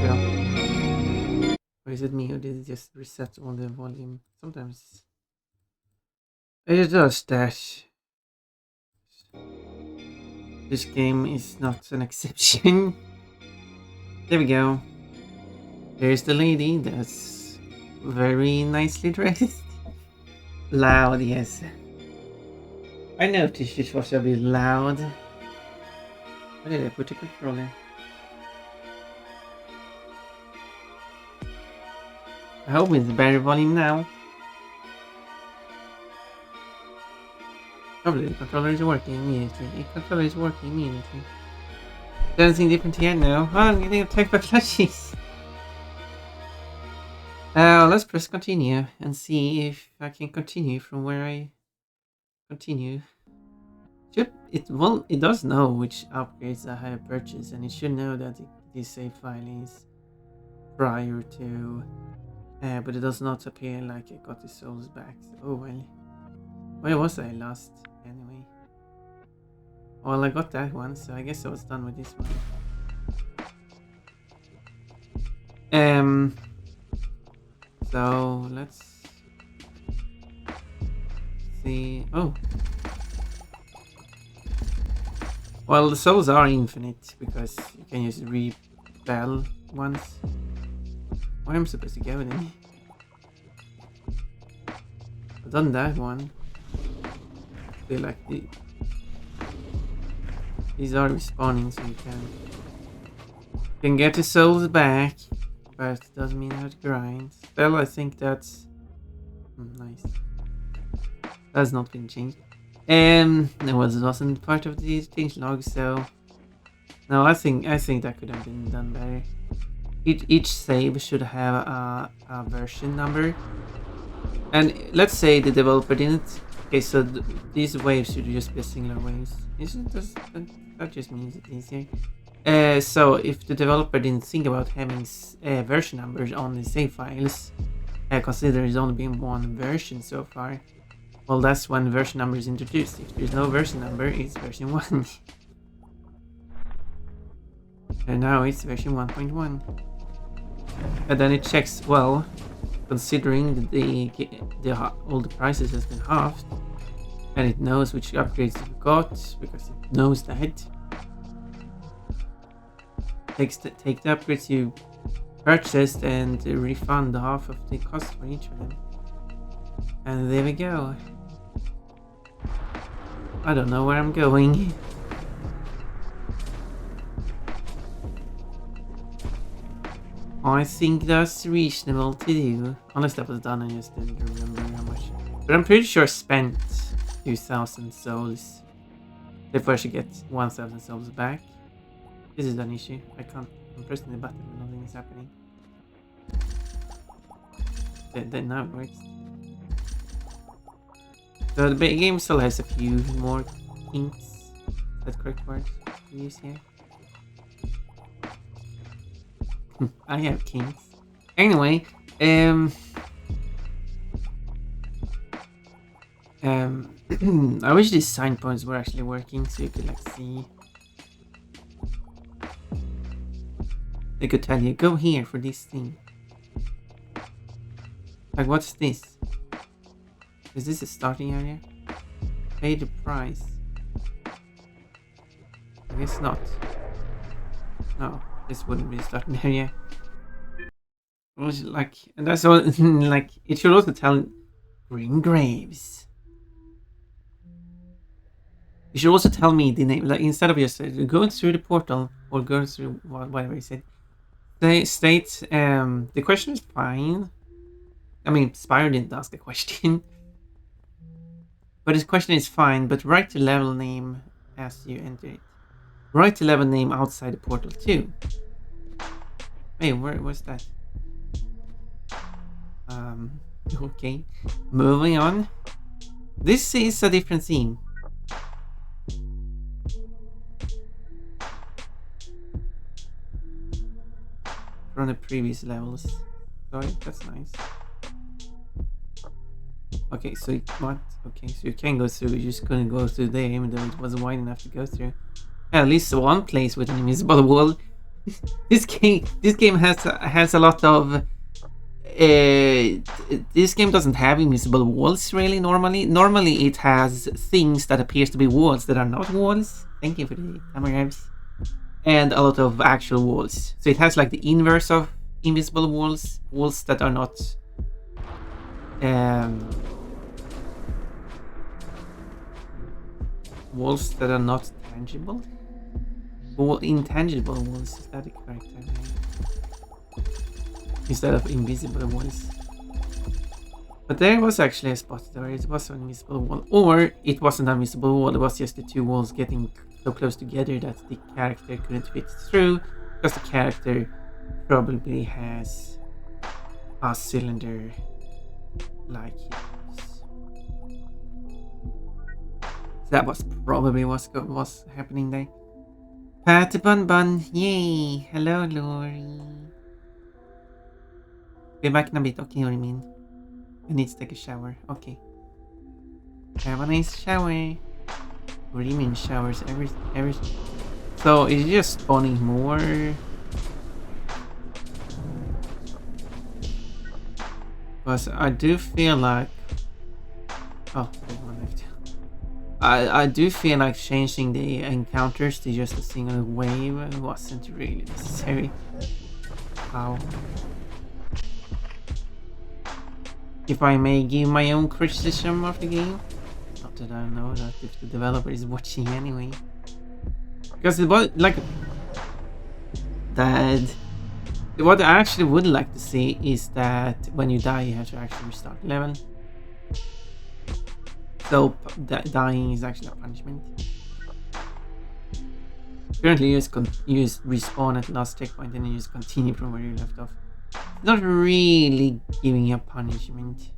go. Or is it me, or did it just reset all the volume? Sometimes it does that. This game is not an exception. There we go. There's the lady that's very nicely dressed. Loud, yes. I noticed it was a bit loud. Where did I put the controller? I hope it's better volume now. Probably the controller is working immediately. The controller is working immediately. Anything different here? No. Oh, I'm getting attacked by clutches. Let's press continue and see if I can continue from where I continue. It does know which upgrades I have purchased, and it should know that this save file is prior to, but it does not appear like I got the souls back. So, oh well. Where was I last anyway? Well, I got that one, so I guess I was done with this one. So let's see. Oh. Well, the souls are infinite because you can just rebel once. Where am I supposed to go then? I've done that one. Feel like these are respawning, so you can get the souls back, but it doesn't mean how to grind. Still, I think that's nice. That's not been changed. It wasn't part of the change log, so no, I think that could have been done better. Each save should have a version number, and let's say the developer didn't. Okay, so these waves should just be singular waves. That just means it's easier. So if the developer didn't think about having version numbers on the save files, consider there's only been one version so far. Well, that's when version number is introduced. If there's no version number, it's version 1. And now it's version 1.1. And then it checks, well, considering all the prices has been halved, and it knows which upgrades you've got, because it knows that. Take the upgrades you purchased and refund half of the cost for each of them. And there we go. I don't know where I'm going. I think that's reasonable to do. Unless that was done, I just didn't remember how much. But I'm pretty sure I spent 2,000 souls. Therefore I should get 1,000 souls back. This is an issue. I'm pressing the button and nothing is happening. Then now it works. So the game still has a few more kinks. Is that correct word to use here? I have kinks. Anyway, I wish these sign points were actually working so you could like see. They could tell you, go here for this thing. Like, what's this? Is this a starting area? Pay the price. I guess not. No, this wouldn't be a starting area. It was like, and that's all. Like, it should also tell green graves. You should also tell me the name. Like, instead of just going through the portal or go through whatever you said. State. The question is fine. I mean, Spire didn't ask a question. But his question is fine, but write the level name as you enter it. Write the level name outside the portal too. Hey, where's that? Okay. Moving on. This is a different theme. From the previous levels. Sorry, that's nice. Okay, so what? Okay, so you can go through. You just couldn't go through there, even though it was wide enough to go through. At least one place with an invisible wall. This game has a lot of. This game doesn't have invisible walls really. Normally it has things that appears to be walls that are not walls. Thank you for the cameras. And a lot of actual walls. So it has like the inverse of invisible walls that are not um, walls that are not tangible. Intangible walls, is that the correct term? Instead of invisible walls. But there was actually a spot where it was an invisible wall. Or it wasn't an invisible wall, it was just the two walls getting so close together that the character couldn't fit through. Because the character probably has a cylinder like his. So that was probably what was happening there. Patty Bun Bun, yay! Hello, Lori. Be back in a bit. Okay, what do you mean? I need to take a shower. Okay. Have a nice shower. What do you mean showers? Every. So is it just spawning more? Because I do feel like. Oh, there's one left. I do feel like changing the encounters to just a single wave wasn't really necessary. Wow. If I may give my own criticism of the game, not that I know that if the developer is watching anyway, because it was like that. What I actually would like to see is that when you die, you have to actually restart the level. So dying is actually a punishment. Currently, you just respawn at the last checkpoint and then you just continue from where you left off. Not really giving you a punishment.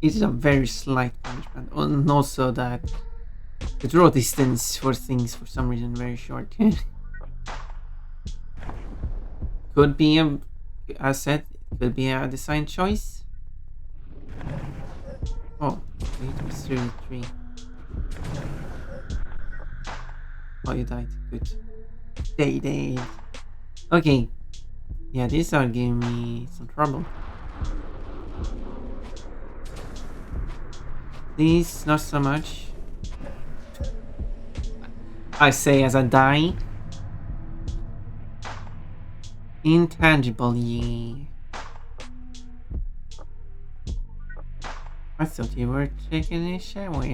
It is a very slight punishment, and also that the draw distance for things for some reason very short. Could be as said, could be a design choice. Oh, it was through the tree. Oh, you died. Good. They did. Okay. Yeah, these are giving me some trouble. These, not so much. I say as I die. Intangible, yeah. I thought you were taking a shower.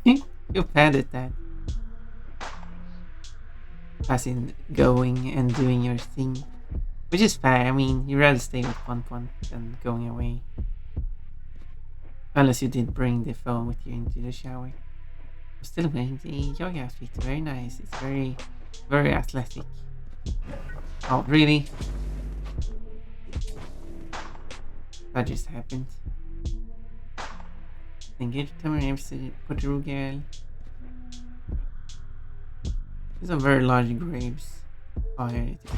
You padded that. As in going and doing your thing. Which is fair, I mean, you'd rather stay with Pon than going away. Unless you did bring the phone with you into the shower. I'm still wearing the yoga outfit, very nice, it's very, very athletic. Oh, really? That just happened. Thank you to my Potter girl. These are very large graves. Oh, here it is.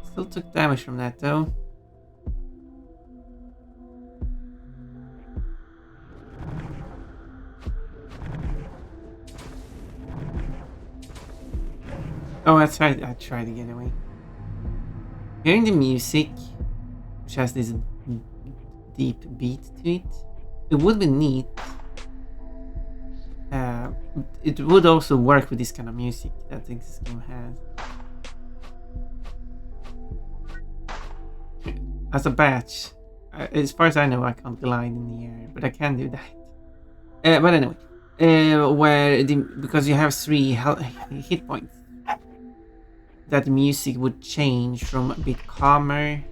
Still took damage from that though. Oh, I tried to get away. Hearing the music, which has this deep beat to it, it would be neat. It would also work with this kind of music that this game has. As a batch, as far as I know, I can't glide in the air, but I can do that. But anyway, because you have 3 hit points, that music would change from a bit calmer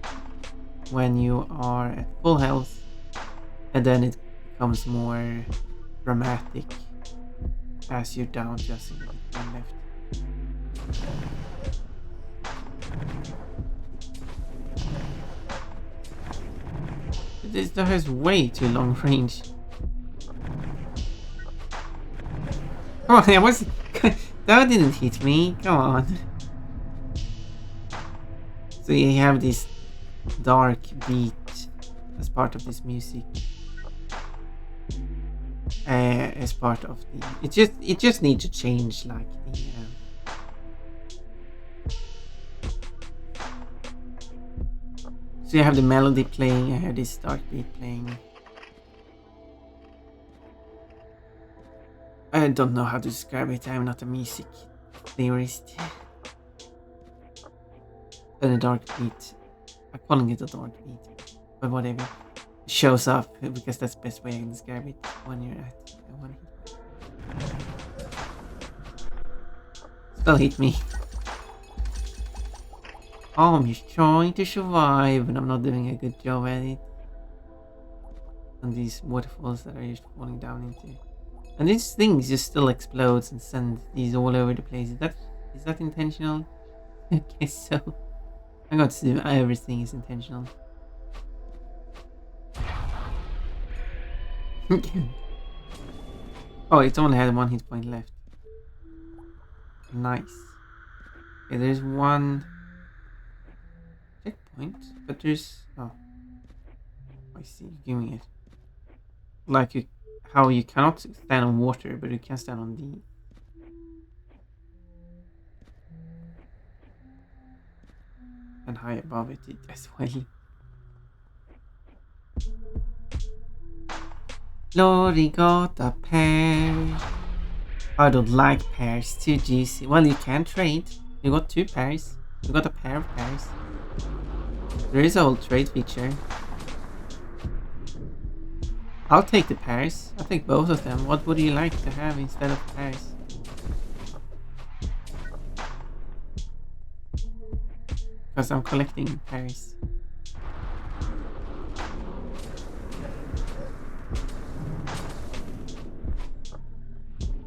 when you are at full health, and then it becomes more dramatic as you're down just a little bit left. This has way too long range. Come on, that didn't hit me. Come on. So you have this dark beat as part of this music. As part of the, it just needs to change like the. So you have the melody playing. I have this start beat playing. I don't know how to describe it. I'm not a music theorist. And a dark beat. I'm calling it a dark beat, but whatever. It shows up because that's the best way I can describe it when you're at one hit. Still hit me. Oh, I'm just trying to survive, and I'm not doing a good job at it. And these waterfalls that are just falling down into. And these things just still explodes and send these all over the place. Is that intentional? Okay, so I got to do everything is intentional. Oh, it only had one hit point left. Nice. Okay, there's one checkpoint, but there's I see. Give me it. Like how you cannot stand on water, but you can stand on the. And high above it as well. Lorry got a pear. I don't like pears, too juicy. Well, you can trade. You got 2 pears. You got a pair of pears. There is a whole trade feature. I'll take the pears. I'll take both of them. What would you like to have instead of pears? Because I'm collecting pears.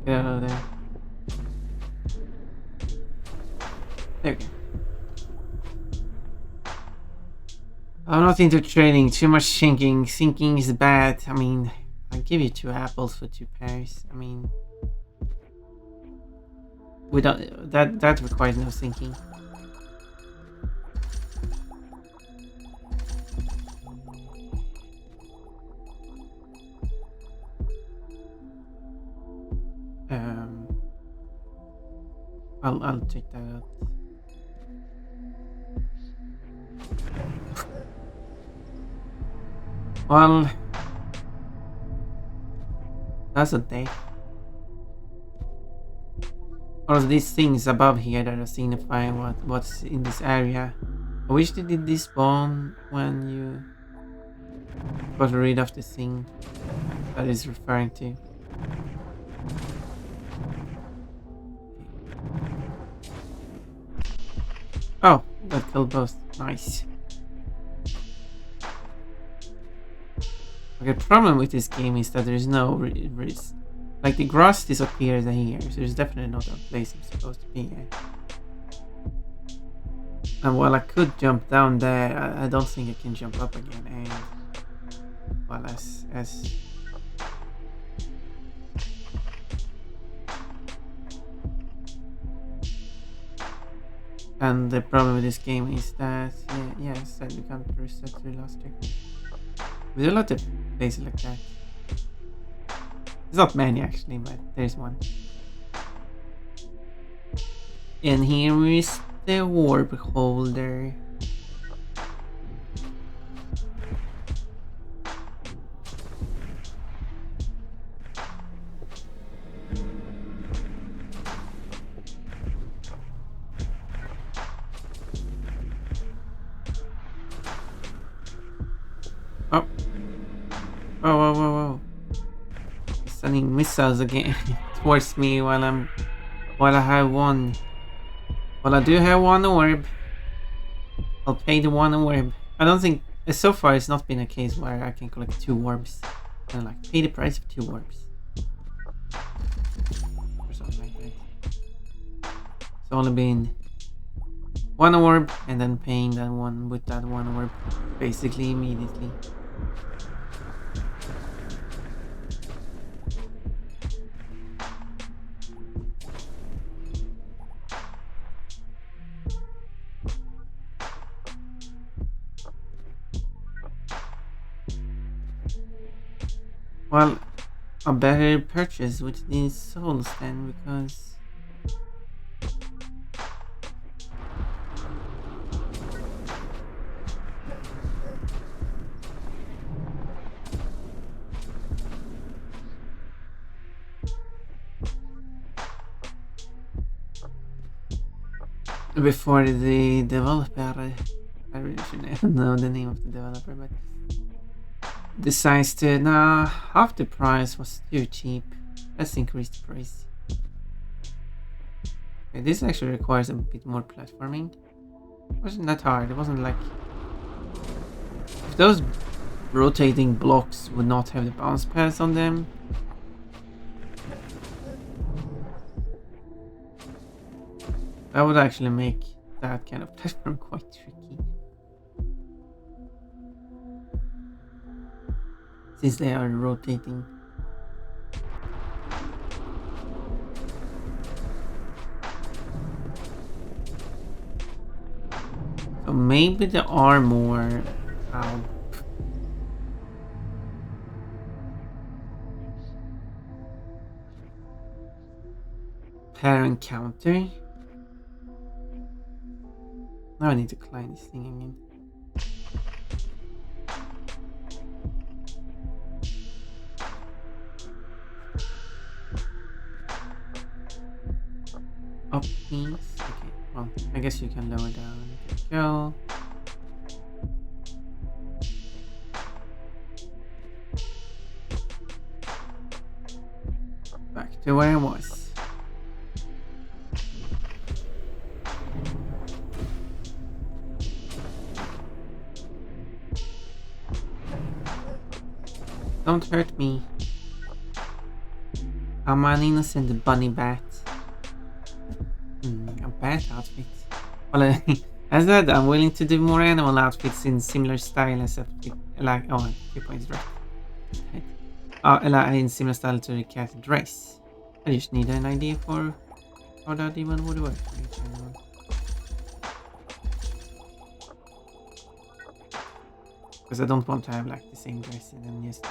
Get out of there. There we go. I'm not into trading. Too much sinking. Sinking is bad. I mean, I'll give you 2 apples for 2 pears. I mean, without that requires no sinking. I'll check that out. Well, that's a day. All of these things above here that are signifying what's in this area. I wish they did this spawn when you got rid of the thing that is referring to. Oh, that killed both. Nice. Okay, the problem with this game is that there's no risk. Like, the grass disappears here, so there's definitely not a place I'm supposed to be at. And while I could jump down there, I don't think I can jump up again. And well, as and the problem with this game is that yes, that you can't reset to the last checkpoint. There's a lot of places like that. There's not many actually, but there's one. And here is the orb holder. Oh. Whoa. Sending missiles again towards me while I have one. Well, I do have one orb. I'll pay the one orb. I don't think so far it's not been a case where I can collect 2 orbs and like pay the price of 2 orbs. Or something like that. It's only been 1 orb and then paying that one with that 1 orb basically immediately. Well, a better purchase with these souls then, because before the developer, I really should know the name of the developer, but decides to, nah, half the price was too cheap. Let's increase the price. Okay, this actually requires a bit more platforming. It wasn't that hard. It wasn't like, if those rotating blocks would not have the bounce pads on them, that would actually make that kind of platform quite tricky. Since they are rotating. So maybe there are more pair encounter. Now I need to climb this thing again. Up please. Okay, well, I guess you can lower down. Go. Back to where I was. Don't hurt me. I'm an innocent bunny bat. A bat outfit. Well, as that, I'm willing to do more animal outfits in similar style as a like. Oh, 2 points right. In similar style to the cat dress. I just need an idea for how that even would work. Because I don't want to have like the same dress and then just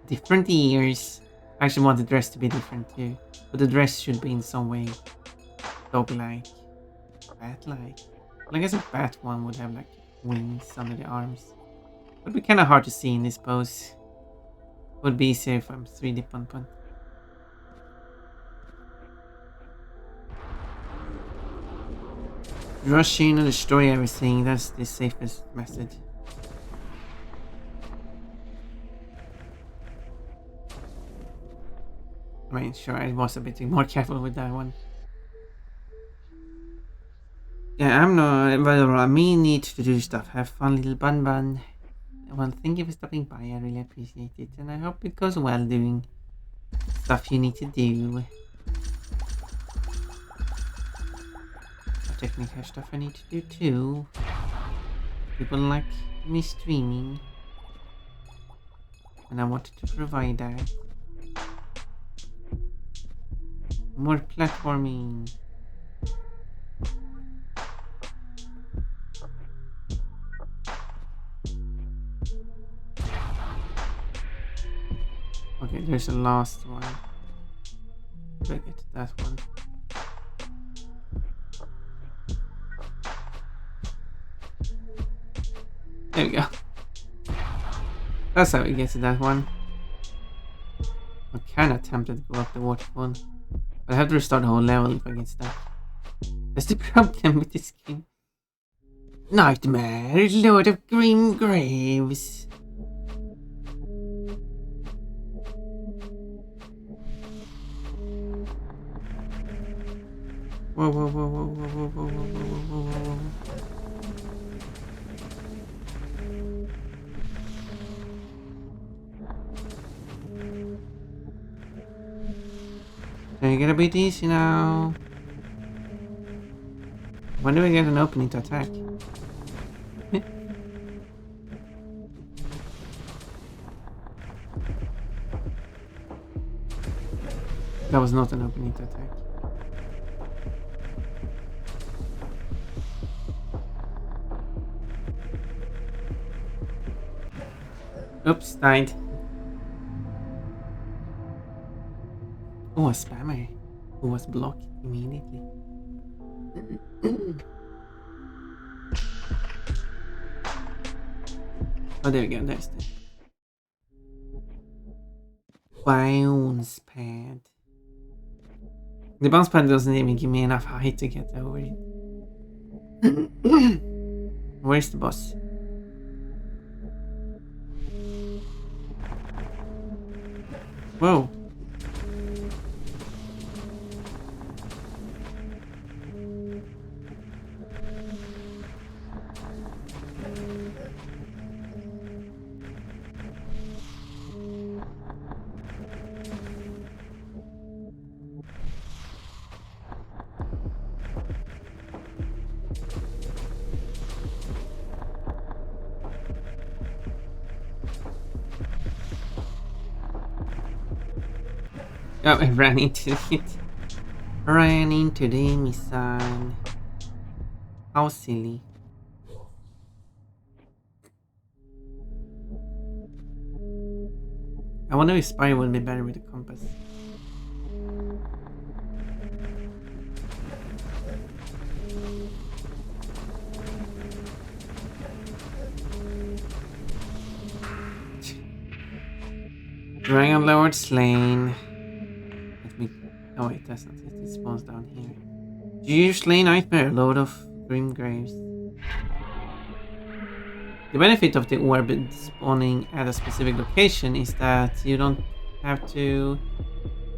different ears. I actually want the dress to be different too. But the dress should be in some way dog-like, bat-like. Well, I guess a bat one would have like wings under the arms. Would be kind of hard to see in this pose. Would be easier if I'm 3D pun. Rush in and destroy everything. That's the safest method. I mean, sure, I was a bit more careful with that one. Yeah, I'm not. Well, I mean, need to do stuff. Have fun, little bun. Well, thank you for stopping by. I really appreciate it, and I hope it goes well doing stuff you need to do. Technically, have stuff I need to do too. People like me streaming, and I wanted to provide that. More platforming. Okay, there's a last one. Should I get that one? There we go. That's how we get to that one. I'm kinda tempted to go up the waterfall. But I have to restart the whole level if I get stuck. That's the problem with this game. Nightmare, Lord of Grim Graves. Whoa. Can you get a bit easy now? When do we get an opening to attack? That was not an opening to attack. Oops, died. Oh, a spammer who was blocked immediately. Oh, there we go. There's the bounce pad. The bounce pad doesn't even give me enough height to get over it. Where's the boss? Whoa. Oh, I ran into it. Ran into the missile. How silly. I wonder if Spire will be better with the compass. Dragon Lord slain. Let me. Oh wait, that's not it. It spawns down here. Do you slay Nightmare? Load of Grim Graves. The benefit of the orb spawning at a specific location is that you don't have to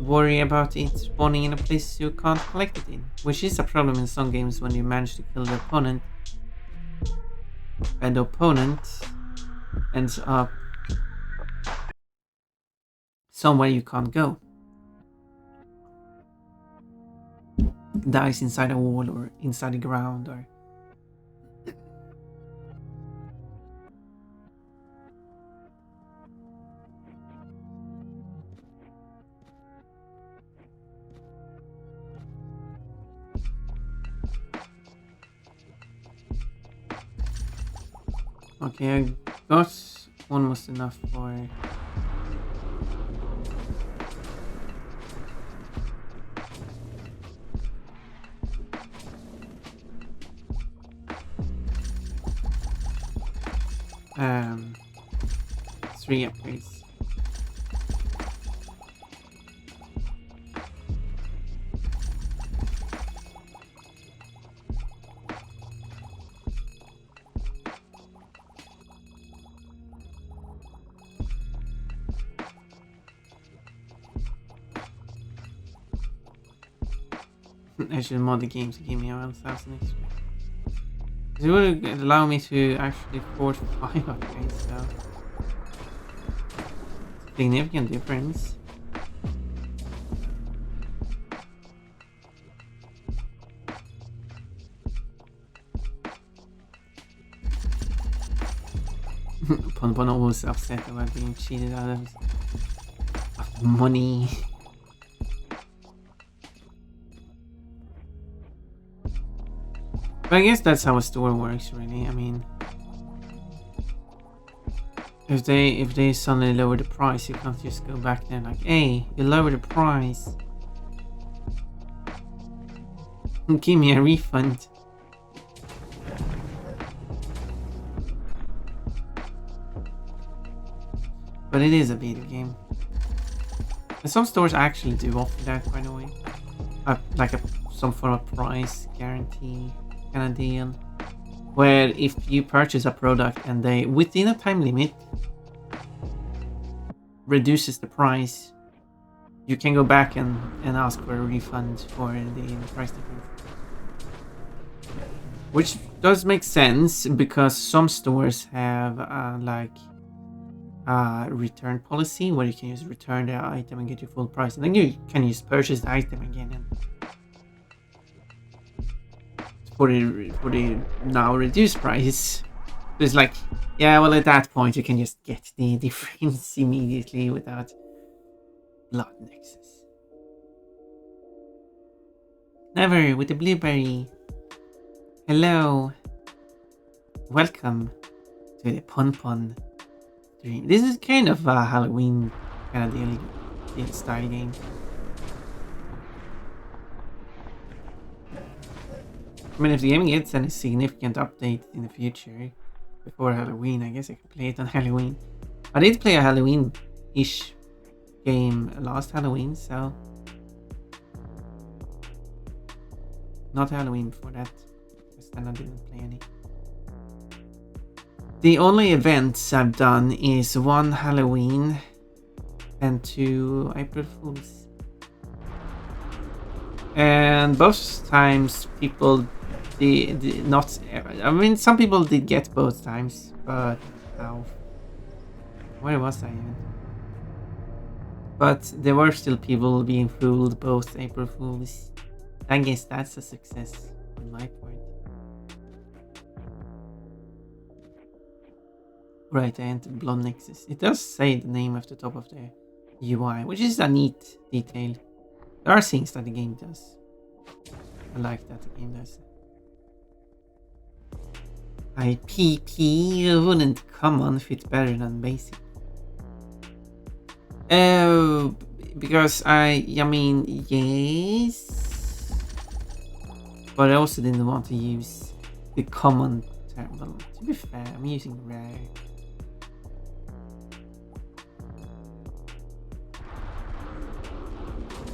worry about it spawning in a place you can't collect it in, which is a problem in some games when you manage to kill the opponent and the opponent ends up somewhere you can't go. Dies inside a wall or inside the ground or... Okay, I got almost enough for... Um, 3 upgrades. I should mod the game to give me around 1,000 extra. It would allow me to actually afford 5 upgrades, so... Significant difference. Ponpon always upset about being cheated out of money. But I guess that's how a store works, really. I mean, if they suddenly lower the price, you can't just go back there like, hey, you lowered the price. Give me a refund. But it is a video game. And some stores actually do offer that, by the way. Like some form of price guarantee kind of deal. Where if you purchase a product and they, within a time limit, reduces the price, you can go back and ask for a refund for the price difference. Which does make sense because some stores have return policy where you can just return the item and get your full price, and then you can just purchase the item again and for the now reduced price. So it's like, yeah, well, at that point you can just get the difference immediately without blood nexus. Never with the blueberry. Hello, welcome to the Ponpon stream. This is kind of a Halloween kind of deal style game. I mean, if the game gets any significant update in the future before Halloween, I guess I could play it on Halloween. I did play a Halloween-ish game last Halloween, so not Halloween before that, because then I didn't play any. The only events I've done is one Halloween and 2 April Fools. And both times people did not... I mean, some people did get both times, but... Ow. Where was I even? But there were still people being fooled both April Fools. I guess that's a success on my part. Right, I entered Blonde Nexus. It does say the name at the top of the UI, which is a neat detail. There are things that the game does. I like that the game does. IPP wouldn't common fit better than basic. Oh, because I mean, yes. But I also didn't want to use the common term. Well, to be fair, I'm using rare.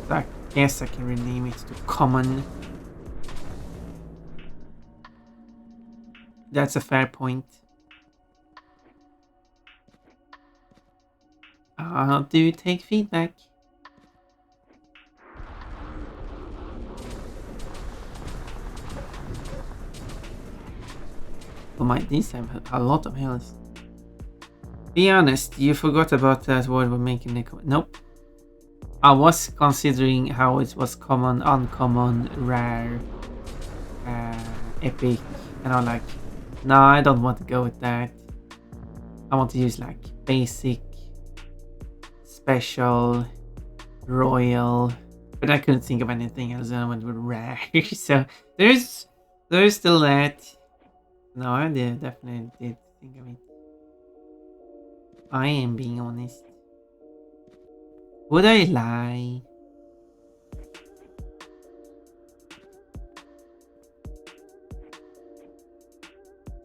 So I guess I can rename it to common. That's a fair point. How do you take feedback? Oh my, these have a lot of health. Be honest, you forgot about that word we're making the nope. I was considering how it was common, uncommon, rare, epic, and I'm like, no, I don't want to go with that. I want to use like basic, special, royal, but I couldn't think of anything else. I went with rare. So there's still that. No, I definitely did think of it. I am being honest. Would I lie?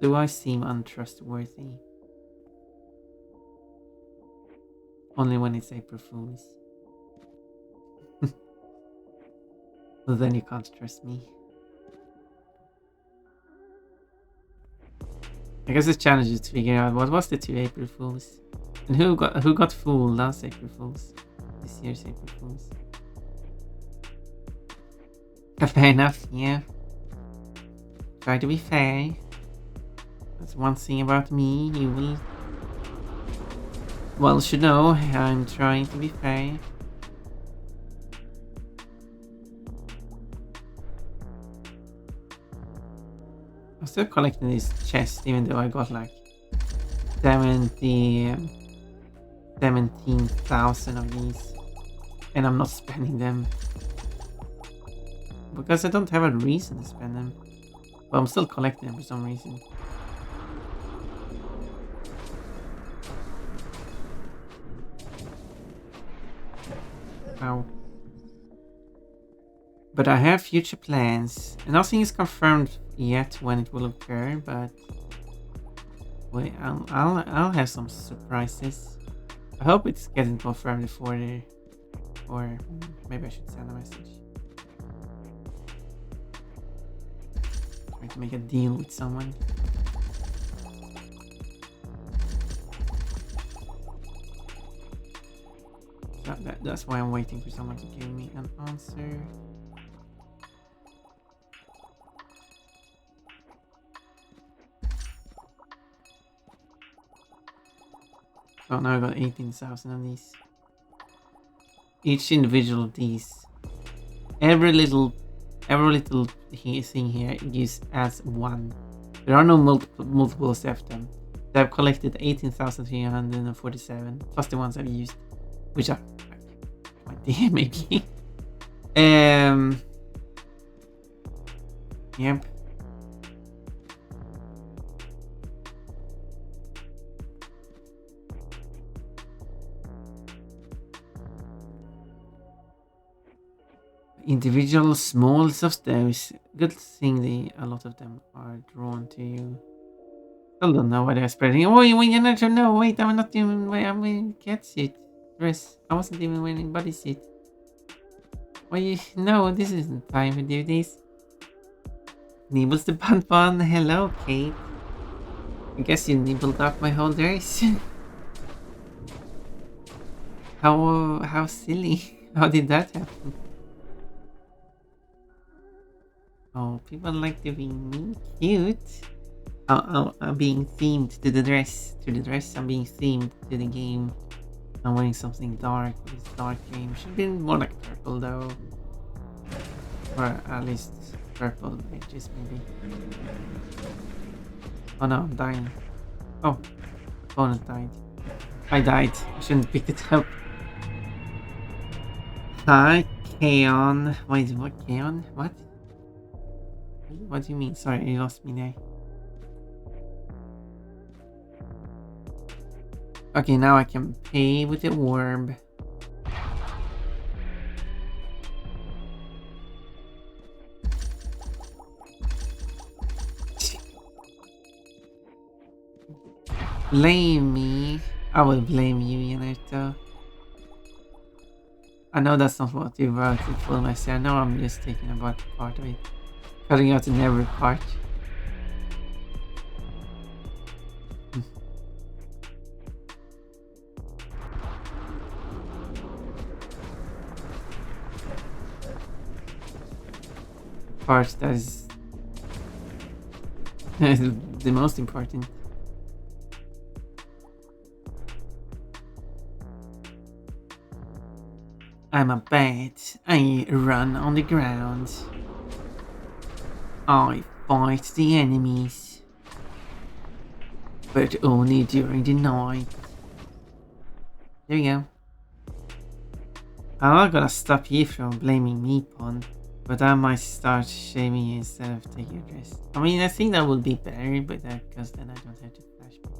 Do I seem untrustworthy? Only when it's April Fools. Well, then you can't trust me. I guess the challenge is to figure out what was the 2 April Fools and who got fooled last April Fools. This year's April Fools. Fair enough, yeah. Try to be fair. That's one thing about me. You should know I'm trying to be fair. I'm still collecting these chests, even though I got like 17,000 of these, and I'm not spending them because I don't have a reason to spend them. But I'm still collecting them for some reason. Ow. But I have future plans. And nothing is confirmed yet when it will occur, but wait, I'll have some surprises. I hope it's getting confirmed before the, or maybe I should send a message. Trying to make a deal with someone. So that's why I'm waiting for someone to give me an answer. So now I got 18,000 of these. Each individual of these, every little thing here adds 1. There are no multiples of them. So I've collected 18,347 plus the ones I've used, which are like 20 maybe. Yep. Individual smalls of those Good thing a lot of them are drawn to you. Still don't know why they're spreading. Oh, you need to know. Wait, I'm not even wearing cat suit dress. I wasn't even wearing bodysuit. Why? No, this isn't time to do this. Nibbles the Bonbon. Hello, Kate. I guess you nibbled up my whole dress. How silly. How did that happen? Oh, people like to be mean cute. I'm being themed to the dress. I'm being themed to the game. I'm wearing something dark. This dark game should be more like purple though. Or at least purple edges maybe. Oh no, I'm dying. Oh, opponent died. I died. I shouldn't pick it up. Hi, Kaon. Wait, what? Kaon? What? What do you mean? Sorry, you lost me there. Okay, now I can pay with the orb. Blame me. I will blame you, Yanetto. I know that's not what you wrote it for, Messi. I know I'm just taking about part of it. Cutting out the never part. Part that is the most important. I'm a bat. I run on the ground. I fight the enemies. But only during the night. There you go. I'm not gonna stop you from blaming me, Pon. But I might start shaming you instead of taking your dress. I mean, I think that would be better, but because then I don't have to flash back.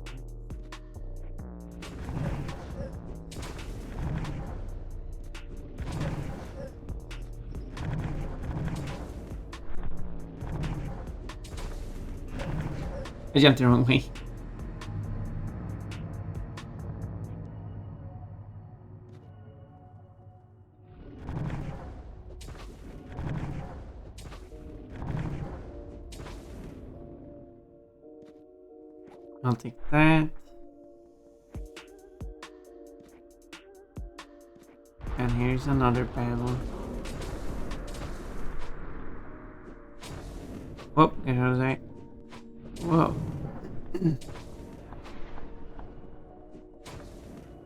I jumped the wrong way. I'll take that. And here's another panel. Whoa, get out of there. Whoa.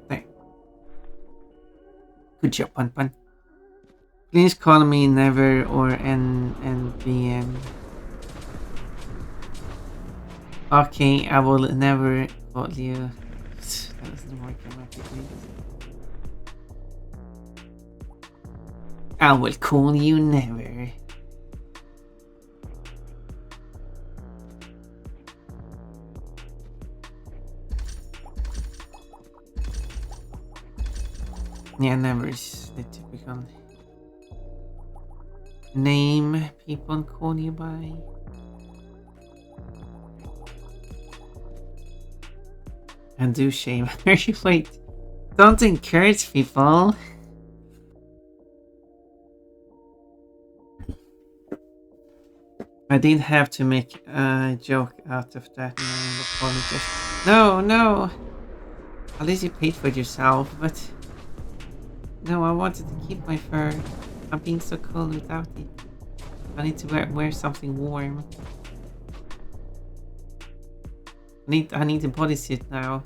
There. Good job, Pun Pun. Please call me Never or NBM. Okay, I will never call you. That doesn't work grammatically. I will call you Never. Yeah, Never is the typical name people call you by. And do shame. Wait, don't encourage people. I did have to make a joke out of that and I apologize. No. At least you paid for it yourself, but no, I wanted to keep my fur. I'm being so cold without it. I need to wear something warm. I need a bodysuit now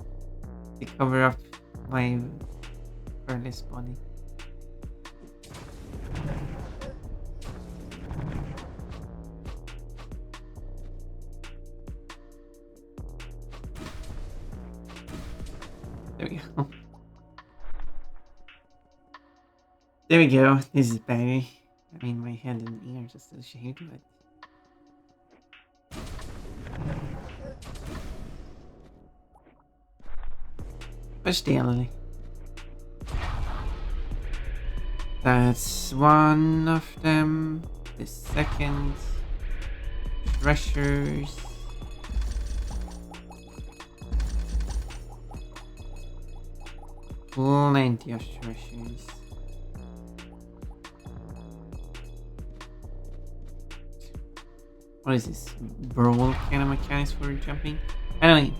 to cover up my furless body. There we go. There we go. This is better. I mean, my head and ears are still shaved, but... But still. That's one of them. The second treasures. Plenty of treasures. What is this? Brawl kind of mechanics for jumping? Anyway.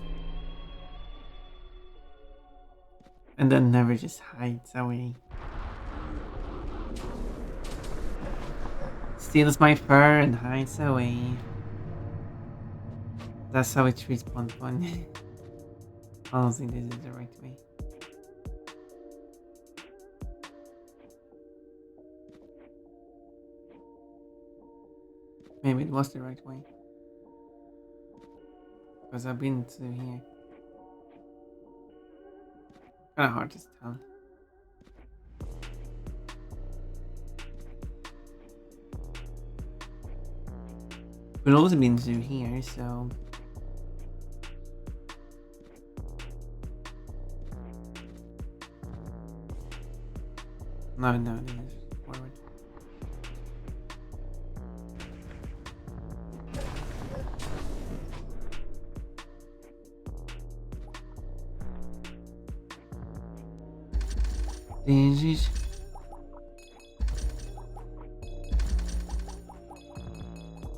And then never just hides away. Steals my fur and hides away. That's how it treats Pon. I don't think this is the right way. Maybe it was the right way. Because I've been to here. Kinda hard to tell. We've also been to here, so... No, this is forward. This is...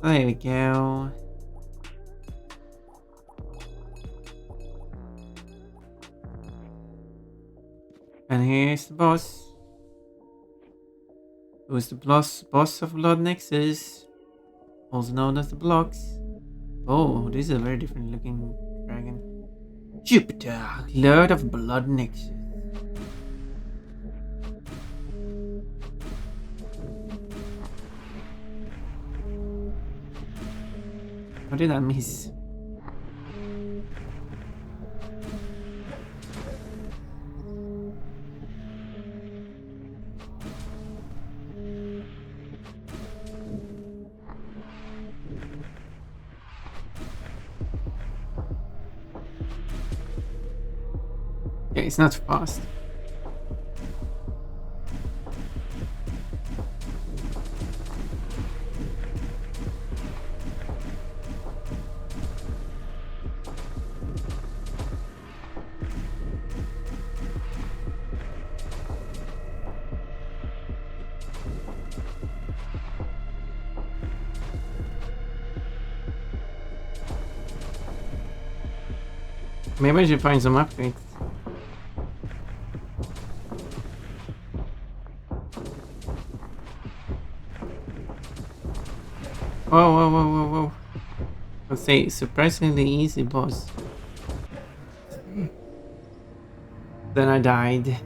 There we go. And here's the boss. Who's the boss of Blood Nexus, also known as the Blocks. Oh, this is a very different looking dragon. Jupiter, Lord of Blood Nexus. How did I miss? Yeah, it's not fast. Maybe I should find some upgrades. Whoa. I'll say surprisingly easy boss. Then I died.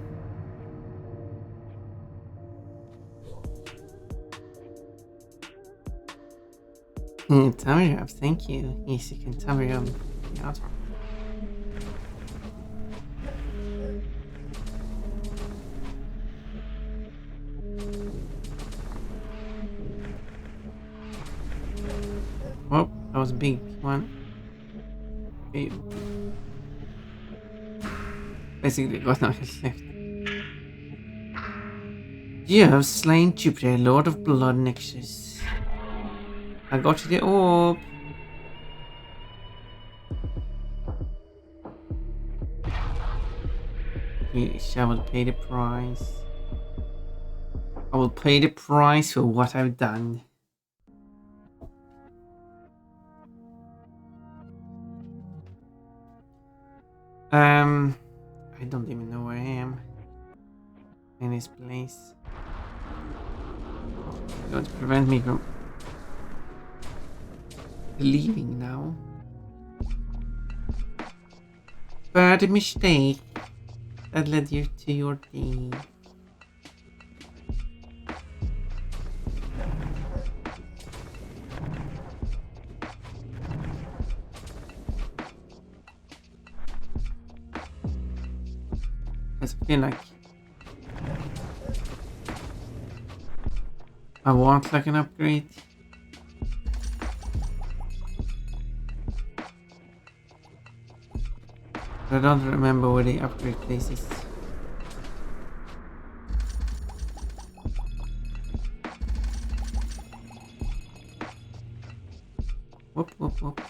Tower up, thank you. Yes, you can tower up. Yeah. Oh, that was a big one. Okay. Basically, got nothing left. You have slain Jupiter, Lord of Blood Nexus. I got you the orb. Yes, I will pay the price. I will pay the price for what I've done. I don't even know where I am in this place. Don't prevent me from leaving now. Bad mistake that led you to your death. I feel like I want like an upgrade. I don't remember where the upgrade place is. Whoop, whoop, whoop.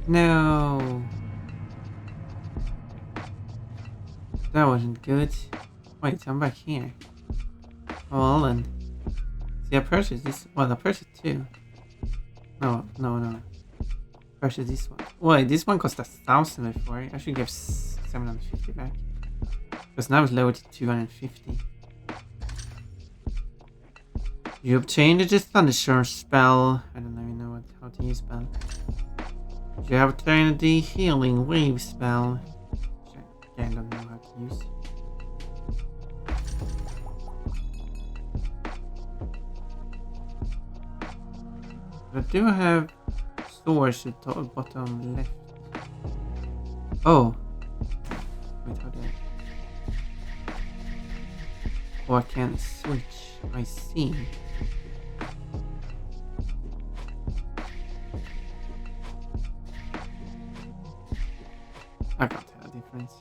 No. That wasn't good. Wait, I'm back here. Oh, well then. See, I purchased this. Well, I purchased two. No. Purchased this one. Wait, this one cost 1,000 before. I should give 750 back. Because now it's lowered to 250. You obtained the Thunderstorm spell. I don't even know how to use spell. You have obtained the Healing Wave spell. Which I again don't know how to use. But I do have storage at the bottom left. Oh. Wait, how do I... Oh, I can't switch. I see. I can't tell the difference.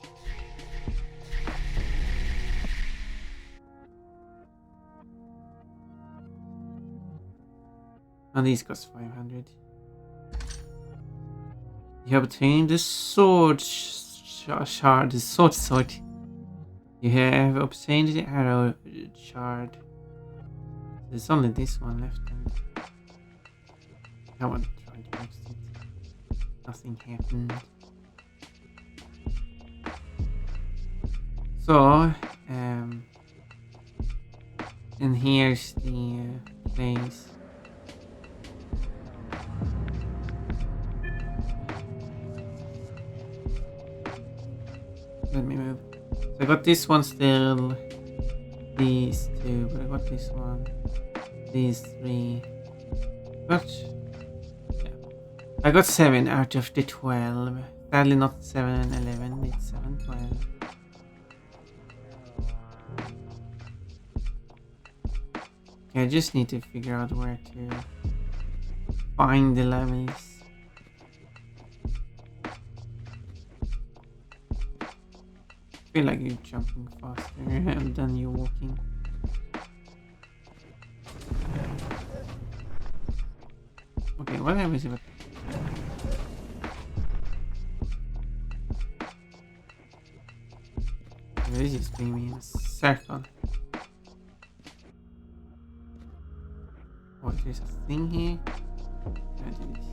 And these cost 500. You have obtained the sword shard. The sword. You have obtained the arrow shard. There's only this one left. And I want to try to fix it. Nothing happened. So, and here's the place. Let me move. So I got this one still. These two, but I got this one. These three. Yeah. I got 7 out of the 12. Sadly not 7 and 11, it's 7, 12. Okay, I just need to figure out where to find the levels. I feel like you're jumping faster than you're walking. Okay, what happens if I... This is bringing me in a circle. Oh, there's a thing here. Can I do this?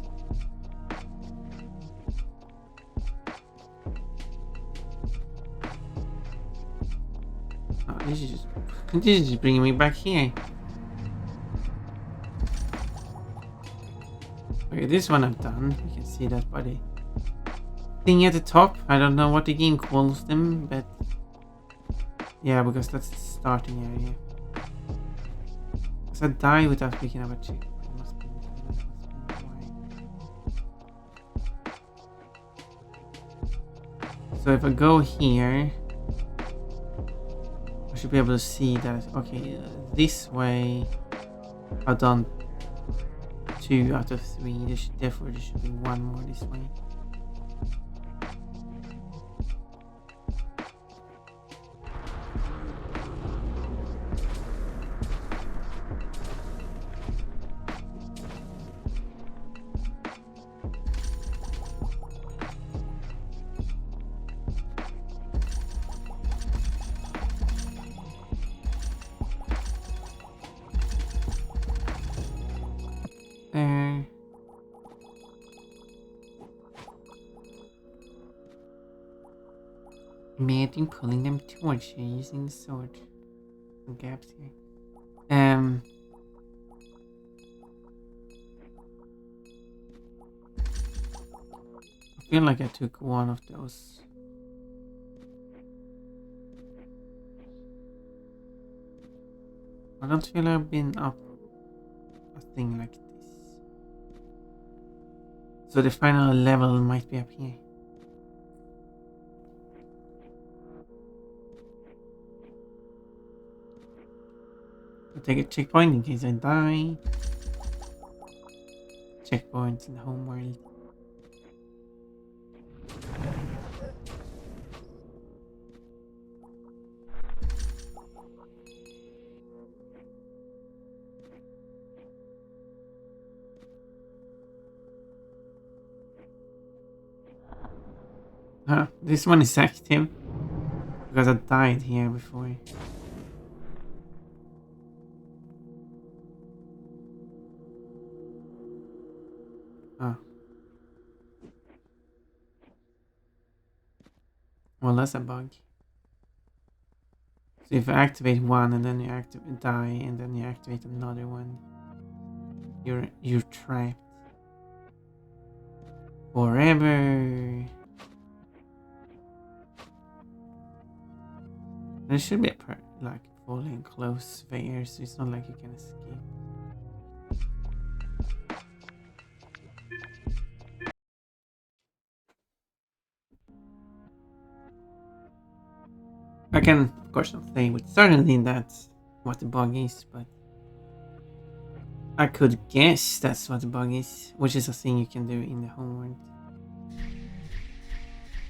Oh, this is just bringing me back here. Okay, this one I've done. You can see that by the thing at the top. I don't know what the game calls them, but yeah, because that's the starting area. Because I died without picking up a checkpoint. Must be why. So if I go here, I should be able to see that. Okay, this way I've done 2 out of 3. Therefore, there should be 1 more this way. There. Imagine pulling them towards you using the sword. Some gaps here. I feel like I took one of those. I don't feel I've been up a thing like this. So the final level might be up here. I'll take a checkpoint in case I die. Checkpoints in the home world. This one is active because I died here before. Oh. Well, that's a bug. So if you activate one and then you die and then you activate another one, you're trapped forever. There should be a like fully enclosed sphere, so it's not like you can escape. I can, of course, not say with certainty that's what the bug is, but I could guess that's what the bug is, which is a thing you can do in the home world.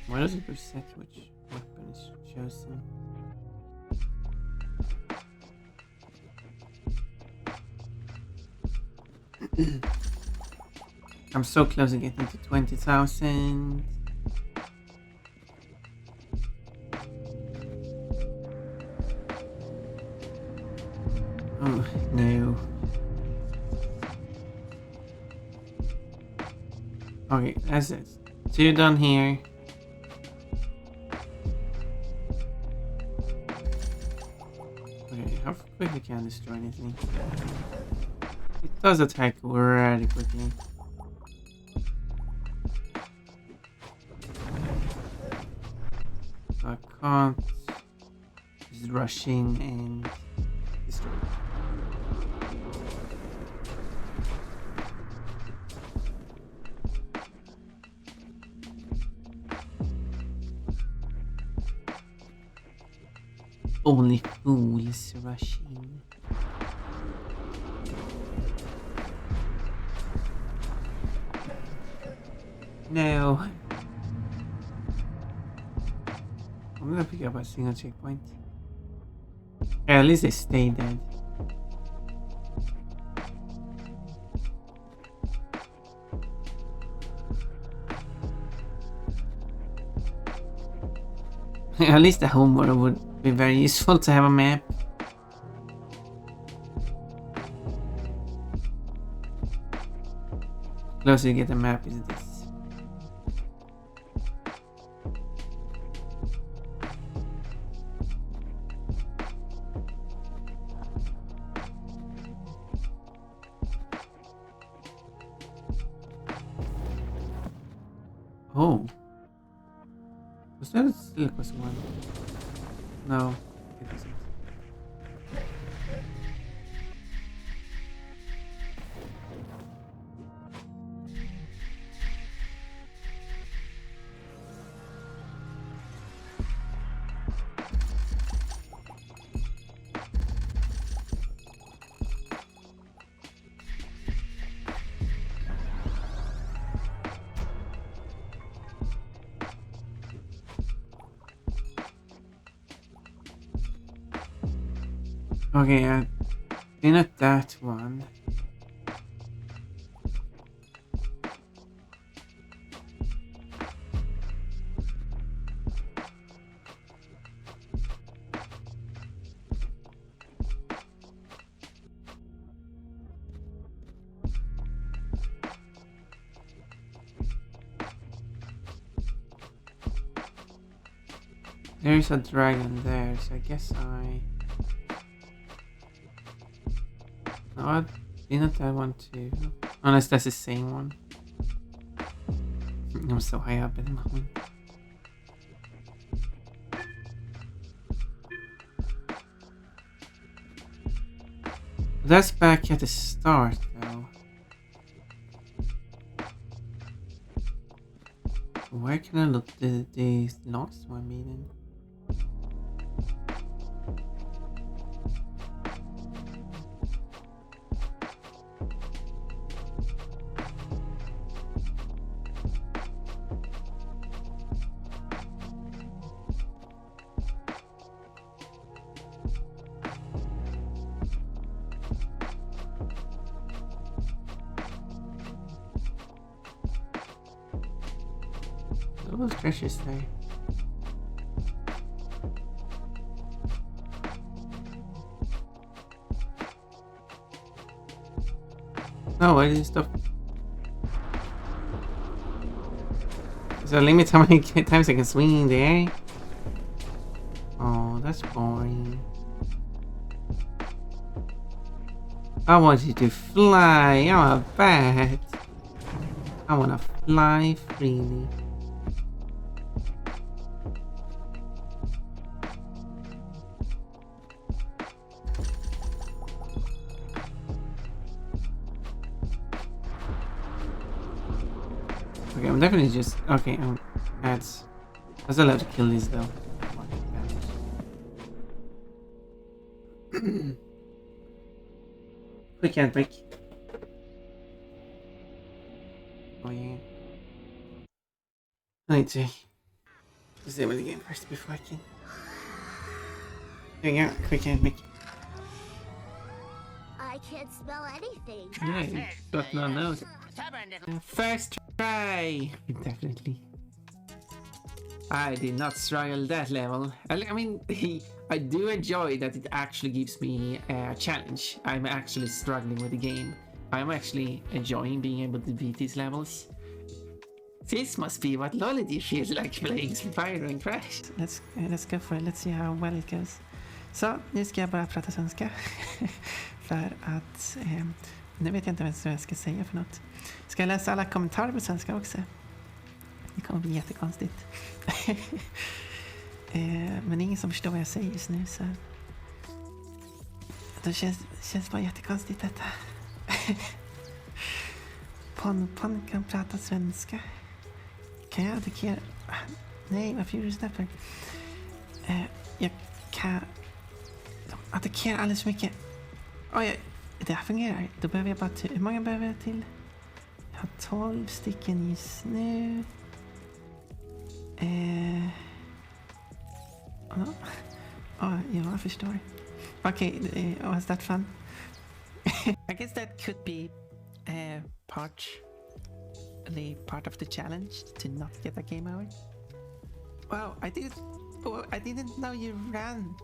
Why does it reset which weapon is chosen? I'm so close to getting to 20,000. Oh, no. Okay, that's it. 2 done here. Okay, how quickly can I destroy anything? It does attack really quickly. So I can't just rush in and destroy it. Only fools rush in. No. I'm gonna pick up a single checkpoint. Yeah, at least they stay dead. At least the homeworld would be very useful to have a map. The closer you get a map is this. Oh. Was that still equals 1? No, it isn't. Okay, I've been at that one. There's a dragon there, so I guess No, I've been at that one too. Unless that's the same one. I'm so high up at the moment. That's back at the start though. Where can I look the last one be then? all those treasures there. No, why did you stop? Is there a limit how many times I can swing in the air? Oh, that's boring. I want you to fly. I'm a bat. I want to fly freely. Okay, I'm definitely just... Okay, that's... I still have to kill these though. Quick hand break. Oh yeah. I need to disable the game first before I can... There you go, quick hand break. I can't spell anything. Yeah, you got no nose. First try! Definitely. I did not struggle that level. I mean, I do enjoy that it actually gives me a challenge. I'm actually struggling with the game. I'm actually enjoying being able to beat these levels. This must be what Lolity feels like playing Spyro and Crash. Let's go for it. Let's see how well it goes. Så, nu ska jag bara prata svenska. För att... nu vet jag inte vad jag ska säga för något. Ska jag läsa alla kommentarer på svenska också? Det kommer bli jättekonstigt. Men ingen som förstår vad jag säger just nu, så... Det känns bara jättekonstigt detta. Pon kan prata svenska. Kan jag attackera... Nej, varför gjorde du sådär för? Jag kan... De attackerar alldeles för mycket. Oj, det här fungerar. Då behöver jag bara... Hur många behöver jag till? Jag har 12 stycken just nu. Jag förstår. Okay, was that fun? I guess that could be part of the challenge to not get a game over. Wow, I didn't know you ran.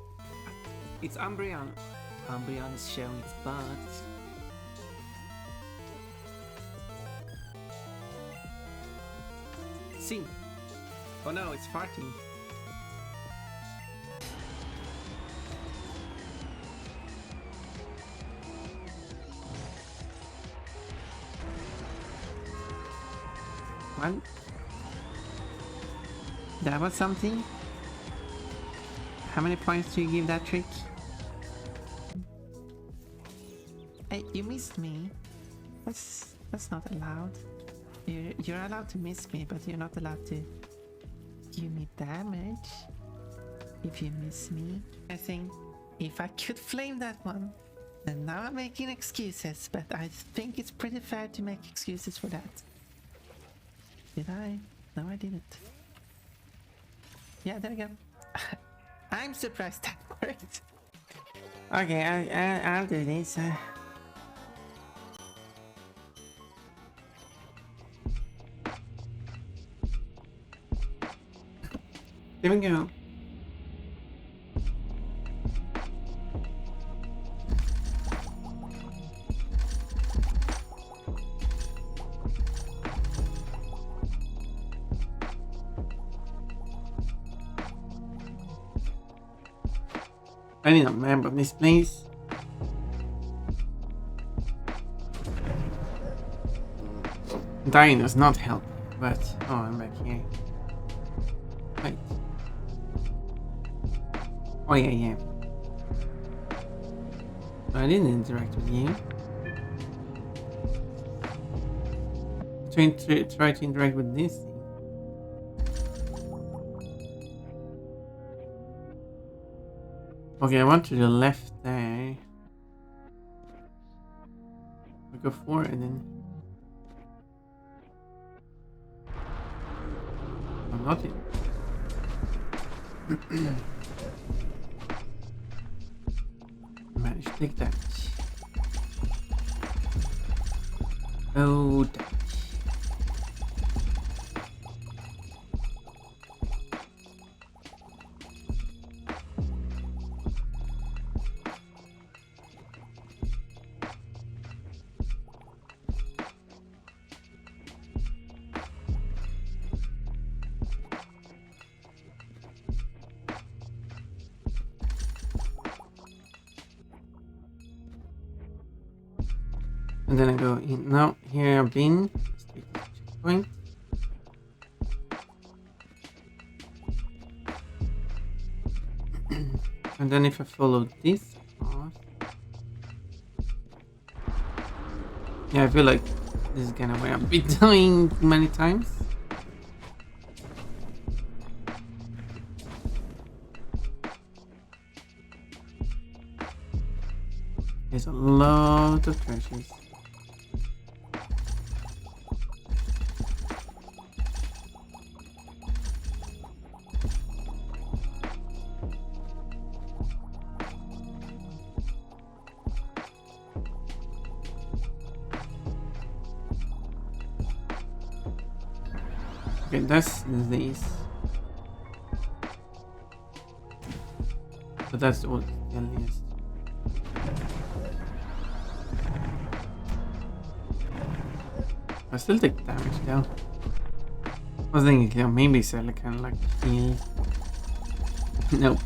It's Umbreon. Umbreon is showing its butt. Sing. Oh no, it's farting. Well, that was something. How many points do you give that trick? Hey, you missed me. That's not allowed. You're allowed to miss me, but you're not allowed to give me damage if you miss me. I think if I could flame that one, and now I'm making excuses, but I think it's pretty fair to make excuses for that. Did I? No, I didn't. Yeah, there we go. I'm surprised that worked. Okay, I'll do this. There we go. I need a map of this place. Dying does not help, but oh, I'm back here. Wait. Oh yeah. I didn't interact with you. Try to interact with this thing. Okay, I want to the left there. I'll go forward then. I'm not in. Managed to take that. Oh, damage. And then I go in. No, here I've been. Let's take this checkpoint. And then if I follow this path. Yeah, I feel like this is kind of where I've been dying many times. There's a lot of treasures. Okay, that's these. But that's all the earliest. I still take damage though. I was thinking, yeah, maybe sell it kind of like heal. Nope.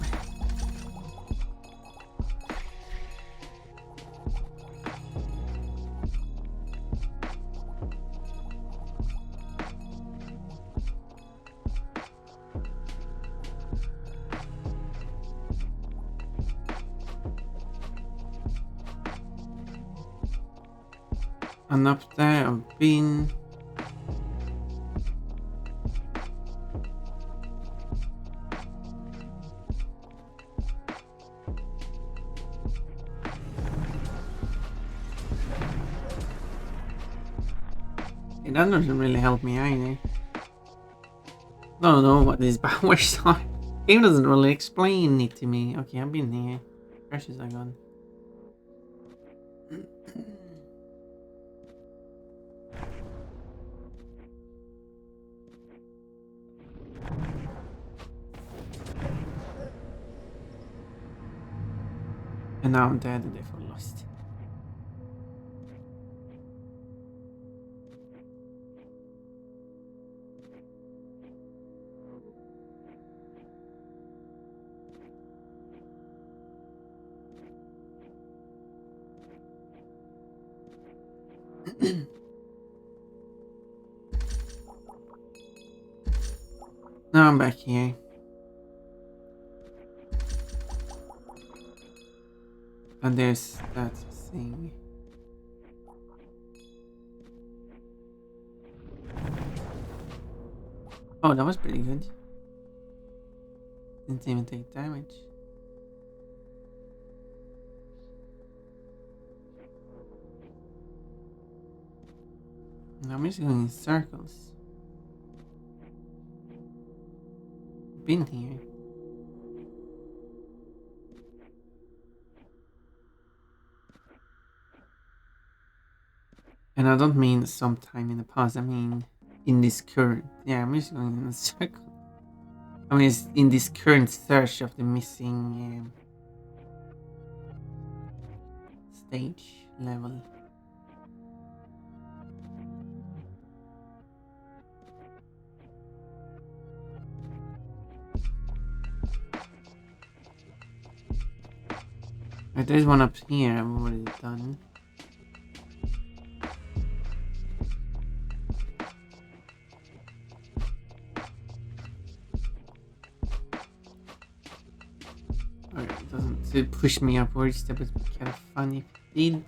And up there I've been. That doesn't really help me either. Don't know what these powers are. Game doesn't really explain it to me. Okay, I've been here. Precious are gone. And now I'm dead and therefore lost. Now I'm back here. And there's that thing. Oh, that was pretty good. Didn't even take damage. I'm just going in circles. Been here. And I don't mean sometime in the past, I mean in this current. Yeah, I'm just going in a circle. I mean, it's in this current search of the missing stage level. Right, there's one up here I've already done. Alright, it doesn't push me upwards, that would be kind of funny if it did.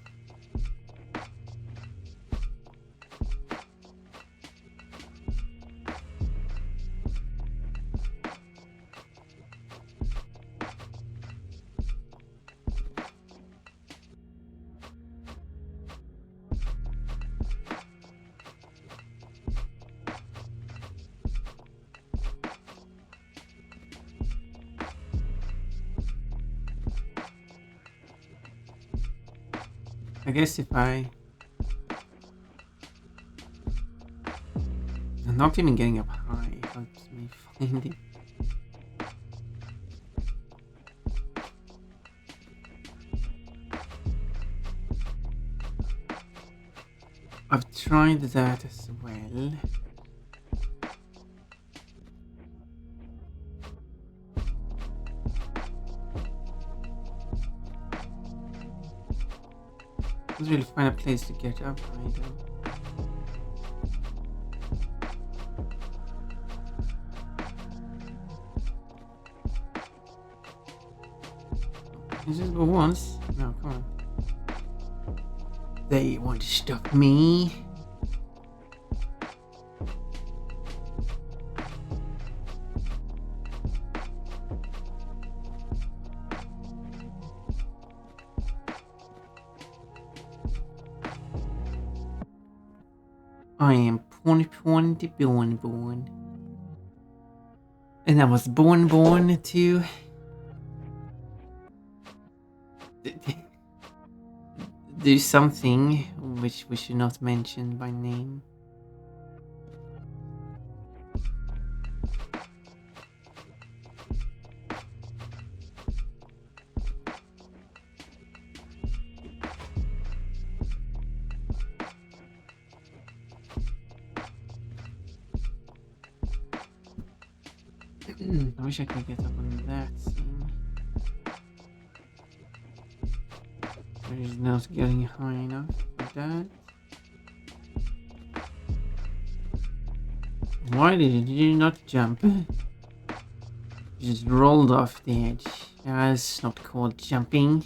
I guess if I'm not even getting up high helps me find it. I've tried that as well. Let's really find a place to get up high though. Let's just go once. No, come on. They want to stop me. I am 2020 born. And I was born to do something which we should not mention by name. I wish I could get up on that thing. But it's not getting high enough for that. Why did you not jump? You just rolled off the edge. That's not called jumping.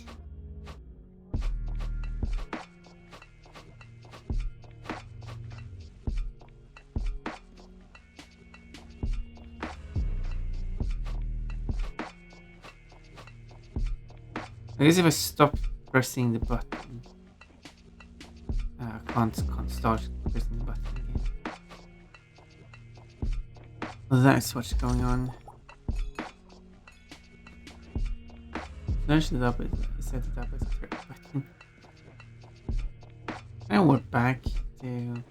I guess if I stop pressing the button, I can't start pressing the button again. Well, that's what's going on. Flash it up, set it up as a correct button. I warp back to.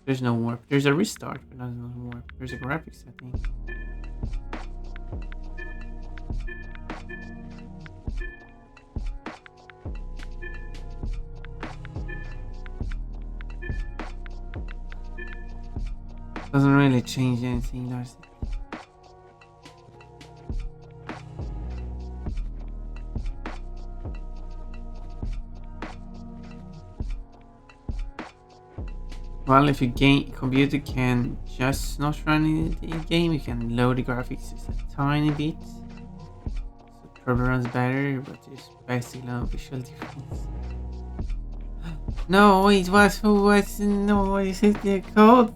There's no warp. There's a restart, but there's no warp. There's a graphics setting. Doesn't really change anything, does it? Well, if your computer can just not run the game, you can lower the graphics just a tiny bit. So it probably runs better, but there's basically no visual difference. No, wait, what? No, is it the code?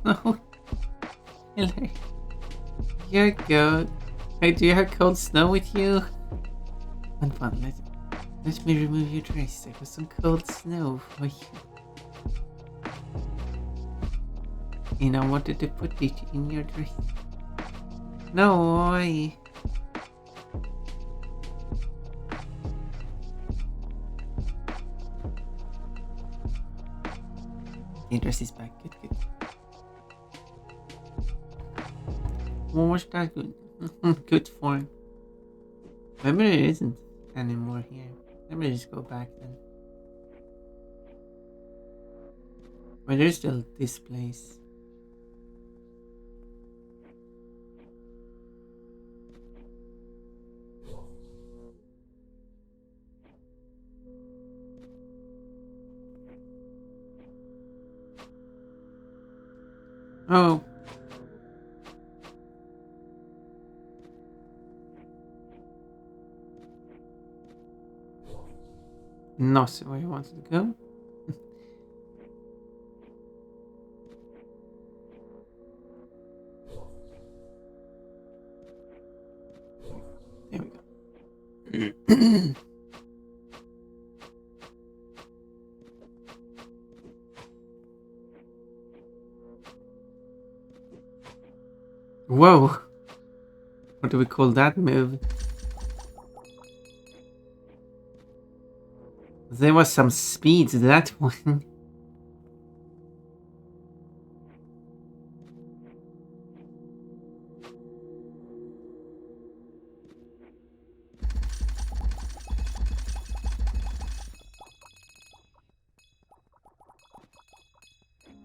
No. You're good. Hey, do you have cold snow with you? Fun, let me remove your dress. I got some cold snow for you. And I wanted to put it in your dress. No, why? Your dress is back. Good. What was that good? Good for? Maybe it isn't anymore here. Maybe just go back then. But there's still this place. Oh. Not where you wanted to go. There we go. Whoa. What do we call that move? There was some speed to that one.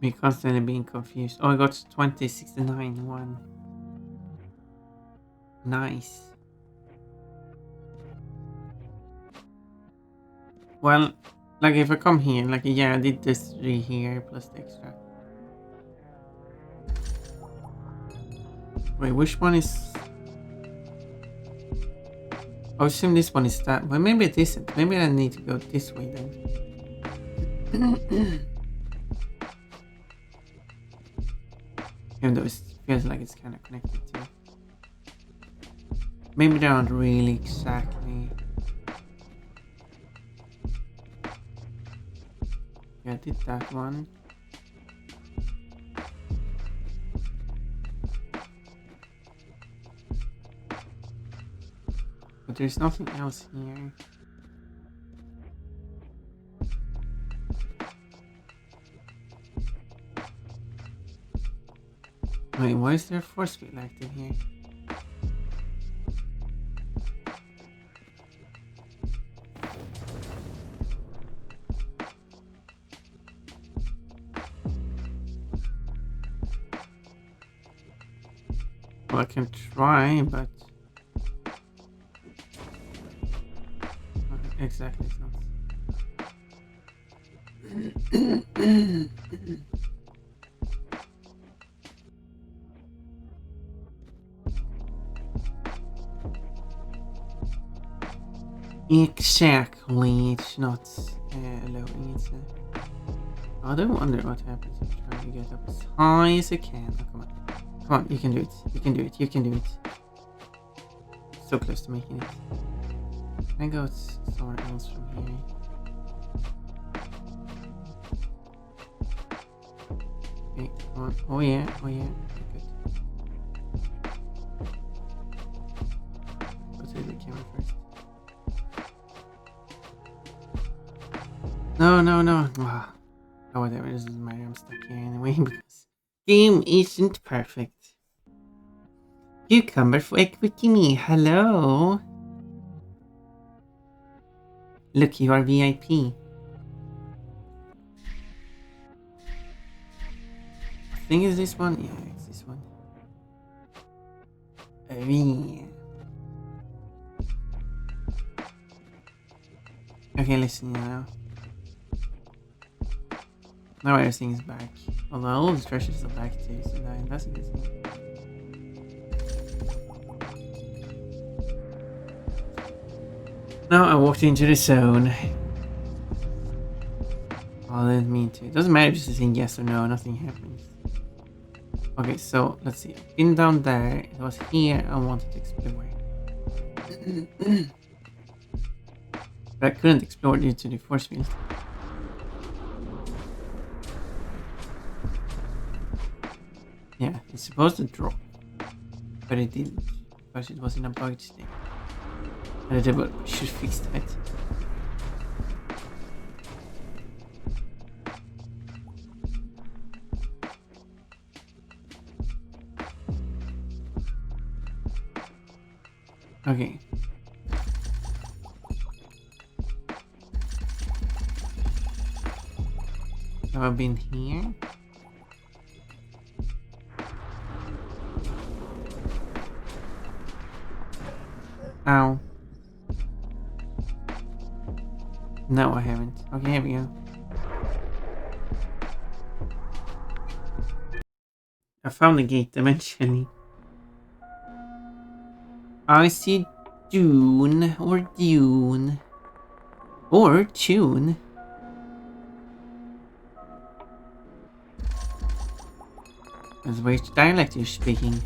Me constantly being confused. Oh, I got 2069 one. Nice. Well, Like if I come here, like yeah, I did this 3 here plus the extra. Wait, which one is? I assume this one is that. Well, maybe it isn't. Maybe I need to go this way then. Even though it feels like it's kind of connected to. Maybe they aren't really exactly. Yeah, I did that one. But there's nothing else here. Wait, why is there a force field active here? Well, I can try, but... Exactly, it's not. Exactly, it's not loading it. I don't wonder what happens if I try to get up as high as I can. Oh, come on. Come on, you can do it. You can do it. You can do it. So close to making it. Can I go somewhere else from here? Okay, come on. Oh yeah, oh yeah. Good. Go to the camera first. No, no, no. Oh, whatever. This doesn't matter. I'm stuck here anyway because game isn't perfect. Cucumber for a quickie me. Hello. Look, you are VIP. I think it's this one. Yeah, it's this one. Oh yeah. Okay, listen now. Now everything is back. Although all the treasures are back too, so that's a good thing. Now I walked into the zone. I didn't mean to. It doesn't matter just saying yes or no, nothing happens. Okay, so let's see. I've been down there. It was here I wanted to explore. But I couldn't explore due to the force field. Yeah, it's supposed to drop. But it didn't. Because it was in a bugged state. And the developer should fix that. Okay. Have I been here? Ow. No, I haven't. Okay, here we go. I found the gate eventually. I see Dune or Dune or Tune. That's which dialect you're speaking.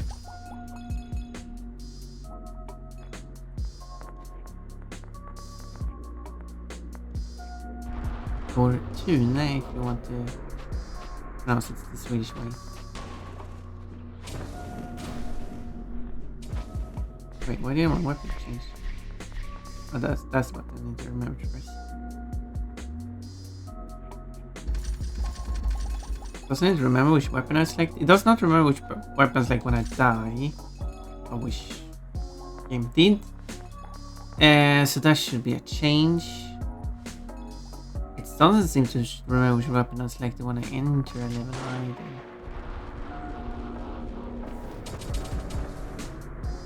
Or Tune if you want to pronounce it the Swedish way. Wait, why did my weapon change? Oh, that's what I need to remember first. Doesn't it remember which weapon I select? It does not remember which weapon I select when I die. Or which game did. So that should be a change. It doesn't seem to remember which weapon I selected when I enter a level either.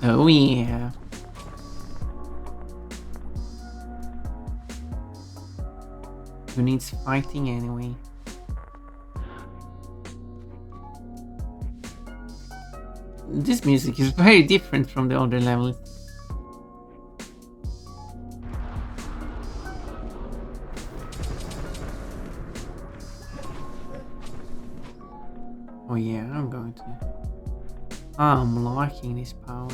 Oh yeah. Who needs fighting anyway? This music is very different from the other levels. Oh yeah, I'm going to. I'm liking this power.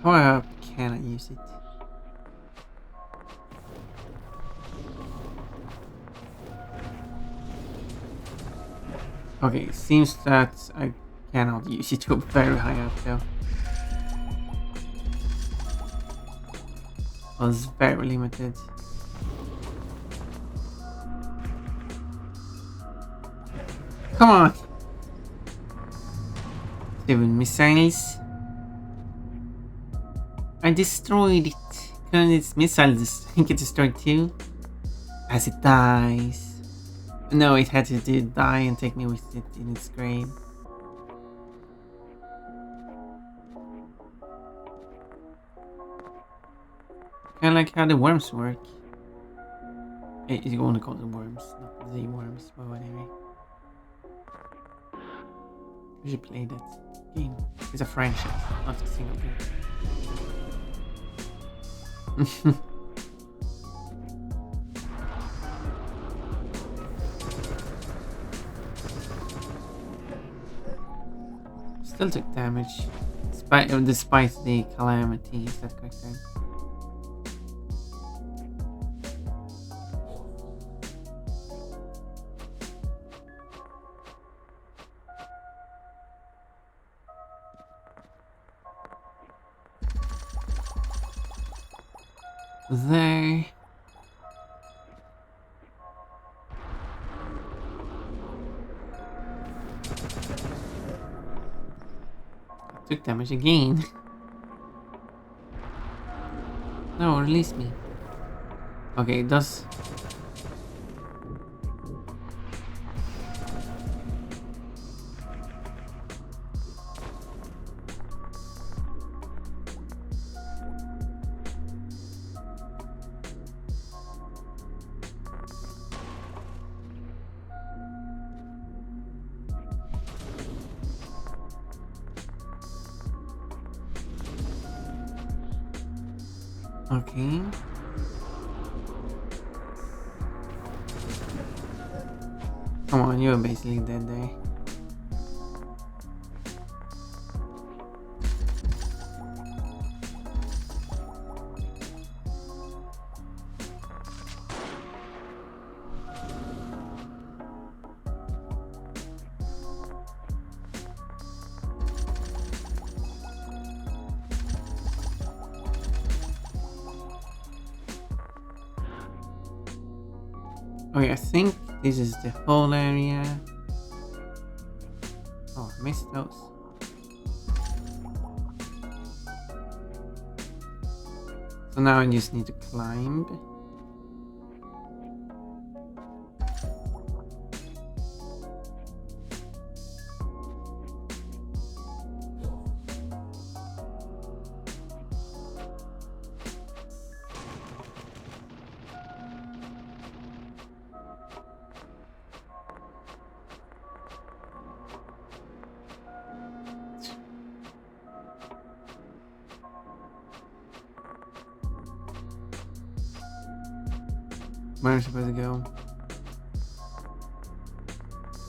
How can I use it? Okay, seems that I cannot use it to very high up though. I was very limited. Come on! 7 missiles. I destroyed it. Couldn't its missiles get destroyed too? As it dies. No, it had to die and take me with it in its grave. Kinda like how the worms work. You wanna call them worms, not the worms, but whatever. We should play that game. It's a franchise, not a single game. Still took damage. Despite the calamity, is that correct then? There. Took damage again. No, release me. Okay, it does. Okay. Come on, you're basically dead there. Okay, I think this is the whole area. Oh, I missed those. So now I just need to climb. Where am I supposed to go?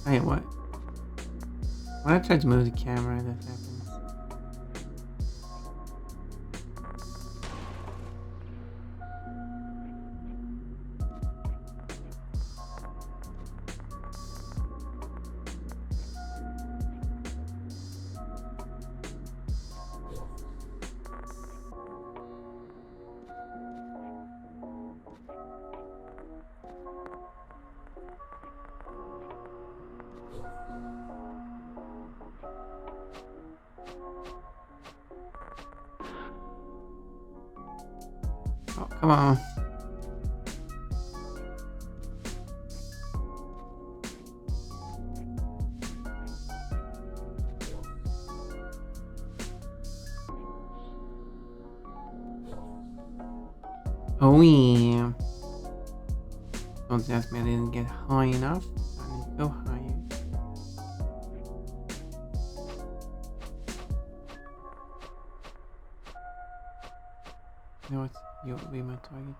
Hey, what? When I try to move the camera, that happens. Oh, come on. Oh yeah. Don't ask me, I didn't get high enough. I need to go higher. You know what? You'll be my target.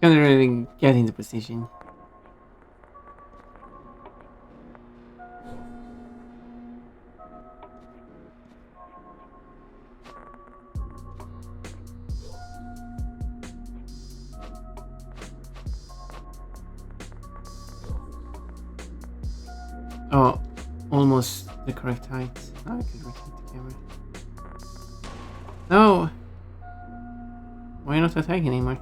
Can't really get into position. Oh, almost the correct height. Now I can rotate the camera. No! Why not attack anymore?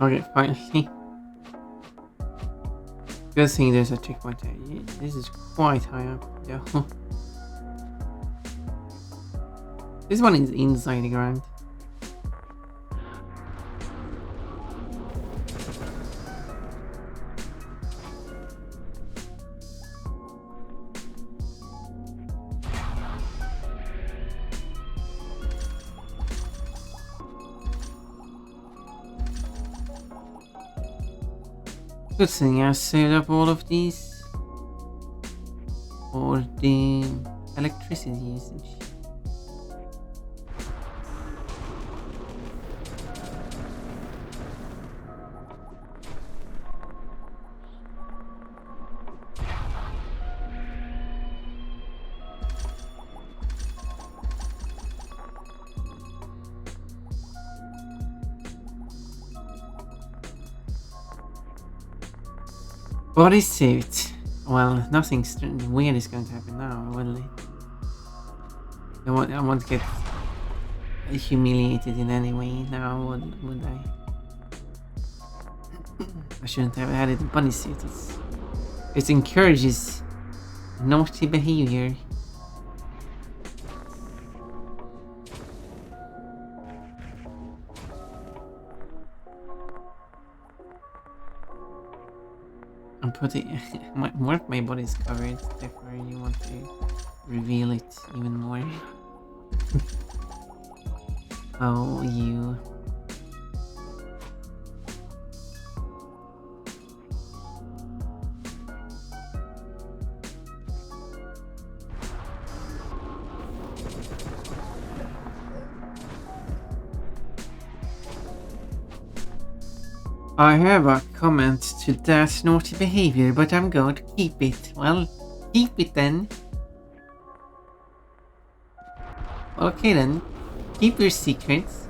Okay, finally. Good thing there's a checkpoint there. This is quite high up. Yeah. This one is inside the ground. Good thing I saved up all of these for the electricity usage. Body suit. Well, nothing weird is going to happen now, will it? I won't get humiliated in any way now, would I? I shouldn't have added the body suit. It encourages naughty behavior. I'm putting more of my body is covered, therefore you want to reveal it even more. Oh, you. I have a comment to that naughty behavior, but I'm going to keep it. Well, keep it then. Okay then, keep your secrets.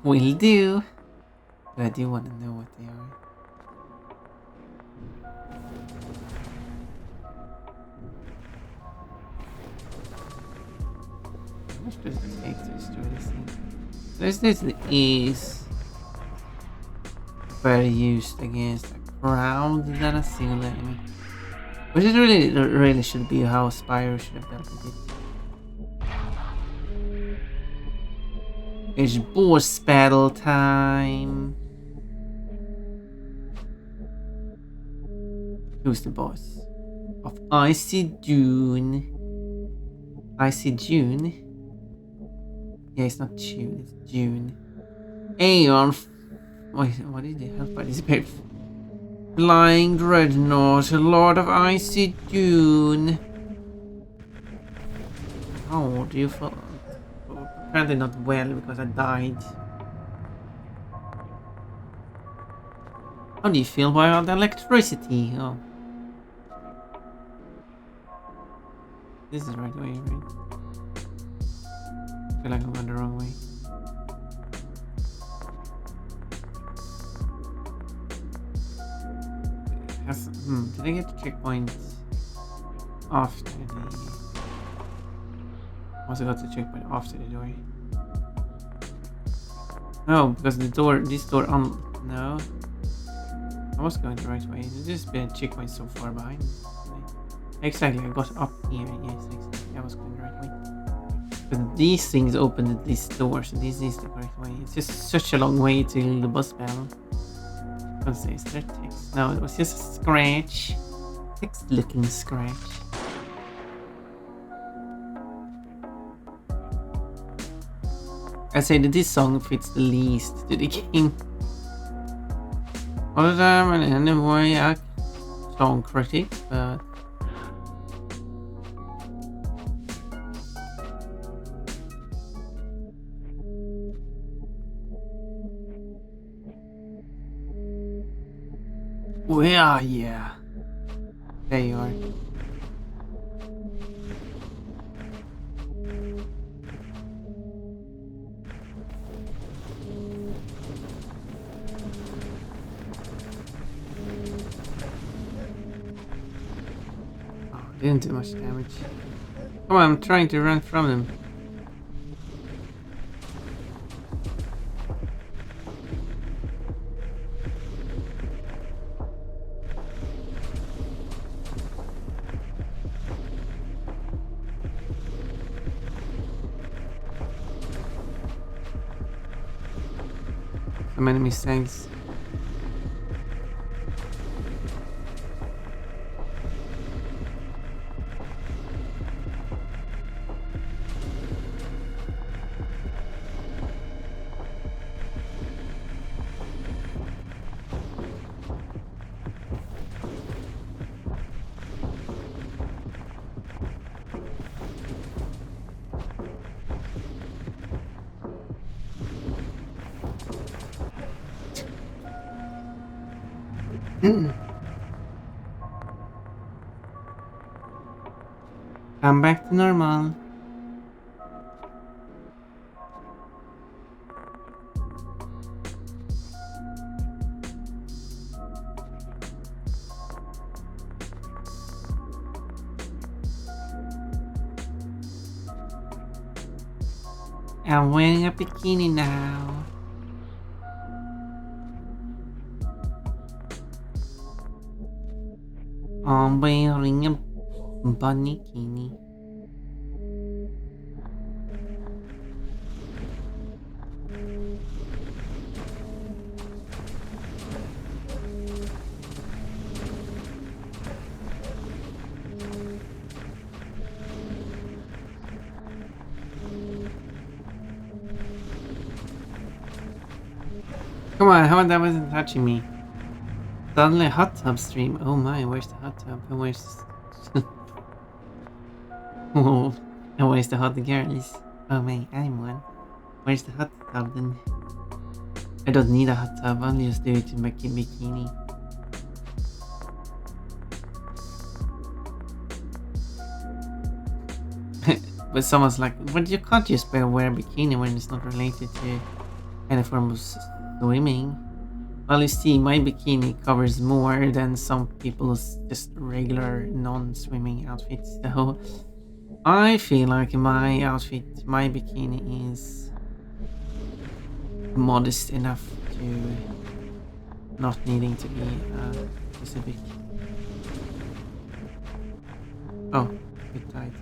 Will do. But I do want to know what they are. How much does it take to destroy this thing? This is better used against a crowd than a single enemy. Which is really should be how Spyro should have dealt with it. It's boss battle time. Who's the boss? Of Icy Dune. Icy June? Yeah, it's not June, it's June. Aeon. Wait, what did the hell participate? Flying Dreadnought, Lord of Icy Dune. How do you feel? Apparently not well because I died. How do you feel by all the electricity? Oh. This is right away, right? feel like I'm going the wrong way. Did I get the checkpoint after the... Also got the checkpoint after the door. No, because this door no. I was going the right way. There's just been a checkpoint so far behind. Exactly, I got up here. Yes, exactly. I was going the right way. But these things opened at this door, so this is the correct way. It's just such a long way till the boss battle. Don't say is there text? No, it was just a scratch. Text looking scratch. I say that this song fits the least to the game. All the time, and anyway, a song critic, but where are you? There you are. Didn't do much damage. Come on, I'm trying to run from them. Some enemy tanks. I'm back to normal. I'm wearing a bikini now. I'm wearing a bikini. Come on, how that wasn't touching me? Suddenly a hot tub stream. Oh my, where's the hot tub? And where's... oh, and where's the hot girls? Oh my, I'm one. Where's the hot tub then? I don't need a hot tub, I'll just do it in my bikini. But someone's like, but you can't just wear a bikini when it's not related to any form of swimming. Well, you see, my bikini covers more than some people's just regular non-swimming outfits. So I feel like my outfit, my bikini is modest enough to not needing to be specific. Oh, it died.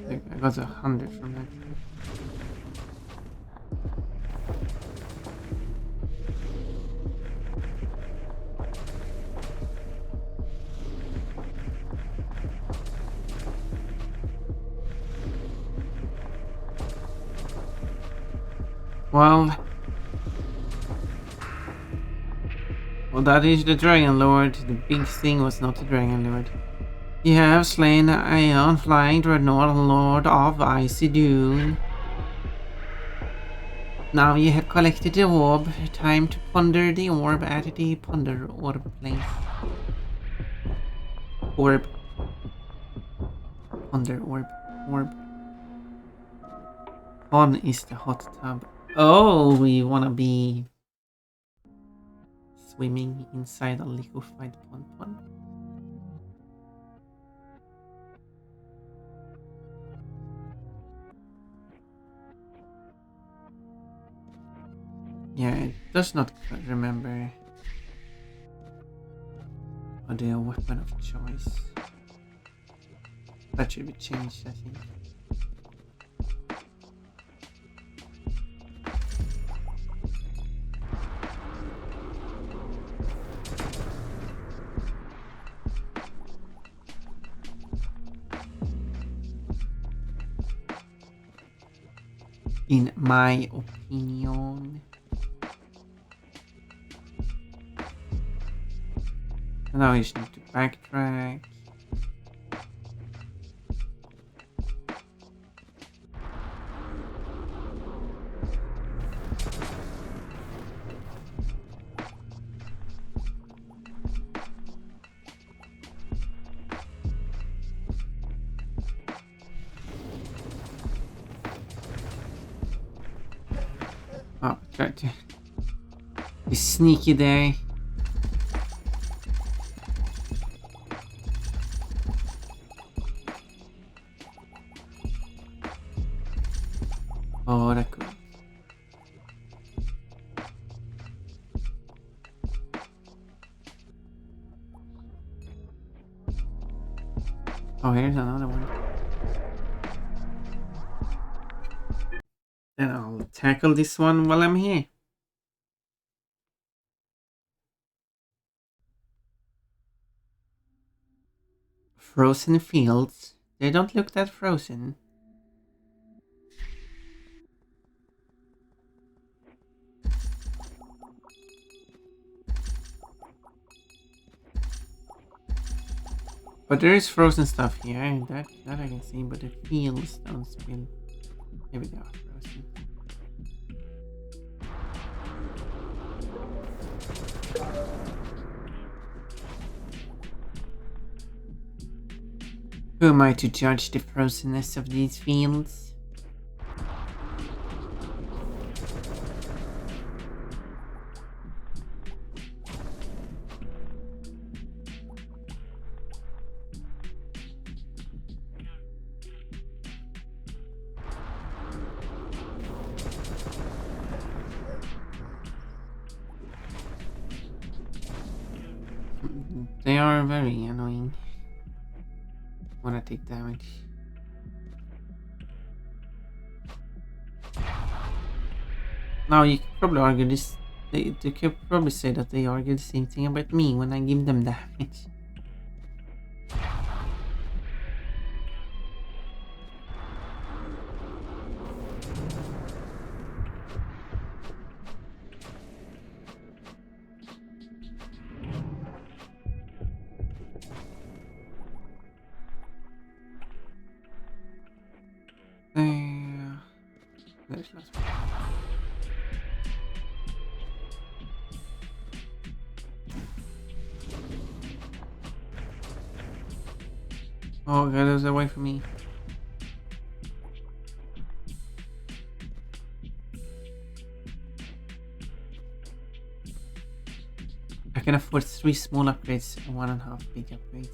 I got 100 from that. Well, that is the Dragon Lord. The big thing was not the Dragon Lord. You have slain Aeon, flying dreadnought, Lord of Icy Dune. Now you have collected the orb. Time to ponder the orb at the ponder orb place. Orb. Ponder orb. Orb. Pond is the hot tub. Oh, we wanna be swimming inside a liquefied pond. Yeah, it does not remember the weapon of choice. That should be changed, I think. In my opinion. Now you just need to backtrack. Oh, tried to be sneaky there. Oh, that could. Oh, here's another one. Then I'll tackle this one while I'm here. Frozen fields. They don't look that frozen. But there is frozen stuff here. That I can see, but the fields don't feel. Maybe they are frozen. Who am I to judge the frozenness of these fields? They are very annoying when I take damage. Now you could probably argue this. They could probably say that they argue the same thing about me when I give them damage. There's last one. Oh god, that was away from me. I can afford 3 small upgrades and 1.5 big upgrades.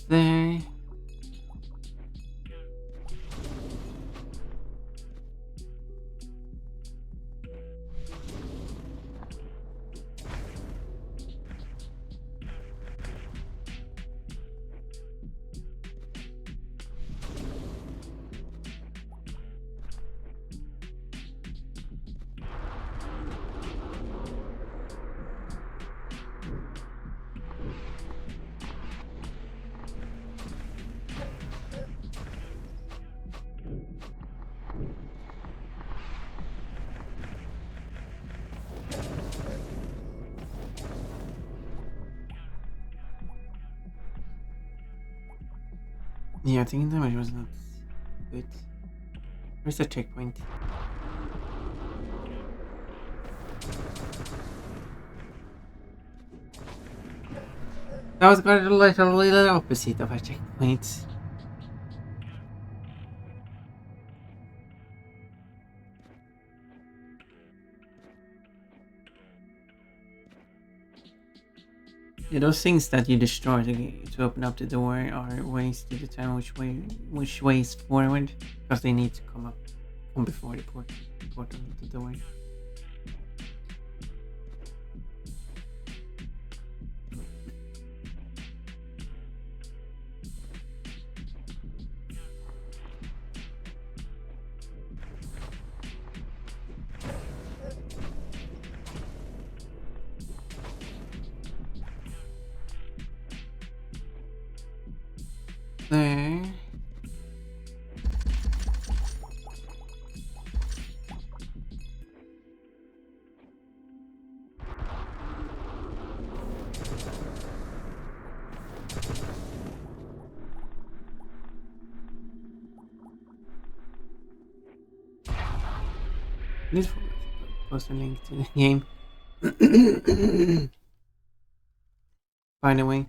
There. Yeah, I think damage was not good. Where's the checkpoint? That was quite literally the opposite of a checkpoint. Yeah, those things that you destroy to open up the door are ways to determine which way is forward, because they need to come before the portal of the door. There. This post a link to the game. By the way,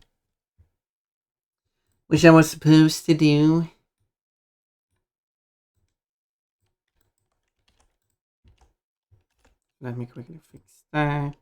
which I was supposed to do. Let me quickly fix that.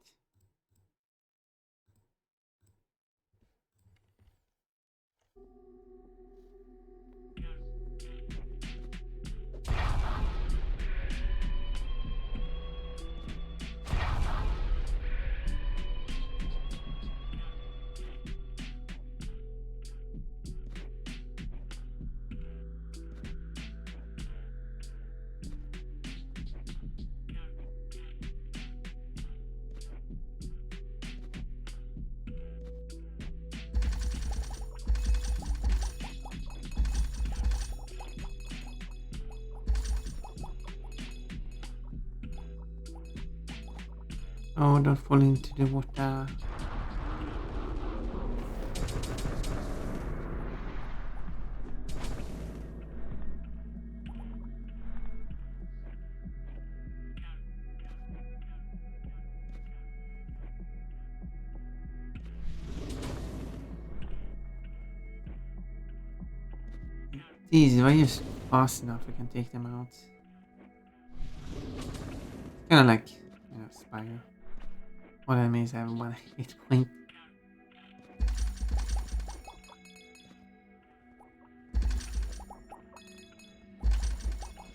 Oh, don't fall into the water. These, if I just fast enough, I can take them out. Kind of like, Spire. All enemies have one hit point.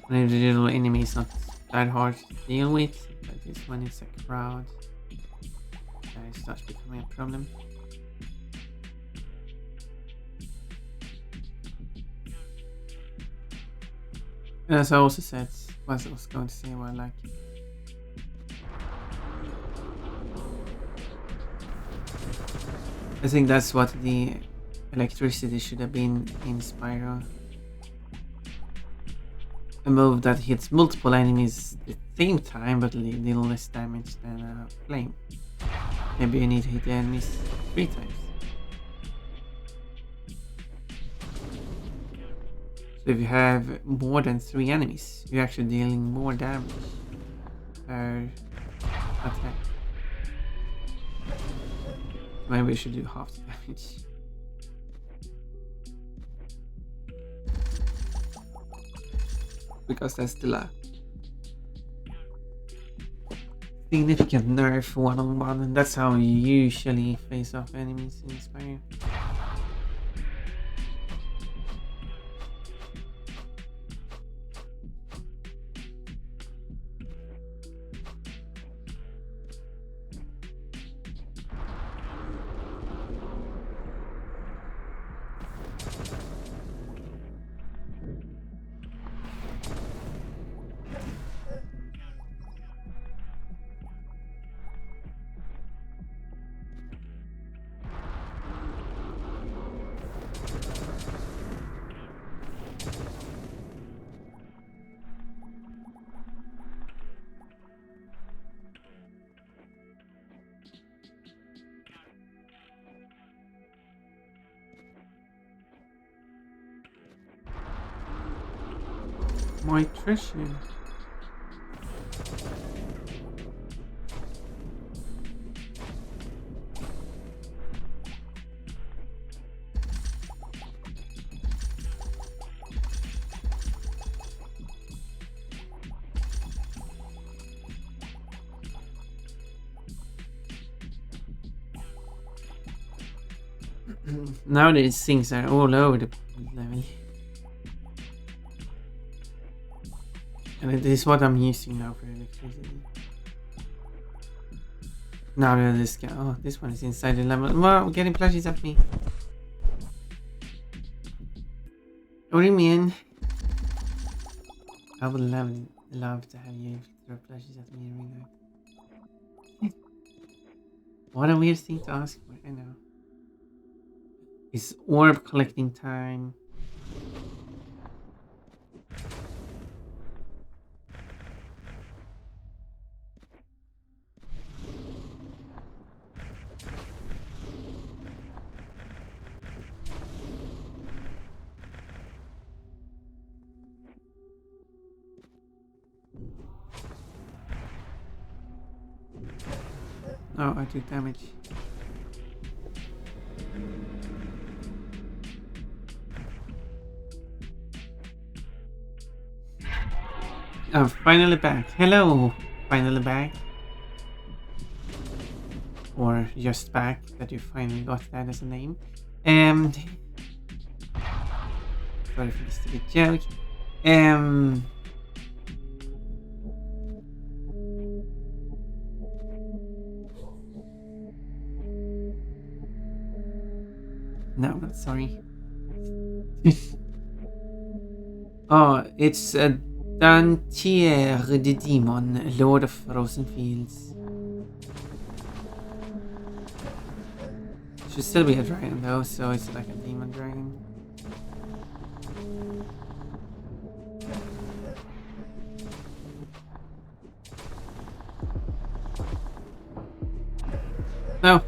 An individual enemy is not that hard to deal with, but this one is a crowd. It starts becoming a problem. And as I also said, what I was going to say, well, like, I think that's what the electricity should have been in Spyro. A move that hits multiple enemies at the same time but deal less damage than a flame. Maybe you need to hit the enemies 3 times. So if you have more than 3 enemies, you're actually dealing more damage per attack. Maybe we should do half the damage. Because that's still a significant nerf one-on-one, and that's how you usually face off enemies in Spyro. My treasure. Nowadays things are all over the level. And it is what I'm using now for electricity. Now that this guy, oh, this one is inside the level. Wow, getting plushies at me. What do you mean? I would love to have you throw plushies at me in ring light. What a weird thing to ask for, I know. It's orb collecting time. Oh, I took damage. Oh, finally back. Hello! Finally back. Or just back, that you finally got that as a name. Sorry for this stupid joke. No, I'm not sorry. Oh, it's Dantier the Demon, Lord of Frozen Fields. Should still be a dragon though, so it's like a demon dragon. No.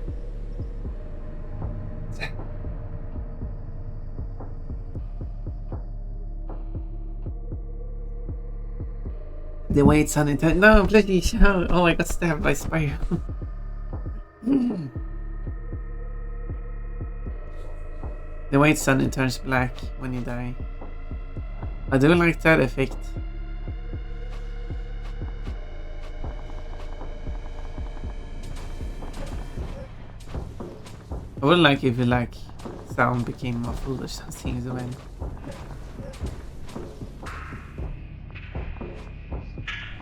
The way it's on it. No, bloody hell. Oh, I got stabbed by Spyro. The way it's on it turns black when you die. I do like that effect. I would like if it like sound became muffled or something as well.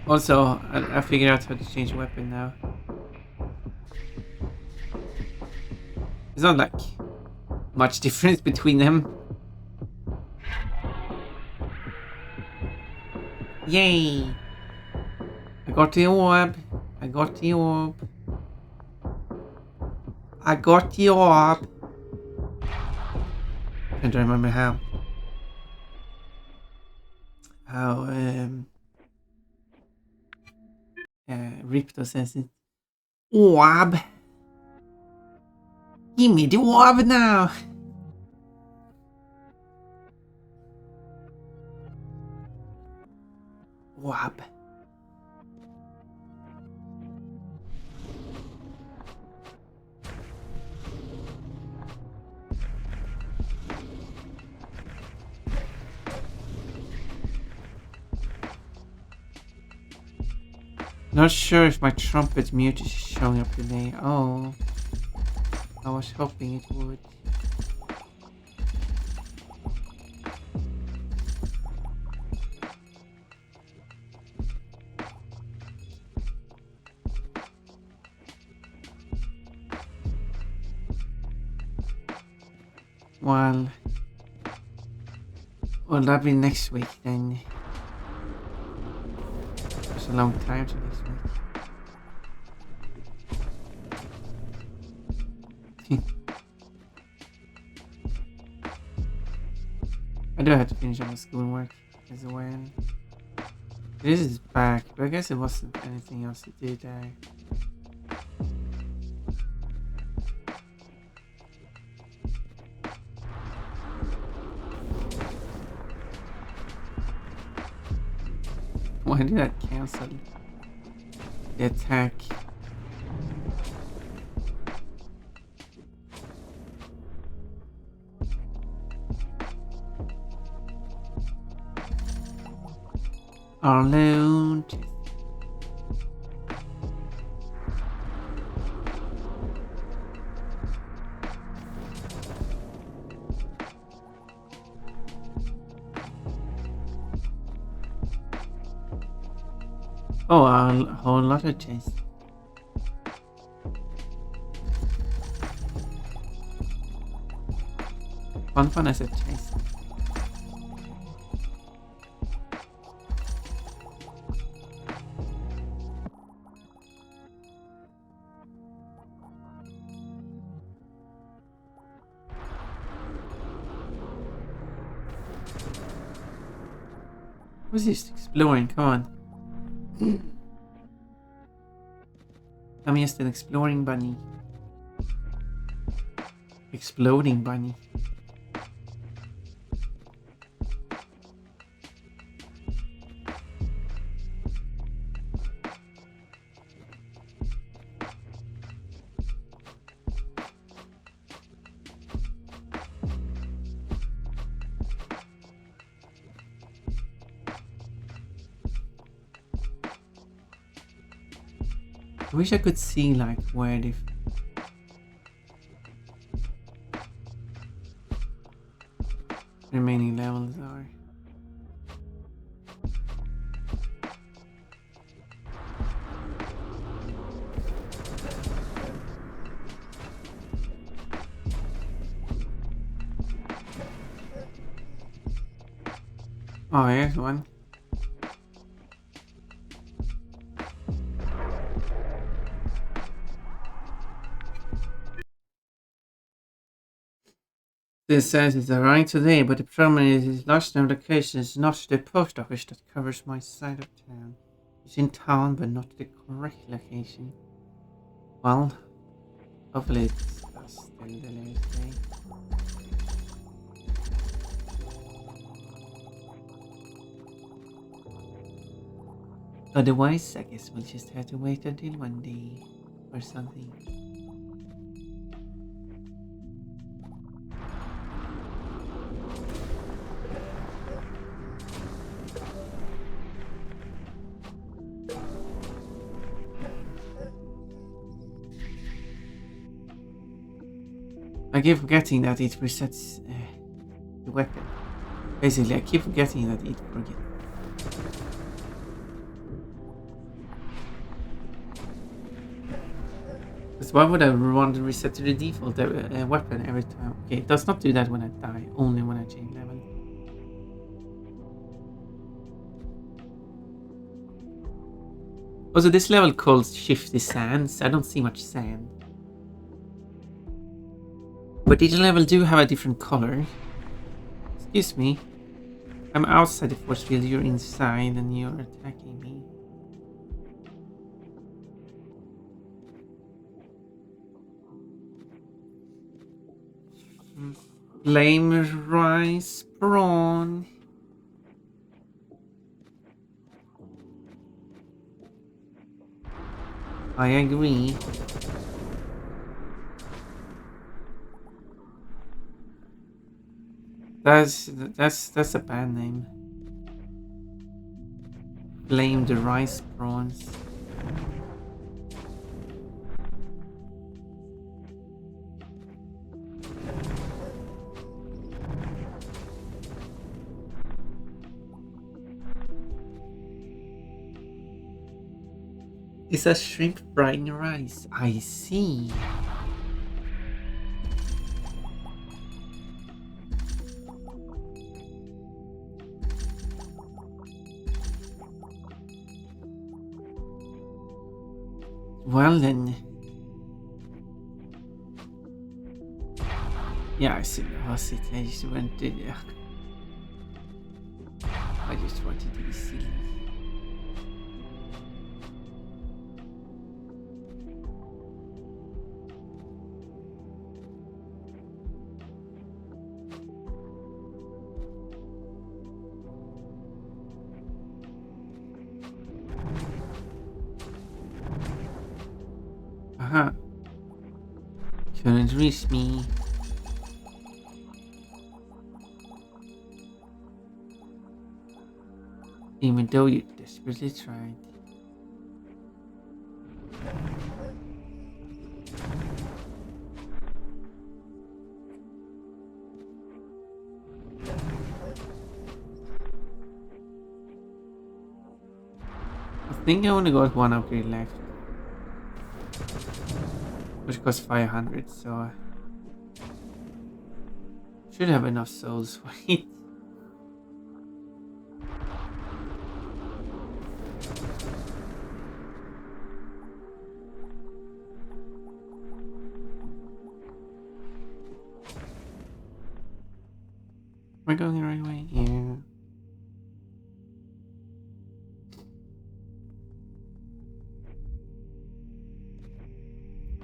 Also, I figured out how to change weapon now. It's not like much difference between them. Yay! I got the orb. I got the orb. I got the orb. I don't remember how. Ripto says it. Orb. Give me the orb now. Orb. Not sure if my trumpet mute is showing up today. Oh, I was hoping it would. Well, will that be next week then? It's a long time to next week. I do have to finish all my schoolwork as well. This is back, but I guess it wasn't anything else to do there. Why did that cancel the attack? Alone. Oh, a whole lot of chests. Fun as a chest. What's this exploring? Come on. I'm just an exploring bunny. Exploding bunny. I wish I could see like where the remaining levels are. Oh, here's one. This says it's arriving today, but the problem is its lost location is not the post office that covers my side of town. It's in town, but not the correct location. Well, hopefully it's still delivered today. Otherwise, I guess we'll just have to wait until one day or something. I keep forgetting that it resets the weapon. Basically, I keep forgetting that it forgets. Because why would I want to reset to the default weapon every time? Okay, it does not do that when I die, only when I change level. Also, this level calls Shifty Sands. I don't see much sand. But each level do have a different color. Excuse me. I'm outside the force field, you're inside and you're attacking me. Flame rice prawn. I agree. That's a bad name. Blame the rice prawns. It's a shrimp fried rice. I see. Well then. Yeah, I see the house. I just went to I just wanted to be silly. Aha. Couldn't reach me. Even though you desperately tried. I think I only got one upgrade left. Which costs 500, so should have enough souls for it. We're going the right way? Yeah.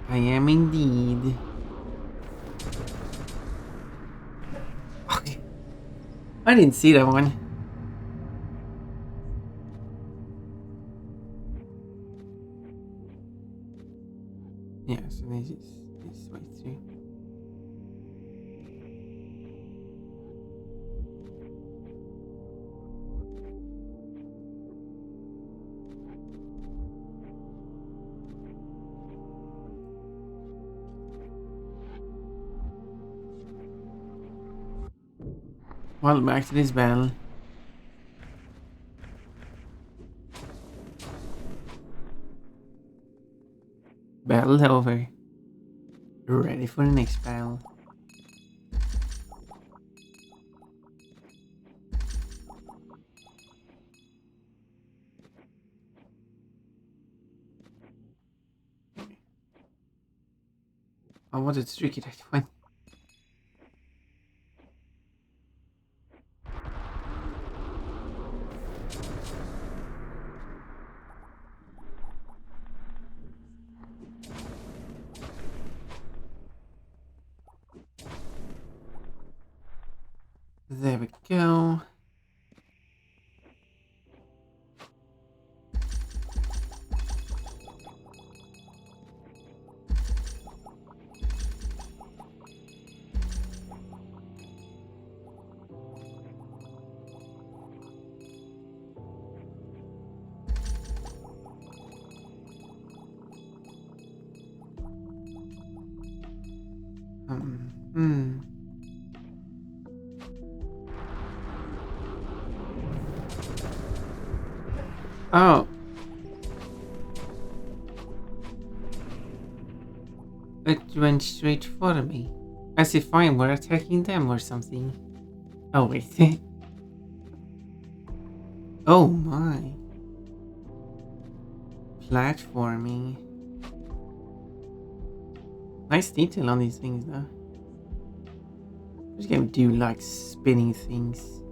I am indeed. Okay. I didn't see that one. Yeah, so this is this way too. Well, back to this battle. Battle over. Ready for the next battle. I wanted to trick it that one. There we go. Hmm. Oh. It went straight for me. As if I were attacking them or something. Oh wait. Oh my. Platforming. Nice detail on these things though. This game do like spinning things.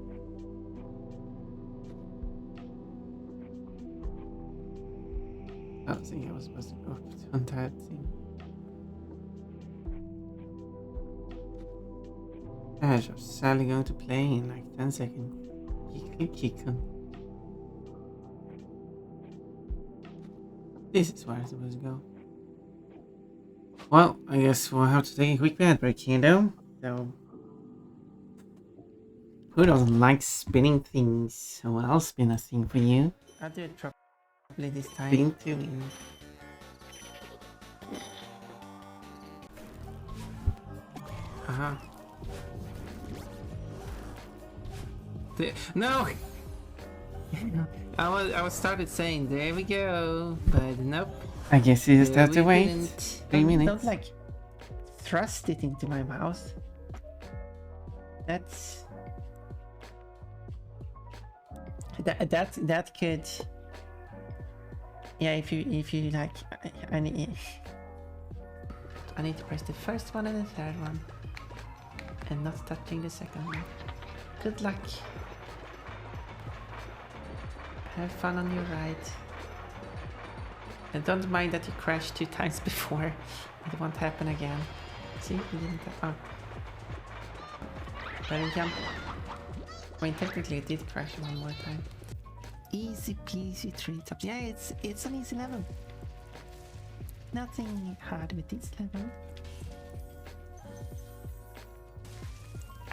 I don't think I was supposed to go on that thing. Gosh, I'm sadly going to play in like 10 seconds. Kick. This is where I'm supposed to go. Well, I guess we'll have to take a quick bad break here though. So, who doesn't like spinning things? So I'll spin a thing for you. I'll do it properly this time. Spin to win. Uh-huh. No! I was started saying, there we go, but nope. I guess you just have to wait 3 minutes. Don't like thrust it into my mouth. That's that could. Yeah, if you like, I need to press the first one and the third one, and not touching the second one. Good luck. Have fun on your ride. And don't mind that you crashed 2 times before. It won't happen again. See, you didn't. Oh. Better jump. I mean, technically it did crash 1 more time. Easy peasy 3 times. Yeah, it's an easy level. Nothing hard with this level.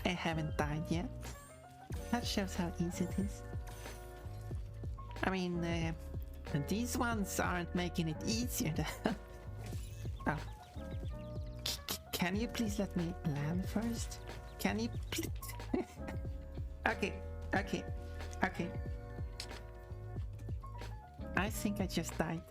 I haven't died yet. That shows how easy it is. I mean, these ones aren't making it easier though. Oh. Can you please let me land first? Can you please? Okay. I think I just died.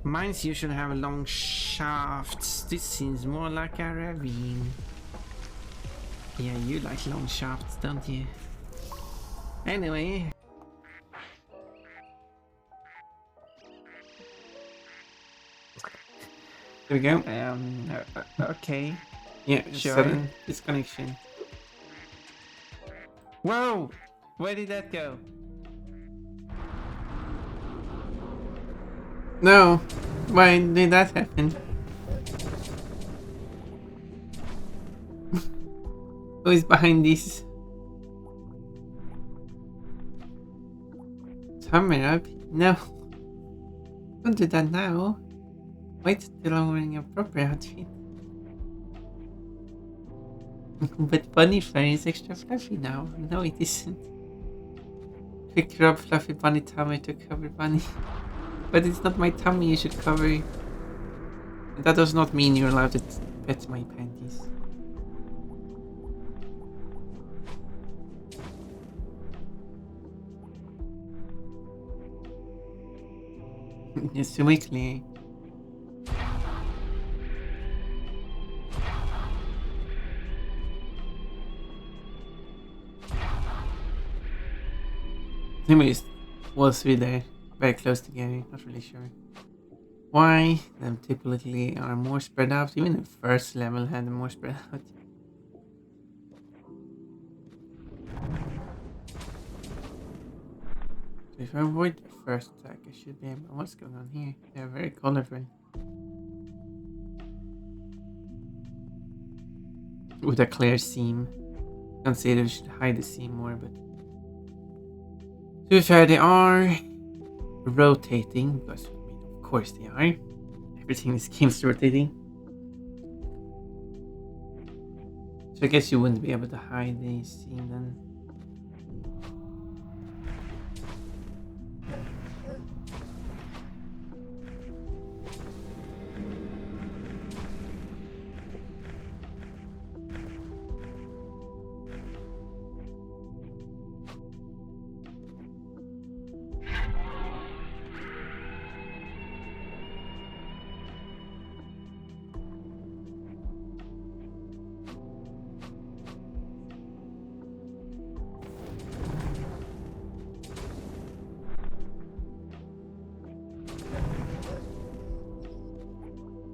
Mines usually have long shafts. This seems more like a ravine. Yeah, you like long shafts, don't you? Anyway. There we go. Okay. Yeah, Sure. sudden disconnection. Whoa! Where did that go? No! Why did that happen? Who is behind this? Summer up? No. Don't do that now. Wait till I'm wearing a proper outfit. But bunny fur is extra fluffy now. No, it isn't. Quick rub fluffy bunny tummy to cover bunny. But it's not my tummy you should cover. And that does not mean you're allowed to pet my panties. It's too weakly. Anyways, was we there? Very close together, not really sure. Why? Them typically are more spread out. Even the first level had them more spread out. So if I avoid the first attack, I should be able. What's going on here? They're very colorful. With a clear seam. Can't say they should hide the seam more, but to be fair, they are rotating because, I mean, of course they are. Everything in this game is rotating. So I guess you wouldn't be able to hide the seam then.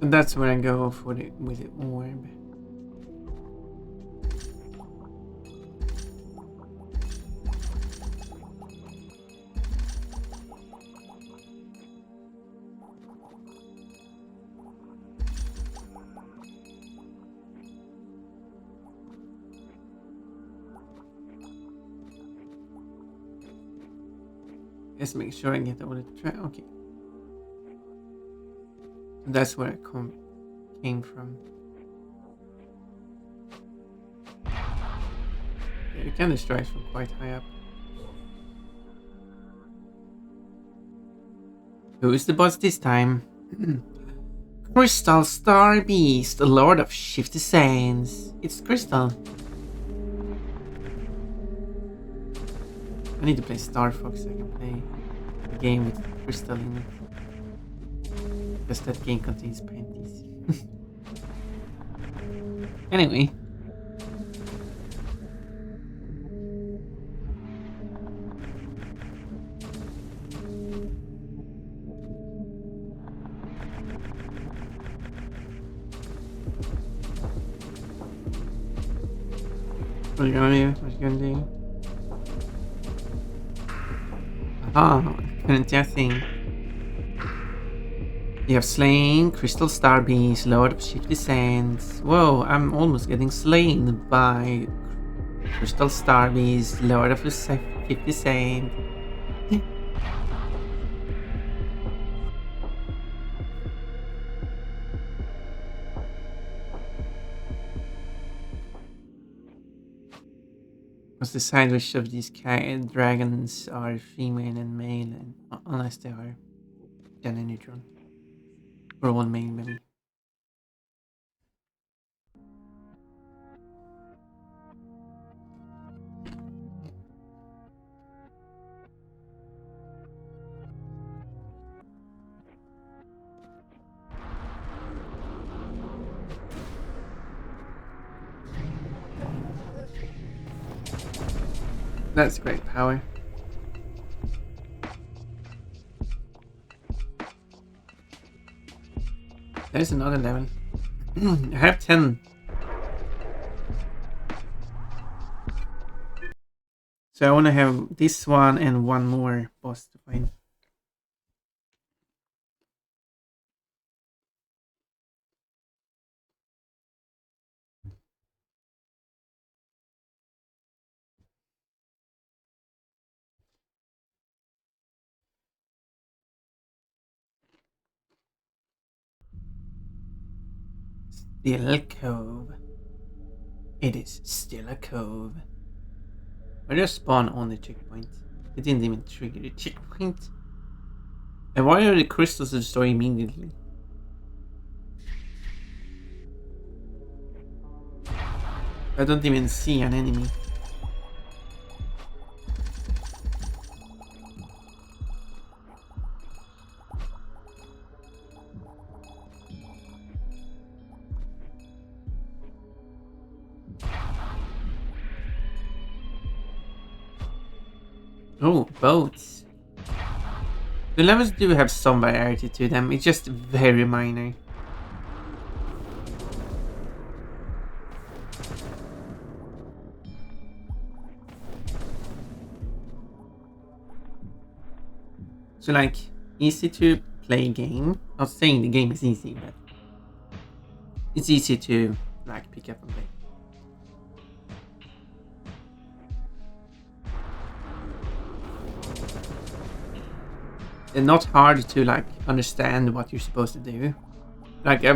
And that's where I go for the with the orb. Let's make sure I get all the track. Okay. That's where I came from. Yeah, you can destroy it from quite high up. Who is the boss this time? Crystal Star Beast, the Lord of Shifty Sands. It's Crystal. I need to play Star Fox so I can play a game with Crystal in it. Because that game contains panties. Anyway. What are you gonna do? What are you gonna do? Aha, couldn't just think. You have slain Crystal Star Beast, Lord of Shifty Sands. Whoa, I'm almost getting slain by Crystal Star Beast, Lord of Shifty Sands. Because the side wish of these dragons are female and male, and unless they are gender neutral. Or all male, maybe. That's great power. There's another level. I have 10. So I want to have this one and one more boss to find. Still a cove. It is still a cove. I just spawn on the checkpoint. It didn't even trigger the checkpoint. And why are the crystals destroyed immediately? I don't even see an enemy. Oh, boats. The levels do have some variety to them, it's just very minor. So like, easy to play game. Not saying the game is easy, but it's easy to like pick up and play. And not hard to like understand what you're supposed to do. Like I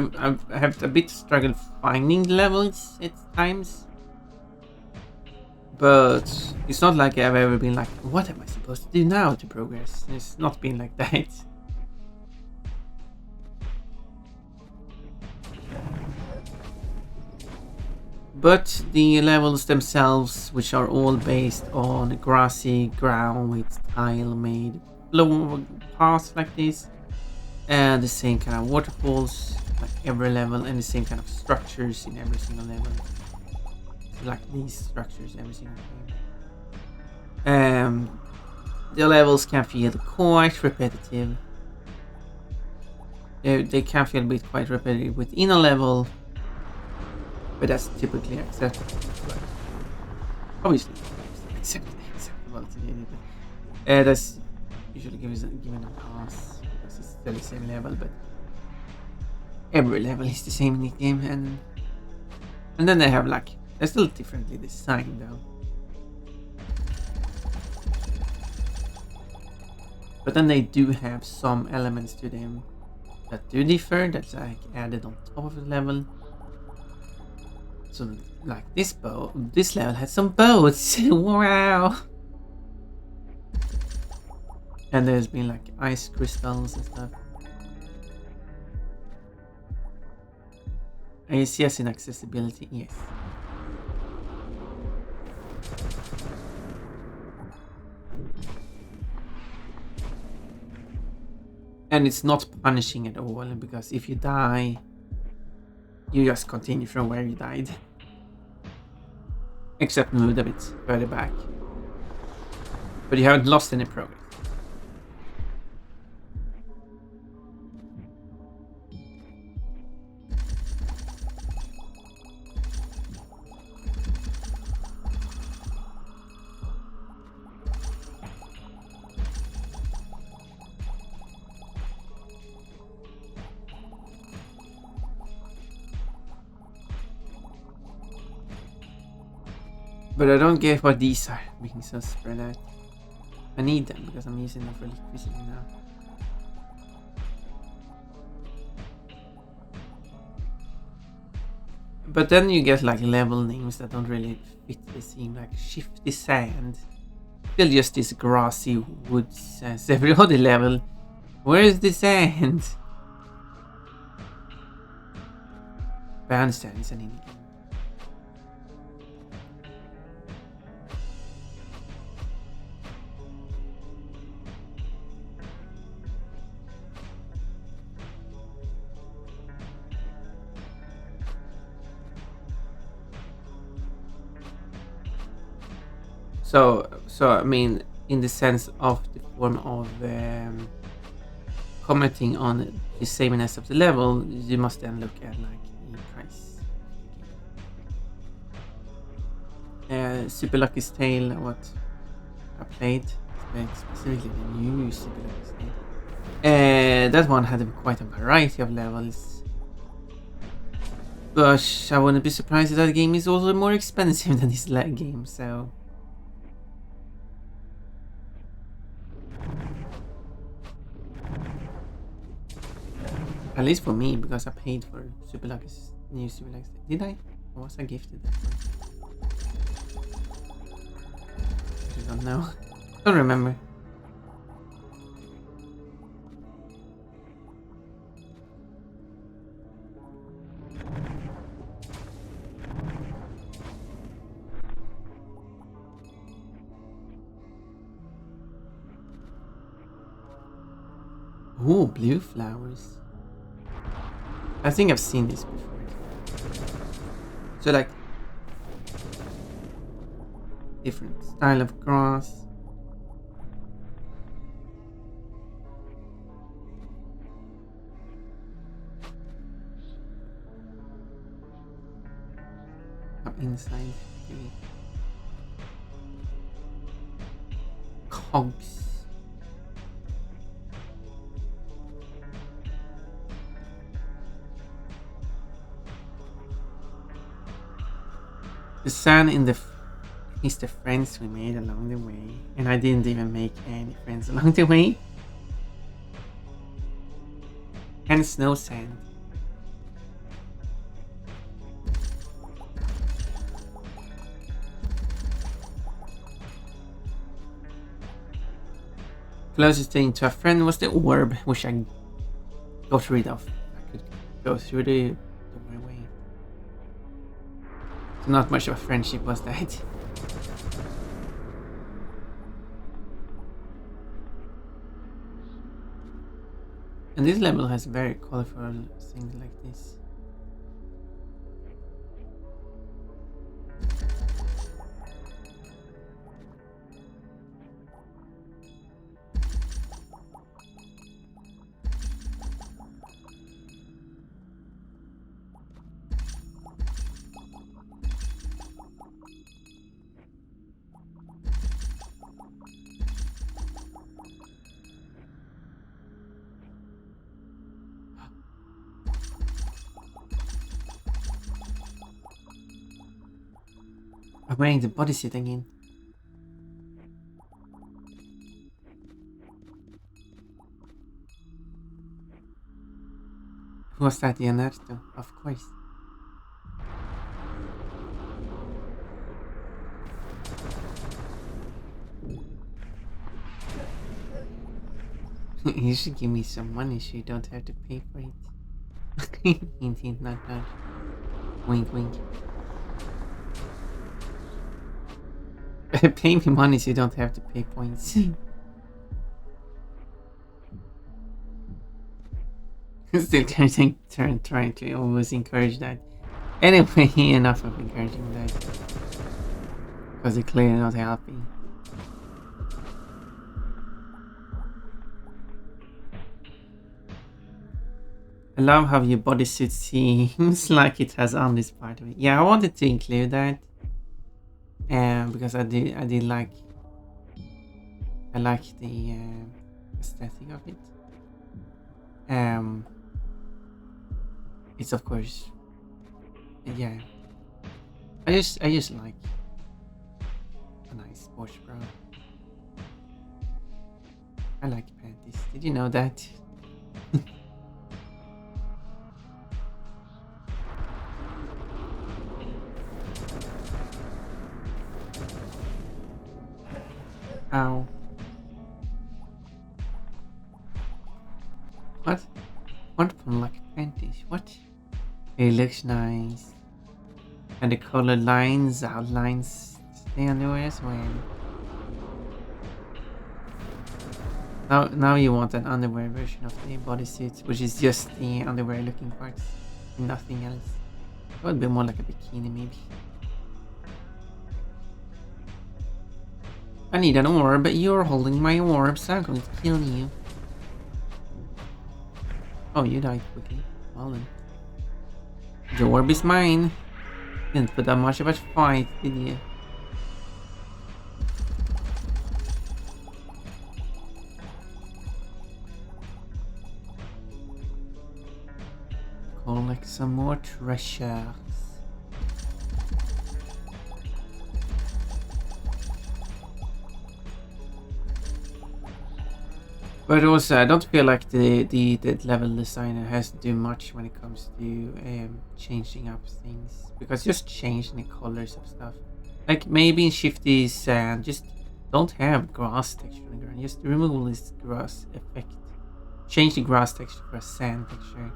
have a bit struggled finding the levels at times, but it's not like I've ever been like, what am I supposed to do now to progress? It's not been like that. But the levels themselves, which are all based on grassy ground with tile made paths like this, and the same kind of waterfalls like every level, and the same kind of structures in every single level, like these structures every single time. The levels can feel quite repetitive. They can feel a bit quite repetitive within a level, but that's typically acceptable. Obviously, acceptable to me, but that's usually given a pass because it's still the same level, but every level is the same in the game, and then they have like they're still differently designed though. But then they do have some elements to them that do differ, that's like added on top of the level. So like this level has some boats. Wow. And there's been like ice crystals and stuff. Yes, in accessibility, yes. And it's not punishing at all, because if you die, you just continue from where you died. Except moved a bit further back. But you haven't lost any progress. But I don't get why these are being so spread out. I need them because I'm using them for electricity now. But then you get like level names that don't really fit the scene, like Shifty Sand. Still just this grassy woods as every other level. Where's the sand? Bandstand is an indie game. So I mean, in the sense of the form of commenting on the sameness of the level, you must then look at like the price. Super Lucky's Tale, what I played, specifically the new Super Lucky's Tale. That one had quite a variety of levels. But I wouldn't be surprised if that game is also more expensive than this game, so... At least for me, because I paid for Super Lucky's new Super Lucky's Tale. Did I? Or was I gifted that one? I don't know. Don't remember. Ooh, blue flowers. I think I've seen this before. So like different style of grass. Up inside the cogs. The sun in the is the friends we made along the way, and I didn't even make any friends along the way. And snow sand. Closest thing to a friend was the orb, which I got rid of. I could go through the doorway. So not much of a friendship was that. And this level has very colorful things like this. I'm wearing the bodysuit again. Was that Leonardo? Of course. You should give me some money so you don't have to pay for it. Hint, hint, nudge, nudge. Wink, wink. Pay me money so you don't have to pay points. Still trying to always encourage that. Anyway, enough of encouraging that. Because they're clearly not helping. I love how your bodysuit seems like it has on this part of it. Yeah, I wanted to include that. Because I did like the aesthetic of it. It's of course, yeah. I just like a nice sports bra. I like panties. Did you know that? Ow. What? Wonderful like panties. What? It looks nice. And the color lines, outlines the underwear as well. Now you want an underwear version of the bodysuit, which is just the underwear looking parts, nothing else. It would be more like a bikini maybe. I need an orb, but you're holding my orb, so I'm going to kill you. Oh, you died quickly. Well then. The orb is mine. Didn't put that much of a fight, did you? Collect some more treasures. But also, I don't feel like the level designer has to do much when it comes to changing up things, because just changing the colors of stuff. Like maybe in Shifty Sand, just don't have grass texture on the ground. Just remove this grass effect. Change the grass texture for a sand texture.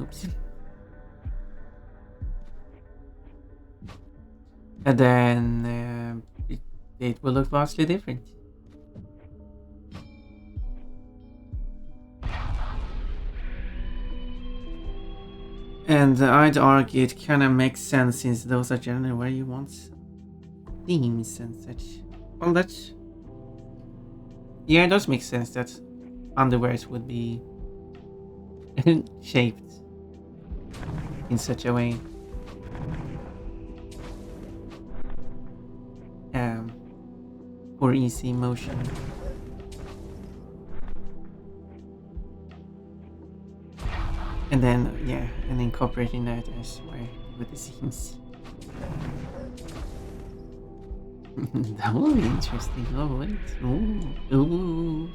Oops. And then it will look vastly different. And I'd argue it kind of makes sense since those are generally where you want themes and such. Well, that's... Yeah, it does make sense that underwears would be shaped in such a way. For easy motion. And then, yeah, and incorporating that as well with the seams. That will be interesting. Oh, wait. Ooh. Ooh.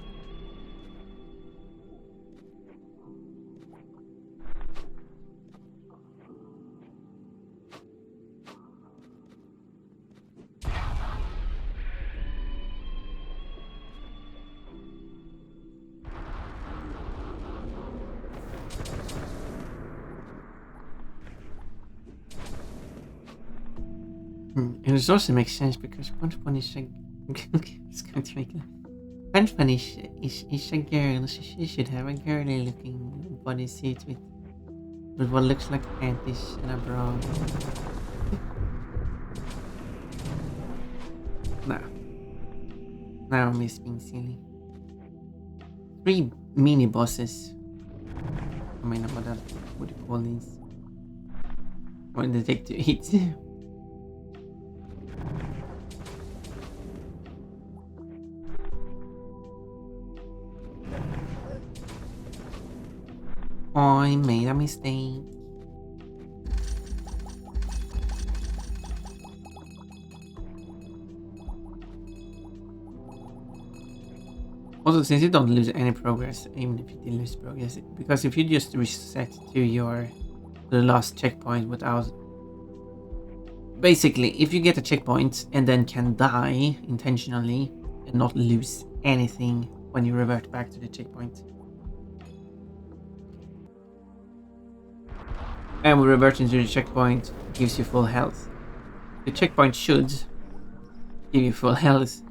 It also makes sense because Punch is a... it's going to make it... Punch is a girl, so she should have a girly looking bodysuit with what looks like panties and a bra. Nah. Now I'm just being silly. 3 mini bosses. I mean, what do you call these? What did they take to eat? I made a mistake. Also, since you don't lose any progress, even if you did lose progress, because if you just reset to the last checkpoint without... Basically, if you get a checkpoint and then can die intentionally and not lose anything when you revert back to the checkpoint. And reverting to the checkpoint gives you full health. The checkpoint should give you full health.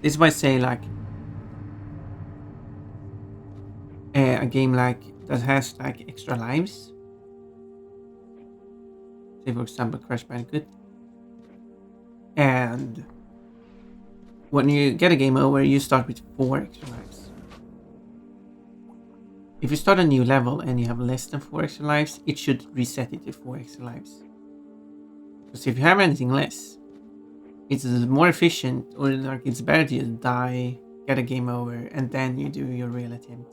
This might say like a game like that has like extra lives. Say for example Crash Bandicoot. And when you get a game over, you start with 4 extra lives. If you start a new level and you have less than 4 extra lives, it should reset it to 4 extra lives. Because if you have anything less, it's more efficient, or like it's better to just die, get a game over, and then you do your real attempt.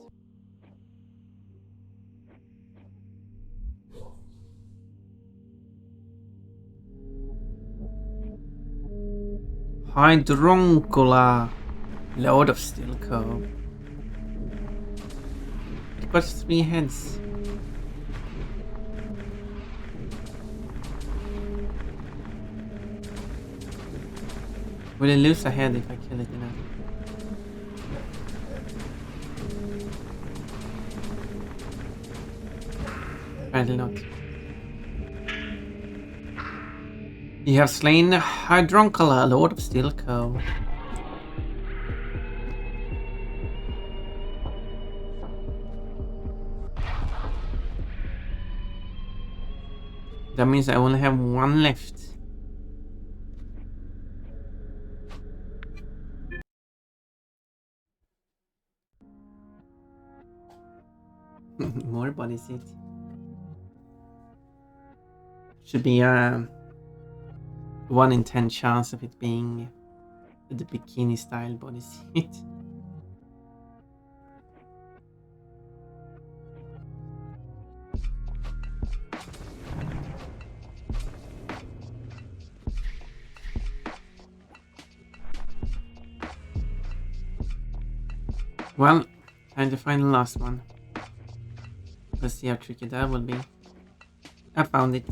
Hydroncola, Lord of Steel Cove. It got 3 heads. Will it lose a head if I kill it enough? Apparently not. You have slain Hydroncola, Lord of Steel Cove. That means I only have 1 left. More body seat. Should be a 1 in 10 chance of it being the bikini style body seat. Well, time to find the last one. Let's see how tricky that will be. I found it.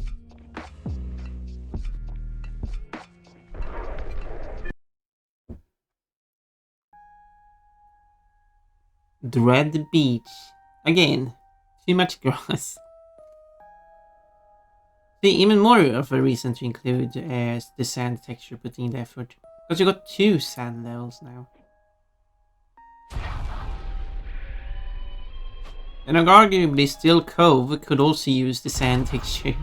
Dread Beach. Again, too much grass. See, even more of a reason to include the sand texture, putting in the effort. Because you got 2 sand levels now. And arguably Steel Cove could also use the sand texture.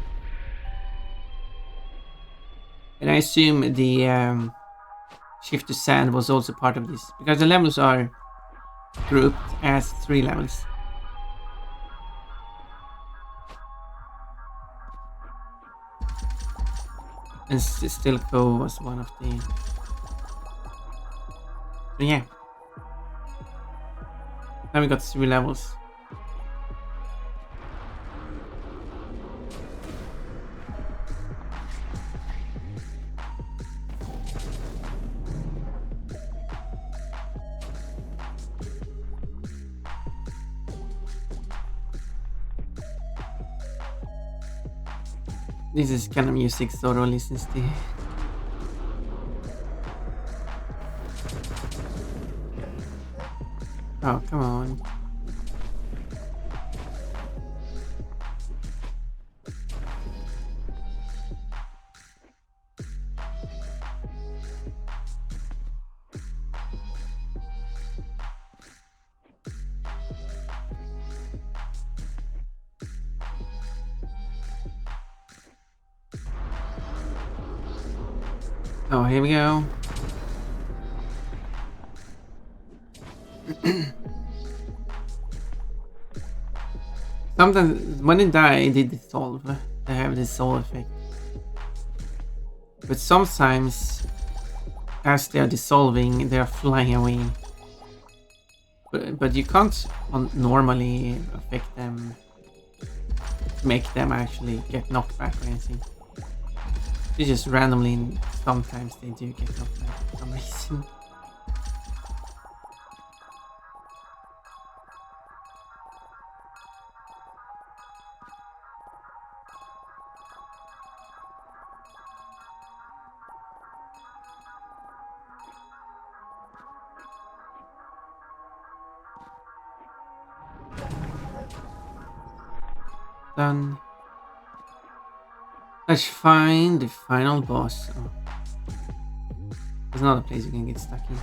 And I assume the shift to sand was also part of this. Because the levels are grouped as 3 levels. And Steel Cove was one of the... So yeah. Now we got 3 levels. This is kind of music Zorro listens to. Oh, come on. Oh, here we go. Sometimes when they die, they dissolve. They have this dissolve effect. But sometimes, as they are dissolving, they are flying away. But you can't normally affect them, make them actually get knocked back or anything. They just randomly, sometimes they do get offline for some reason. Done. Let's find the final boss. Oh. There's another place you can get stuck in.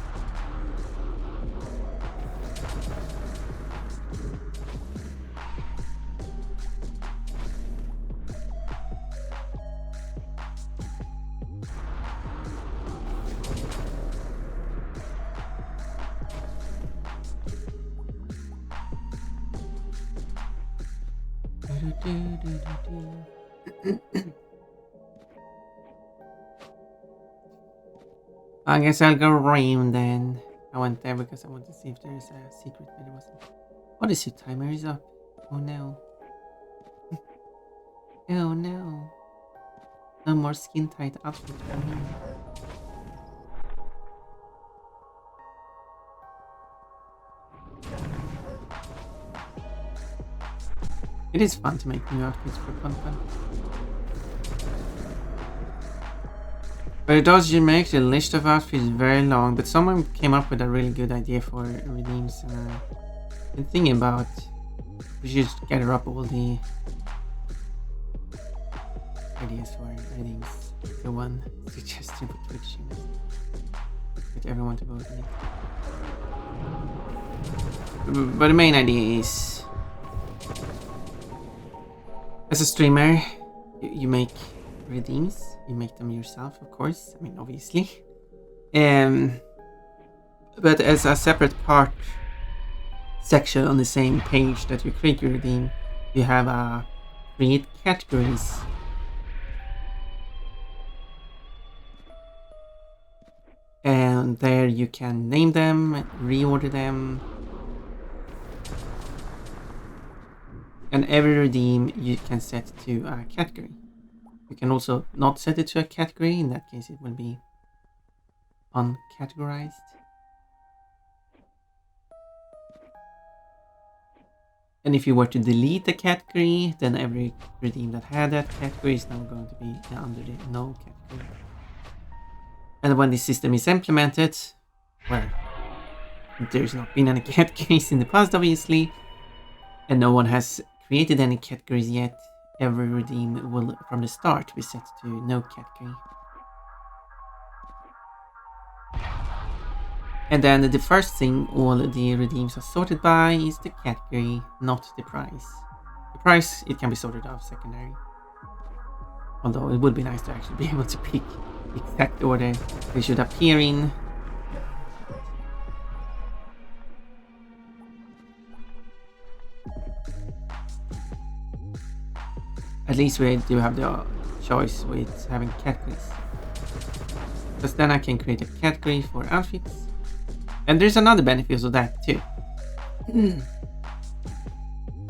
I guess I'll go around then. I went there because I want to see if there's a secret, but it wasn't. What is your timer is up? Oh no. Oh no. No more skin tight outfit for me. It is fun to make new outfits for fun. But it does make the list of outfits very long, but someone came up with a really good idea for redeems, and I've been thinking about we should just gather up all the ideas for redeems. The one suggestion for Twitch, get everyone to vote on it. But the main idea is, as a streamer, you make redeems. You make them yourself, of course. I mean, obviously. But as a separate part section on the same page that you create your redeem, you have create categories. And there you can name them, reorder them. And every redeem you can set to a category. You can also not set it to a category. In that case, it will be uncategorized. And if you were to delete a category, then every redeem that had that category is now going to be under the no category. And when this system is implemented, well, there's not been any categories in the past, obviously, and no one has created any categories yet, every redeem will from the start be set to no category. And then the first thing all the redeems are sorted by is the category, not the price. The price, it can be sorted off secondary. Although it would be nice to actually be able to pick the exact order they should appear in. At least we do have the choice with having categories. Because then I can create a category for outfits. And there's another benefit of that too.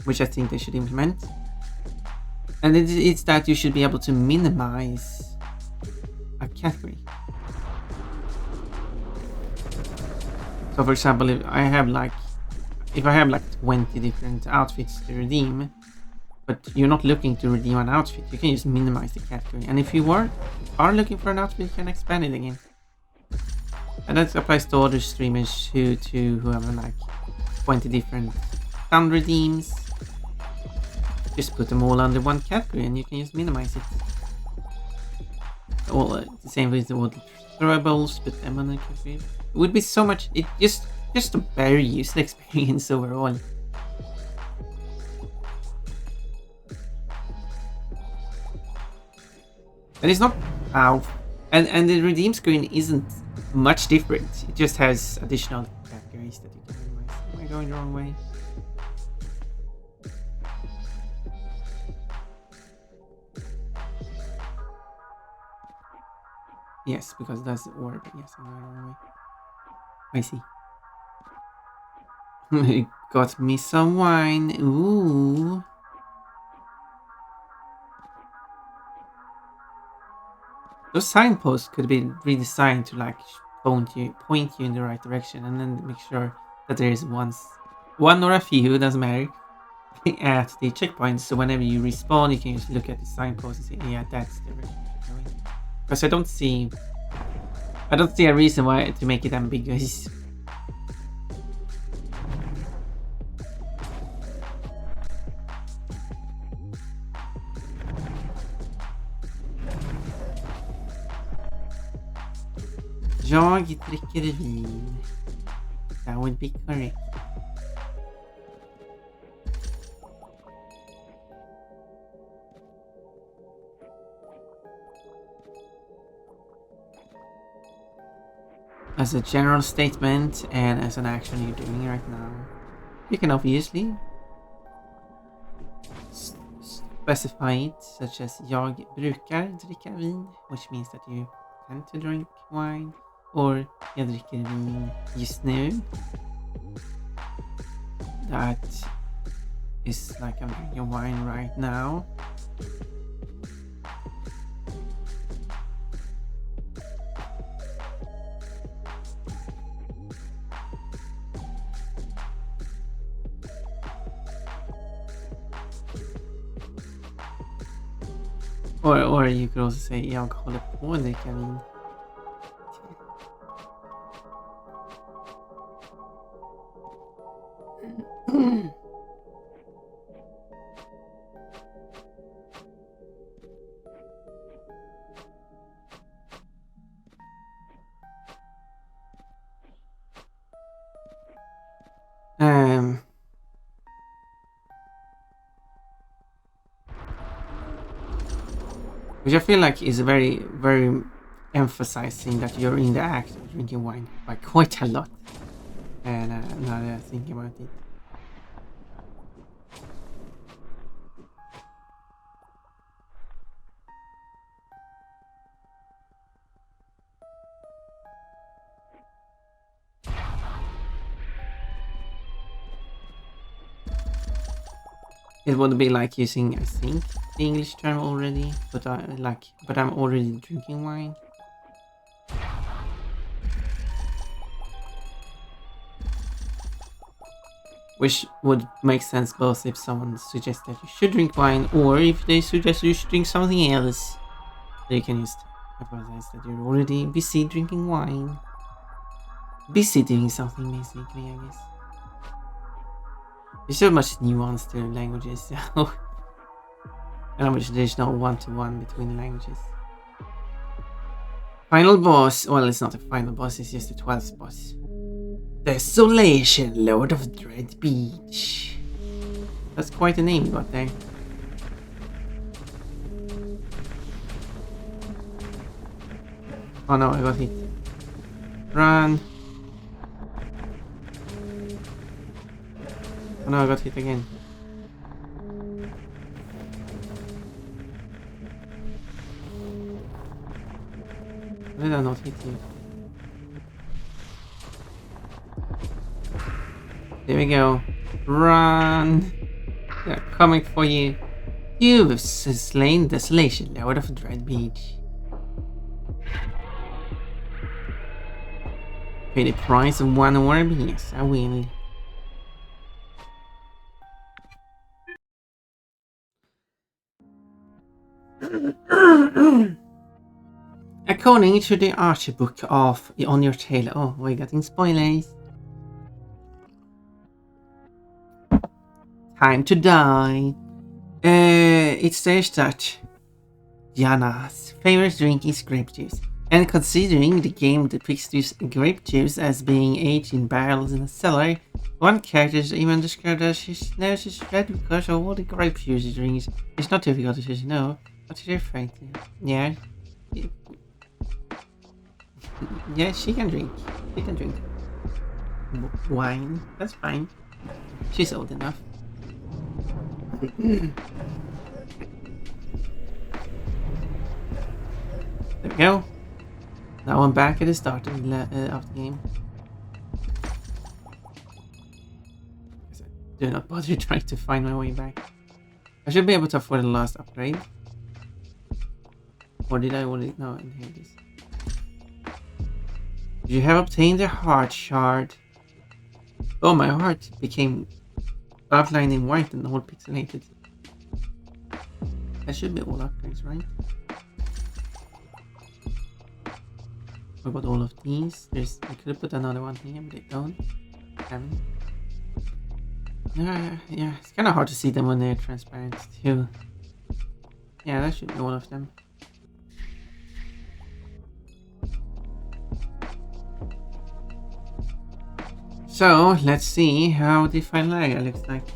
Which I think they should implement. And it's that you should be able to minimize a category. So for example, if I have like 20 different outfits to redeem, but you're not looking to redeem an outfit, you can just minimize the category. And if you are looking for an outfit, you can expand it again. And that applies to other streamers who have like 20 different sound redeems. Just put them all under one category and you can just minimize it. All the same with all the throwables, put them on the category. It would be so much, just a better user experience overall. And it's not and the redeem screen isn't much different. It just has additional categories that you can minimize. Am I going the wrong way? Yes, because that's the order, but yes, I'm going the wrong way. I see. It got me some wine. Ooh. Those signposts could be redesigned to like point you in the right direction, and then make sure that there is one or a few, doesn't matter, at the checkpoints. So whenever you respawn, you can just look at the signpost and say, yeah, that's the direction you're going. Because I don't see a reason why to make it ambiguous. Jag dricker vin. That would be correct. As a general statement and as an action you're doing right now, you can obviously specify it, such as jag brukar dricka vin, which means that you tend to drink wine, or jag dricker vin just nu. That is like I'm drinking wine right now. Or you could also say jag håller på att dricka vin. Which I feel like is very, very emphasizing that you're in the act of drinking wine by quite a lot. And now that I think about it. It would be like using, I think, the English term already, but I'm already drinking wine. Which would make sense both if someone suggests that you should drink wine, or if they suggest you should drink something else. So you can just emphasize that you're already busy drinking wine. Busy doing something, basically, I guess. There's so much nuance to languages, so and there's no one-to-one between languages. Final boss. Well, it's not a final boss, it's just a 12th boss. Desolation, Lord of Dread Beach. That's quite a name you got there. Oh no, I got hit. Run. Oh no, I got hit again. Why did I not hit you? There we go. Run! They're coming for you. You've slain Desolation, Lord of Dread Beach. Pay the price of one orb? Yes, I will. According to the Archer book of On Your Tail. Oh, we're getting spoilers. Time to die. It says that Jana's favorite drink is grape juice. And considering the game depicts this grape juice as being aged in barrels in a cellar, one character is even described as his nose is red because of all the grape juice he drinks. It's not difficult to just know what you're afraid to. Yeah. Yeah, she can drink. She can drink wine. That's fine. She's old enough. There we go. Now I'm back at the start of the game. Do not bother trying to find my way back. I should be able to afford the last upgrade. Or did I already? No, here it is. You have obtained a heart shard. Oh, my heart became outlined in white and all pixelated. That should be all upgrades, right? What about all of these? I could have put another one here, but they don't. Haven't. Yeah, it's kind of hard to see them when they're transparent too. Yeah, that should be all of them. So, let's see how the final area looks like.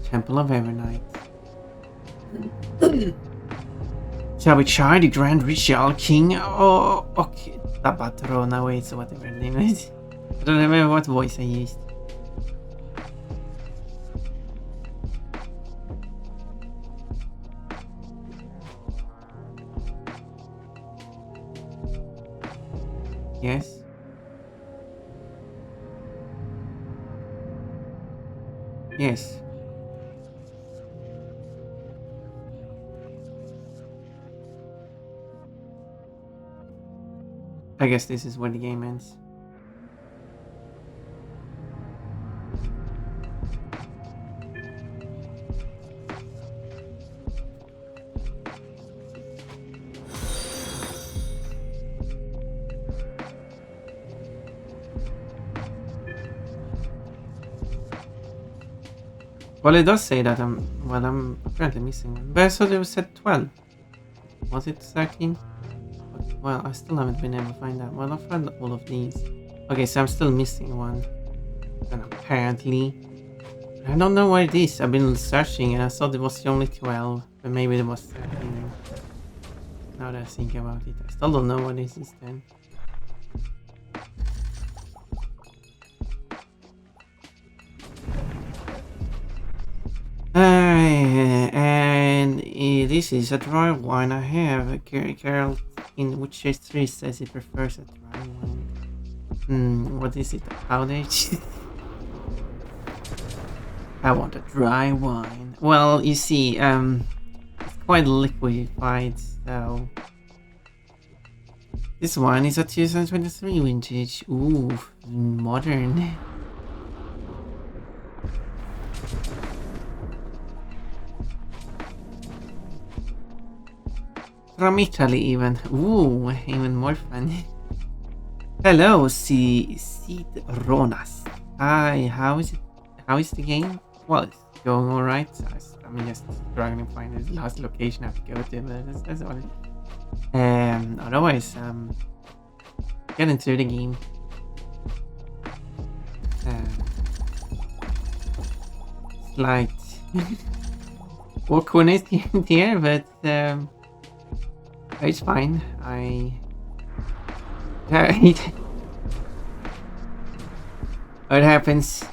Temple of Evernight. Shall we try the Grand Ritual King? Oh, okay. Tabatrona, wait, so whatever the name is. I don't remember what voice I used. Yes. Yes. I guess this is where the game ends. Well, it does say that I'm apparently missing one. But I thought it was set 12. Was it 13? Well, I still haven't been able to find that. Well, I've found all of these. Okay, so I'm still missing one. And apparently, I don't know what it is. I've been searching and I thought it was only 12. But maybe it was 13. Now that I think about it, I still don't know what this is then. And this is a dry wine I have. Carol in Witcher 3 says he prefers a dry wine. What is it? Powder? I want a dry wine. Well, you see, it's quite liquefied, so... This one is a 2023 vintage. Ooh, modern. From Italy even. Ooh, even more fun. Hello, Ronas. Hi, how is it? How is the game? Well, it's going alright. I'm just struggling to find the last location I have to go to, but that's all it. Otherwise, getting through the game. Slight awkwardness here, but it's fine. It happens.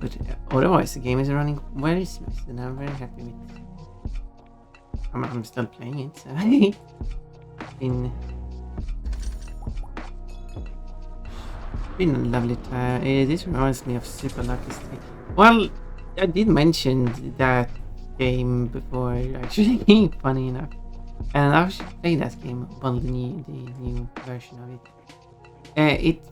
But otherwise, the game is running very smooth, and I'm very happy with it. I'm still playing it, so been a lovely time. This reminds me of Super Lucky Street. Well, I did mention that game before, actually, funny enough. And I should play that game, well, the new version of it.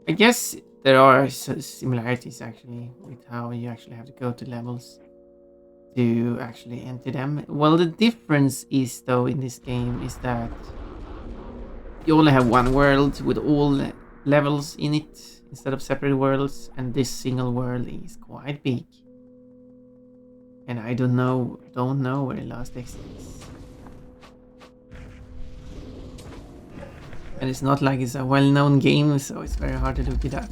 I guess there are similarities actually with how you actually have to go to levels to actually enter them. Well, the difference is though in this game is that you only have one world with all levels in it instead of separate worlds, and this single world is quite big. And I don't know where the last exit is. And it's not like it's a well-known game, so it's very hard to look it up.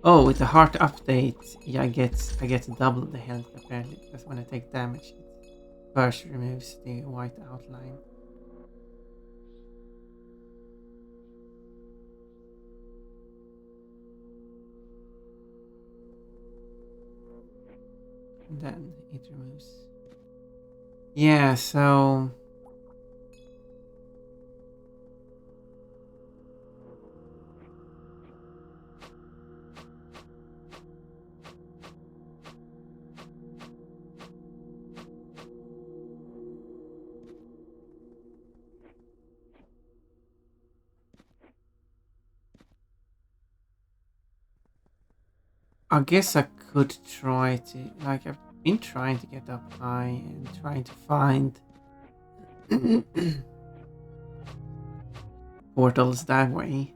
Oh, with the heart update, yeah, I get double the health apparently, because when I take damage, it first removes the white outline. And then it removes Yeah, so I guess I could try to, like, I've been trying to get up high and trying to find portals that way.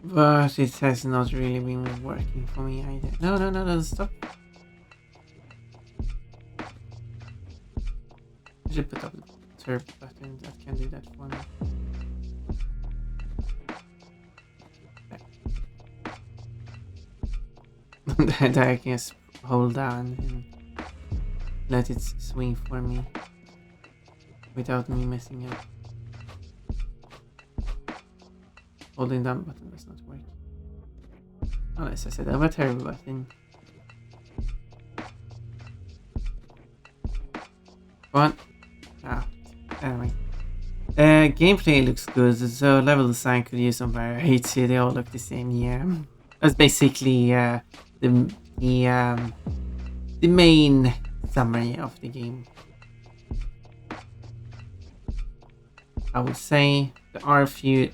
But it has not really been working for me either. No, no, no, no, stop. I should put up the turb button that can do that for me. That I can just hold down and let it swing for me without me messing up. Holding down button does not work. Unless I said I have a terrible button. Come on. Ah, anyway. Gameplay looks good, so level design could use some variety. They all look the same, yeah. That's basically the main summary of the game. I would say there are a few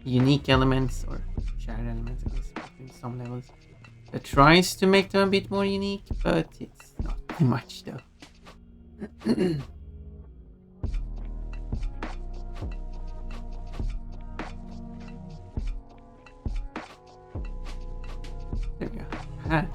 unique elements or shared elements, I guess, in some levels that tries to make them a bit more unique, but it's not too much though. There we go. Aha.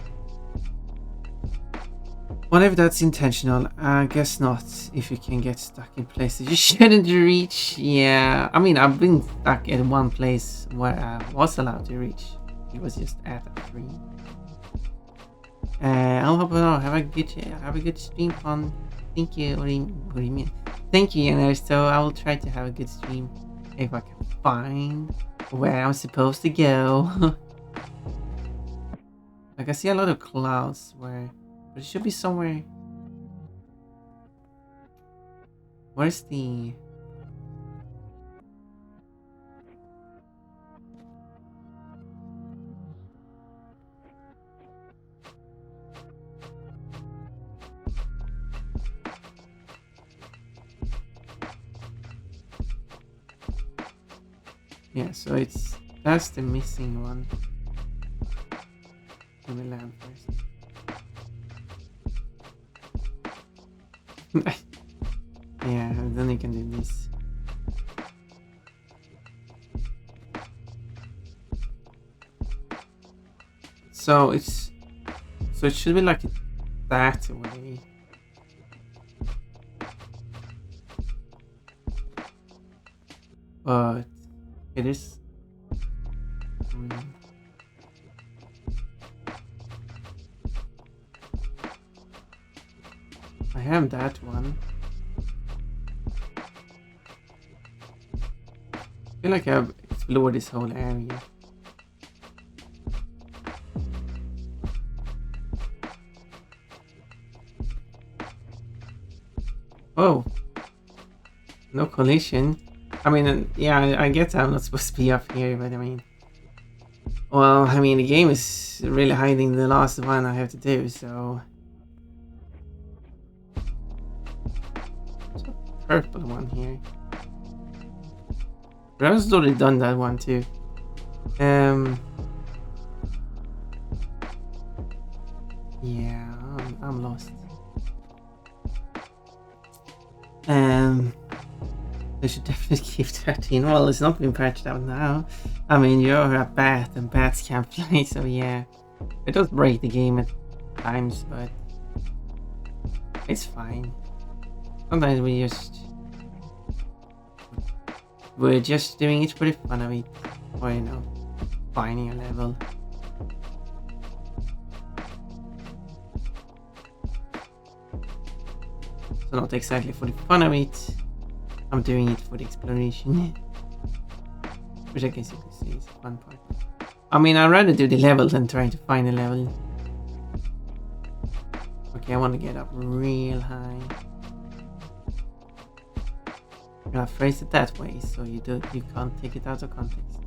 Whatever that's intentional, I guess not. If you can get stuck in places you shouldn't reach, yeah. I mean, I've been stuck at one place where I was allowed to reach. It was just at a tree. I hope have a good stream on. Thank you, what do you mean? Thank you, Yanner. So I will try to have a good stream if I can find where I'm supposed to go. Like I see a lot of clouds where. But it should be somewhere. Where's the... Yeah, so that's the missing one. Let me land first. Yeah, and then you can do this. So it should be like that way. But it is. I have that one. I feel like I've explored this whole area. Oh, no collision. I mean, yeah, I get I'm not supposed to be up here, but I mean, well, I mean, the game is really hiding the last one I have to do, so. There's a purple one here. But I've already done that one too. Yeah, I'm lost. They should definitely keep 13. Well, it's not been patched out now. I mean, you're a bat and bats can't play, so yeah. It does break the game at times, but it's fine. Sometimes we're just doing it for the fun of it. Or, you know, finding a level. So not exactly for the fun of it, I'm doing it for the exploration. Which I guess you could say is a fun part. I mean, I'd rather do the level than trying to find a level. Okay, I want to get up real high. And I phrase it that way, so you can't take it out of context.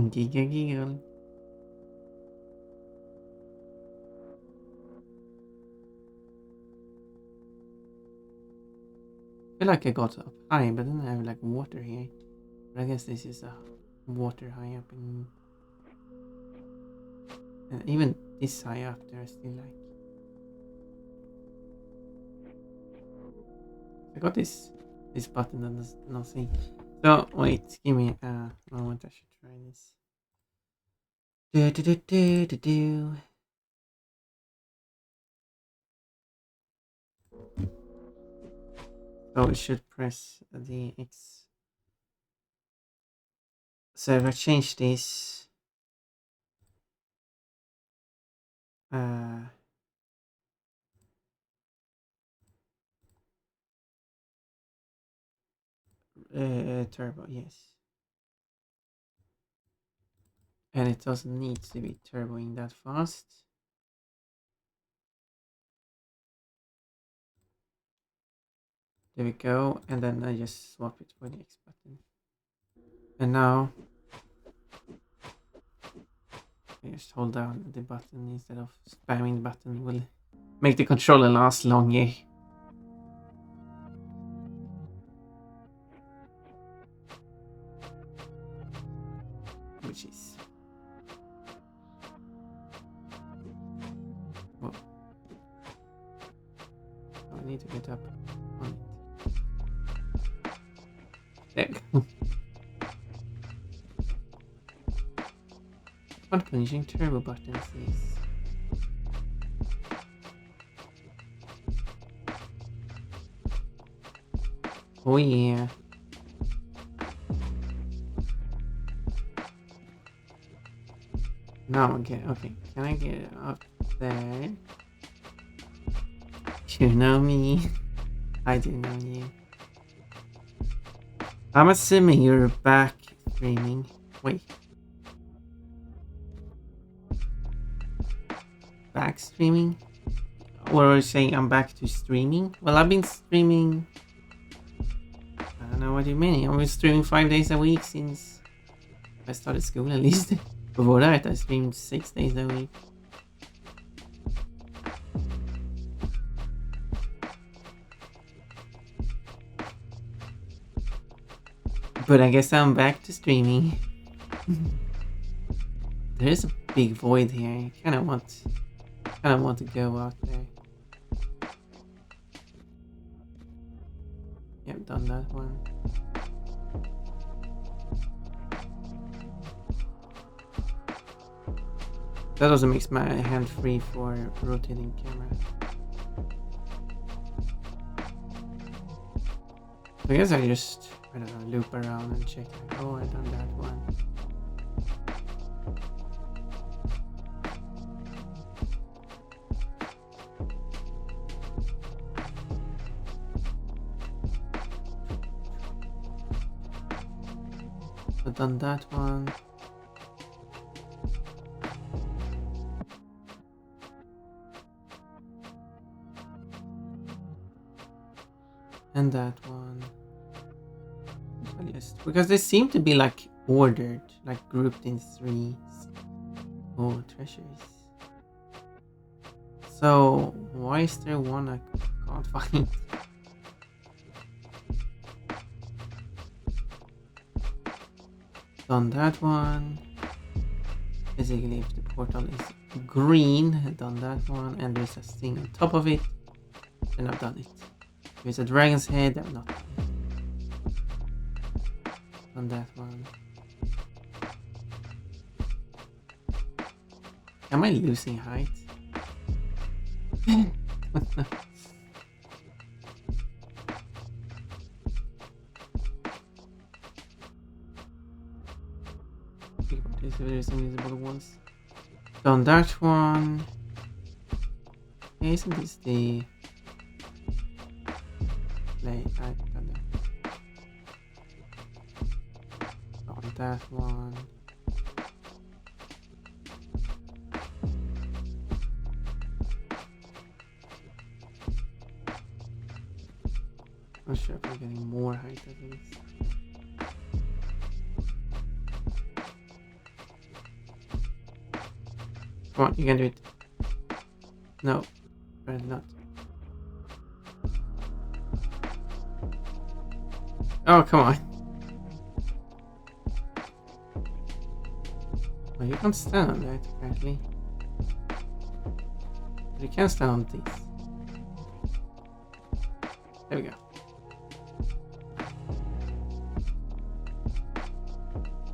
Giggle. I feel like I got up high, but then I have like water here. But I guess this is a water high up in... And even this high up there, I still like... I got this button that does nothing. So, wait, give me a moment, I should try this. Do. So we should press the X. So if I change this, turbo, yes. And it doesn't need to be turboing that fast. There we go, and then I just swap it for the X button. And now I just hold down the button instead of spamming the button. Will make the controller last longer. Which is... Whoa. Oh, I need to get up on it. There we go. What punching turbo buttons is? Oh yeah. Now okay, can I get up there? You know me. I do know you. I'm assuming you're back streaming. Wait. Back streaming? Or are you saying I'm back to streaming? Well, I've been streaming... I don't know what you mean. I've been streaming 5 days a week since I started school, at least. Before that, I streamed 6 days a week. But I guess I'm back to streaming. There is a big void here. I kind of want to go out there. Yep, done that one. That also makes my hand free for rotating camera. I guess I just, I don't know, loop around and check like, oh, I done that one. I've done that one. And that one. Because they seem to be like ordered, like grouped in threes. Oh, treasures. So why is there one I can't find? Done that one. Basically, if the portal is green, done that one, and there's a thing on top of it, then I've done it. If it's a dragon's head, I've not done it. On that one. Am I losing height? check about this if there's invisible ones. Done that one. Isn't this the play? I don't know. Done that one. Not sure if I'm getting more height at least. Come on, you can do it. No, apparently not. Oh, come on. Well, you can't stand on that, apparently. But you can stand on these. There we go.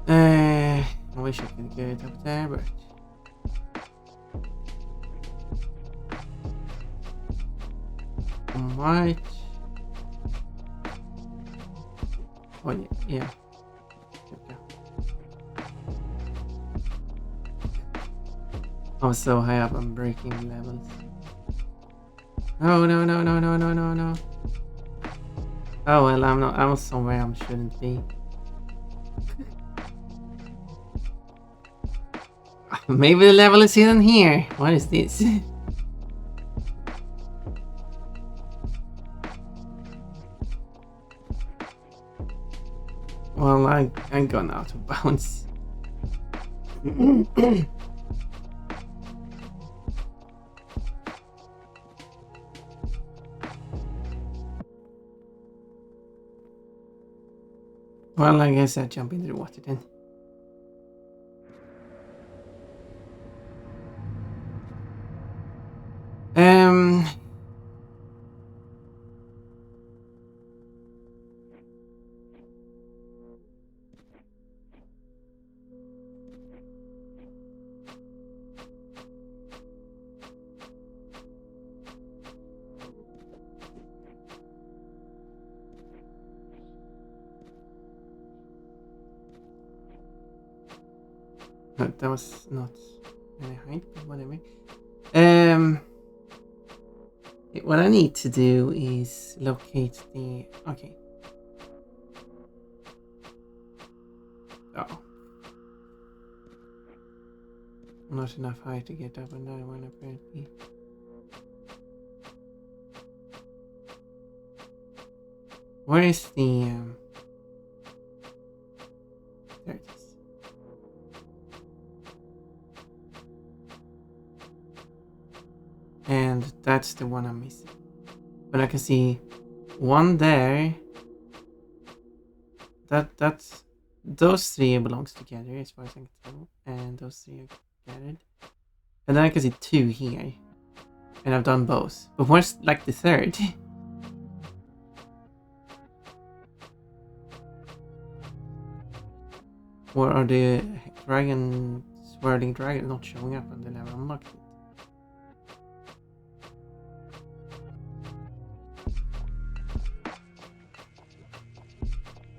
I wish I could get it up there, but... Right. Oh yeah. There we go. I'm so high up, I'm breaking levels. Oh no. Oh well, I'm somewhere I shouldn't be. Maybe the level is hidden here. What is this? Well, I'm gone out of bounds. Well, I guess I'll jump into the water then. No, that was not any height, but whatever. What I need to do is locate the... Okay. Oh. Not enough height to get up on that one, apparently. Where is the... There it is. And that's the one I'm missing. But I can see one there. That's those three belongs together as far as I can tell. And those three are gathered. And then I can see two here. And I've done both. But where's like the third? Or are the swirling dragon not showing up on the level unlocked?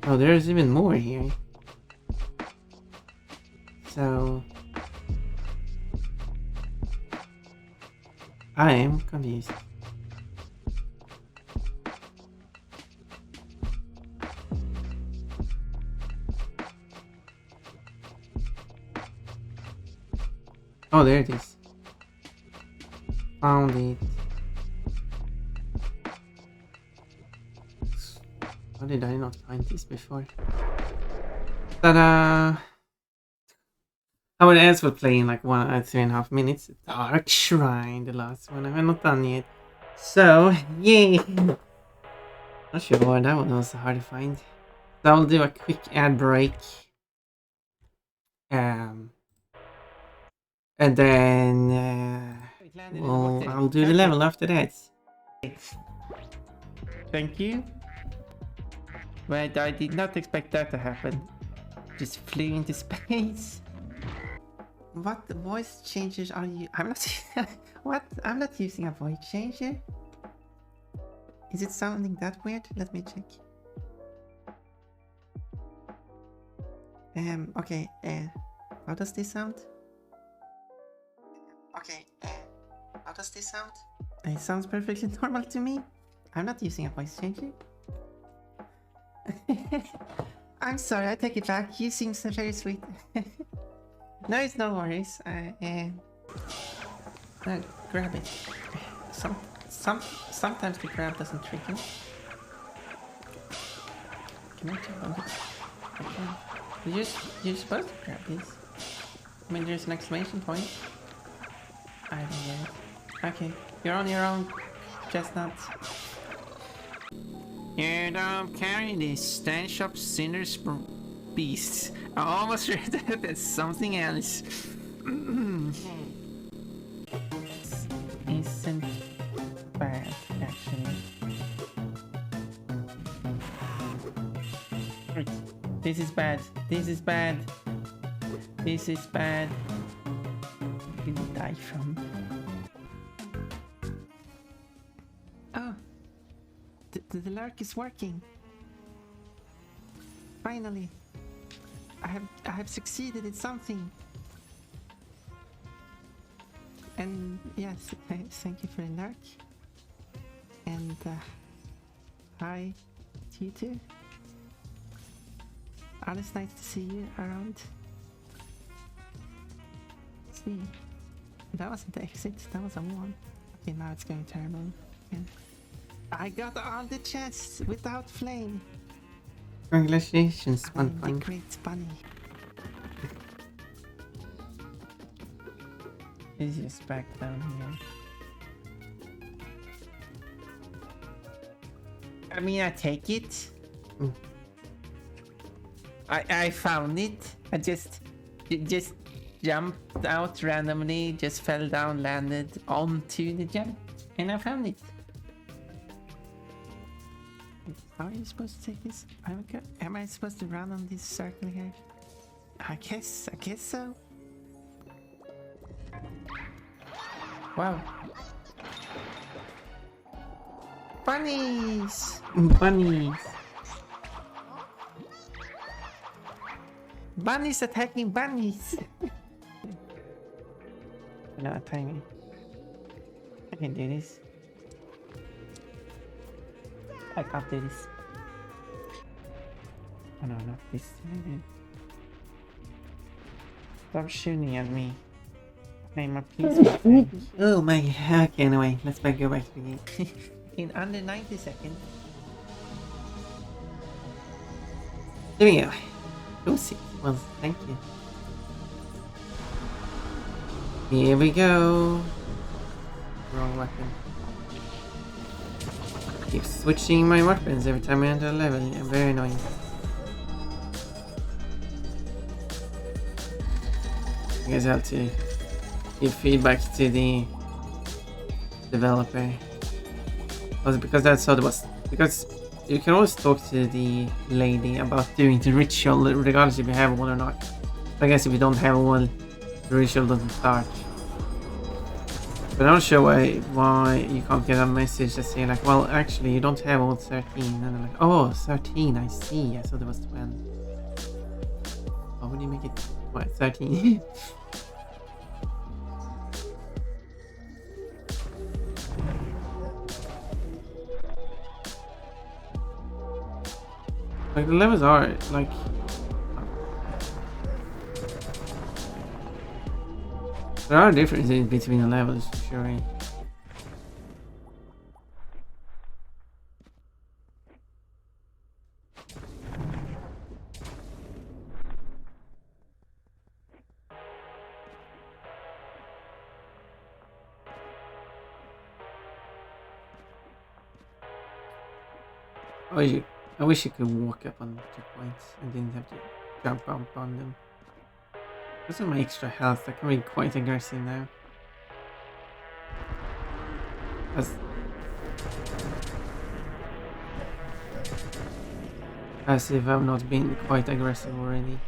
Oh, there's even more here. So... I am confused. Oh, there it is. Found it. How did I not find this before? Ta-da! I would else for playing like 3.5 minutes. Dark Shrine, the last one. I'm not done yet. So, yay! Not sure why that one was hard to find. So I'll do a quick ad break. And then I'll do the level after that. Thank you. But I did not expect that to happen. Just flew into space. What voice changes are you? I'm not. What? I'm not using a voice changer. Is it sounding that weird? Let me check. Okay. How does this sound? Okay, how does this sound? It sounds perfectly normal to me. I'm not using a voice changer. I'm sorry, I take it back. You seem so very sweet. No, it's no worries. Grab it. Sometimes the grab doesn't trigger. Can I jump on this? Okay. You're supposed to grab this. I mean, there's an exclamation point. I don't get it. Okay, you're on your own, Chestnut. You don't carry this stench of sinners beasts. I almost read that as something else. Isn't bad, actually. This is bad. This is bad. This is bad. Where did it die from? Oh, the lurk is working. Finally, I have succeeded at something. And yes, thank you for the lurk. And hi to you too. Always nice to see you around. Let's see, that wasn't the exit, that was a 1. Okay, now it's going terrible. Yeah. I got all the chests without flame. Congratulations, I'm the Fun. great bunny. Is just back down here. I mean, I take it. Mm. I found it. I just jumped out randomly, just fell down, landed onto the jump, and I found it. How are you supposed to take this? Am I supposed to run on this circle here? I guess so. Wow. Bunnies! Bunnies. Bunnies attacking bunnies! No, tiny. I can do this. I can't do this. Oh no, not this. Stop shooting at me. I'm a piece of cake. Oh my, okay, anyway, let's go back to the game. In under 90 seconds. There we go. Oopsie. Well, thank you. Here we go. Wrong weapon. Keep switching my weapons every time I enter a level. Yeah, very annoying. I guess I have to give feedback to the developer. Also, because that's how it was. Because you can always talk to the lady about doing the ritual, regardless if you have one or not. I guess if you don't have one, the ritual doesn't start. But I'm not sure why you can't get a message that say like, well, actually, you don't have all 13. And they're like, oh, 13, I see. I thought it was 12. Why would you make it, what, 13? Like, the levels are, like... There are differences between the levels, for sure. Oh, I wish you could walk up on checkpoints and didn't have to jump up on them. Because of my extra health, I can be quite aggressive now. As if I've not been quite aggressive already.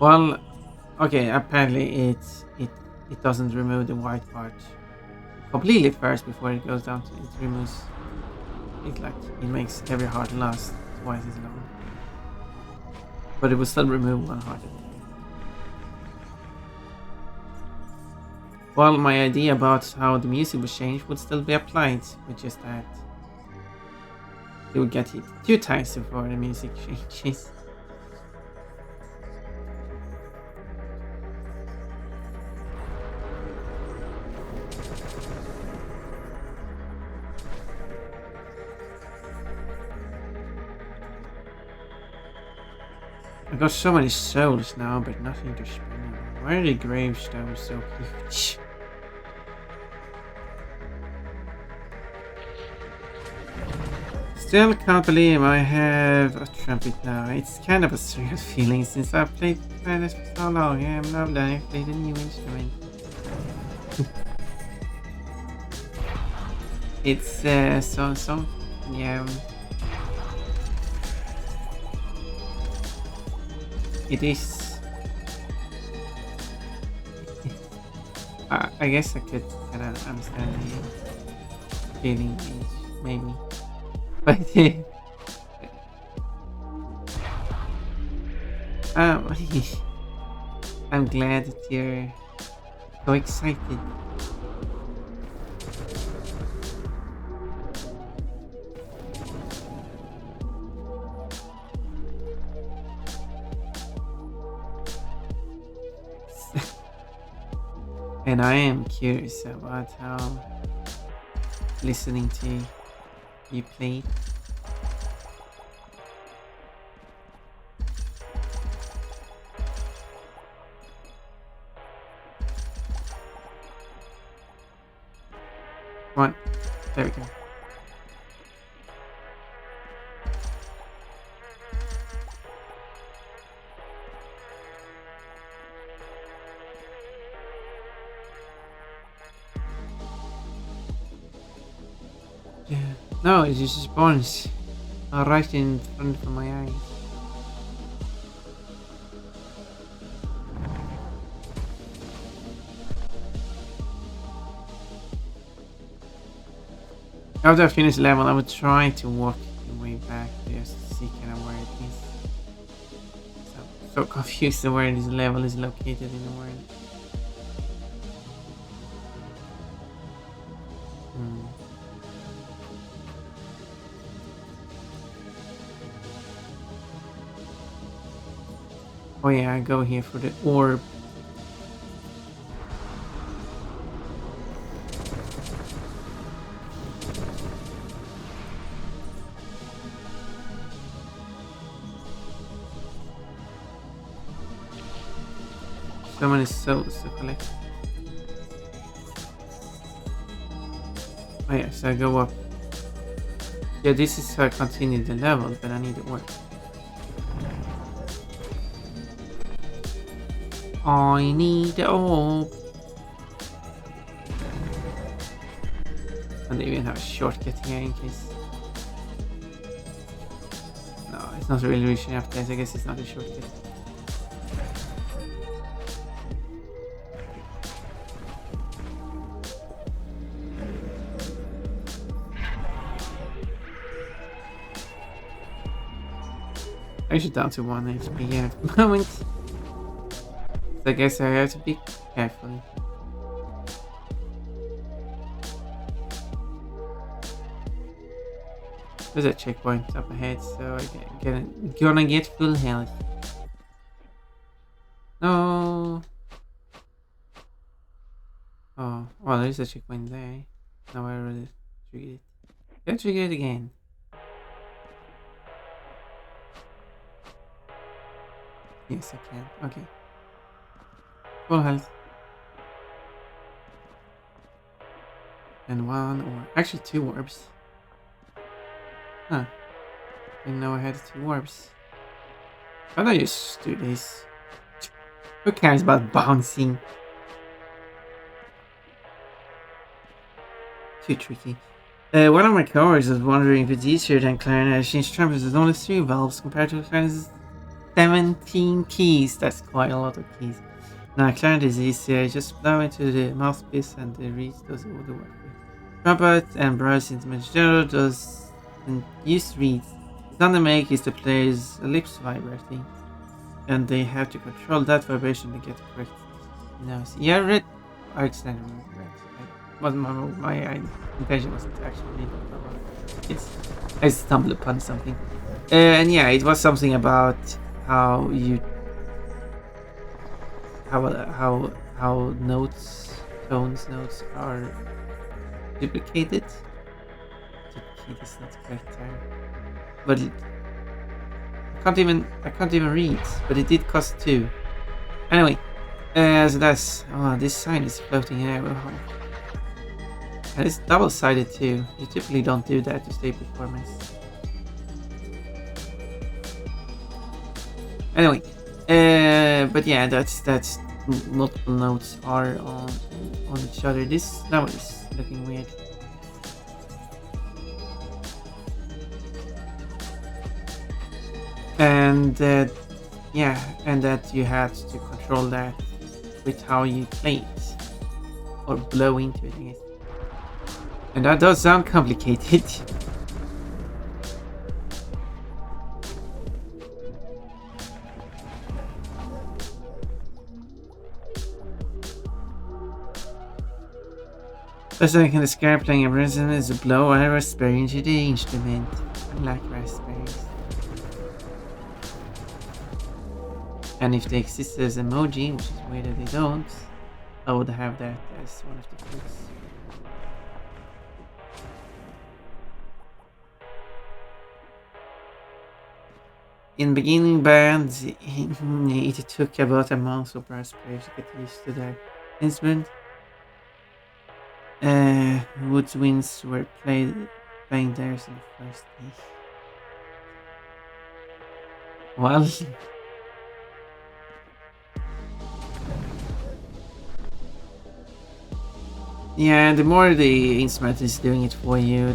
Well, okay, apparently it doesn't remove the white part completely first before it goes down to it removes it, like it makes every heart last twice as long. But it will still remove one heart. Well, my idea about how the music was changed would still be applied, with just that you would get hit 2 times before the music changes. I got so many souls now, but nothing to spend on. Why are the gravestones so huge? Still can't believe I have a trumpet now. It's kind of a surreal feeling since I've played Planet for so long. I'm not done. I've played a new instrument. It's so yeah. It is. I guess I could kind of understand the feeling, maybe. But I'm glad that you're so excited. And I am curious about how listening to you play. Come on, there we go. Yeah. No, it just spawns right in front of my eyes. After I finish the level, I would try to walk the way back just to see kind of where it is. So, I'm so confused of where this level is located in the world. Oh yeah, I go here for the orb. So many souls to collect. Oh yeah, so I go up. Yeah, this is how I continue the level, but I need the orb. I need the orb. And they even have a shortcut here in case. No, it's not really reaching up there, so I guess it's not a shortcut. I should down to 1 HP at the moment. So I guess I have to be careful. There's a checkpoint up ahead, so I'm gonna get full health. No. Oh, well, there's a checkpoint there. Now I already triggered it. Can I trigger it again? Yes, I can. Okay. Full health. And 1 or actually 2 orbs. Huh. Didn't know I had 2 orbs. Why don't you just do this? Who cares about bouncing? Too tricky. One of my coworkers was wondering if it's easier than clarinet. Change trumpets. There's only 3 valves compared to clarinet's 17 keys. That's quite a lot of keys. Now, clarinet is easier. Just blow into the mouthpiece and the reed does all the work. Trumpet and brass instruments in general doesn't use reeds. The sound they make is the player's lips vibrating. and they have to control that vibration to get correct noise. Yeah, red. I accidentally removed red. My intention wasn't to actually read it, but yes, I stumbled upon something. And yeah, it was something about how you how notes, notes are duplicated. Duplicate is not the correct term, but I can't even read. But it did cost 2. Anyway, so that's this sign is floating here. Oh. And it's double-sided too. You typically don't do that to stay performance. Anyway, but yeah, that's multiple notes are on each other. This level is looking weird. And yeah, and that you had to control that with how you play it or blow into it, I guess. And that does sound complicated. Best I can describe playing a rhythm is a blow a raspberry into the instrument. I like raspberries. And if they exist as emoji, which is weird that they don't, I would have that as one of the fruits. In beginning bands, it took about a month of raspberries to get used to their instrument. Woodwinds were playing theirs in the first day. Well, yeah, the more the instrument is doing it for you,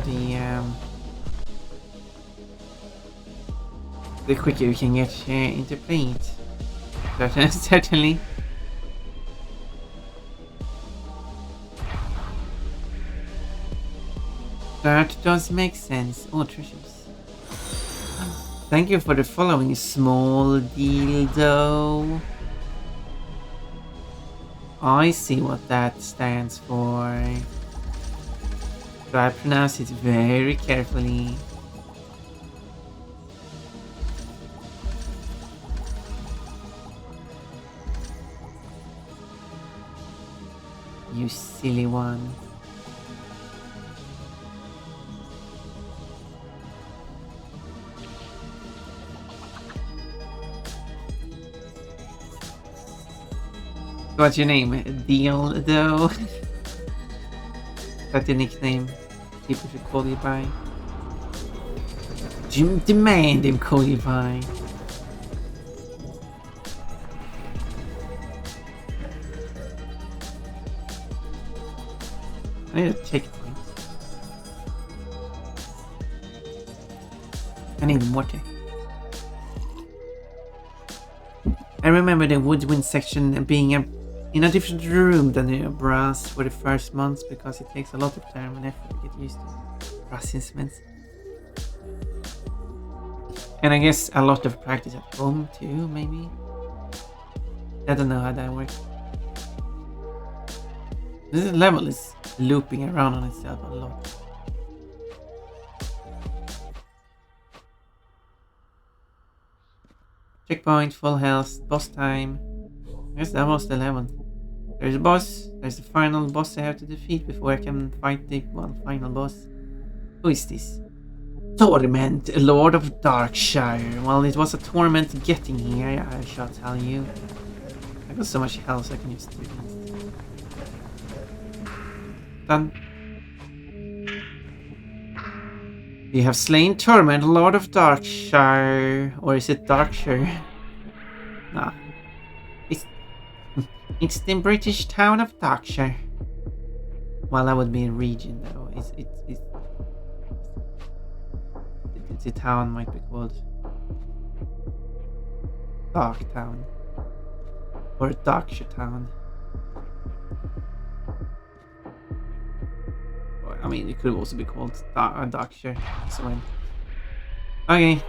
the quicker you can get into playing it. Certainly. That does make sense. Oh, treasures. Thank you for the following, small dildo. I see what that stands for. So I pronounce it very carefully. You silly one. What's your name? Dildo? That's your nickname people should call you by? Demand him call you by. I need a checkpoint. I need water. I remember the woodwind section being in a different room than the brass for the first months because it takes a lot of time and effort to get used to brass instruments. And I guess a lot of practice at home too, maybe? I don't know how that works. This level is looping around on itself a lot. Checkpoint, full health, boss time. I guess that was the level. There's a boss, there's the final boss I have to defeat before I can fight the final boss. Who is this? Torment, Lord of Darkshire. Well, it was a torment getting here, I shall tell you. I got so much health I can just do this. Done. You have slain Torment, Lord of Darkshire. Or is it Darkshire? Nah. It's the British town of Darkshire. Well, that would be a region though. The town might be called Dark Town. Or Darkshire Town. I mean, it could also be called Darkshire. So, okay.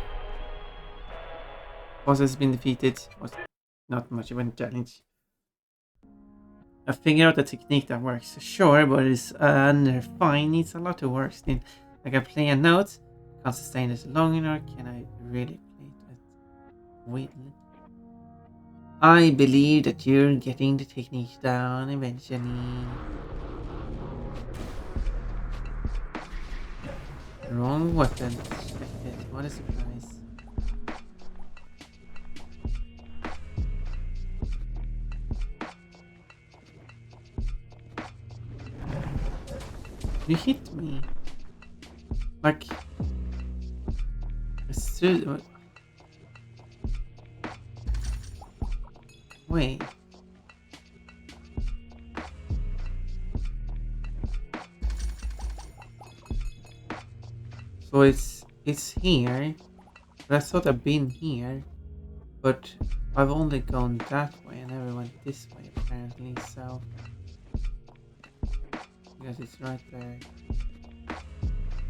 boss has been defeated. Was not much of a challenge. I figured out a technique that works, sure, but it's under fine. Needs a lot of work still. I can play a note. Can't sustain it long enough. Can I really play it? Wait. I believe that you're getting the technique down eventually. Wrong weapon. What a surprise. You hit me. Like... Wait. So it's here. But I thought I've been here. But I've only gone that way. I never went this way apparently, so because it's right there.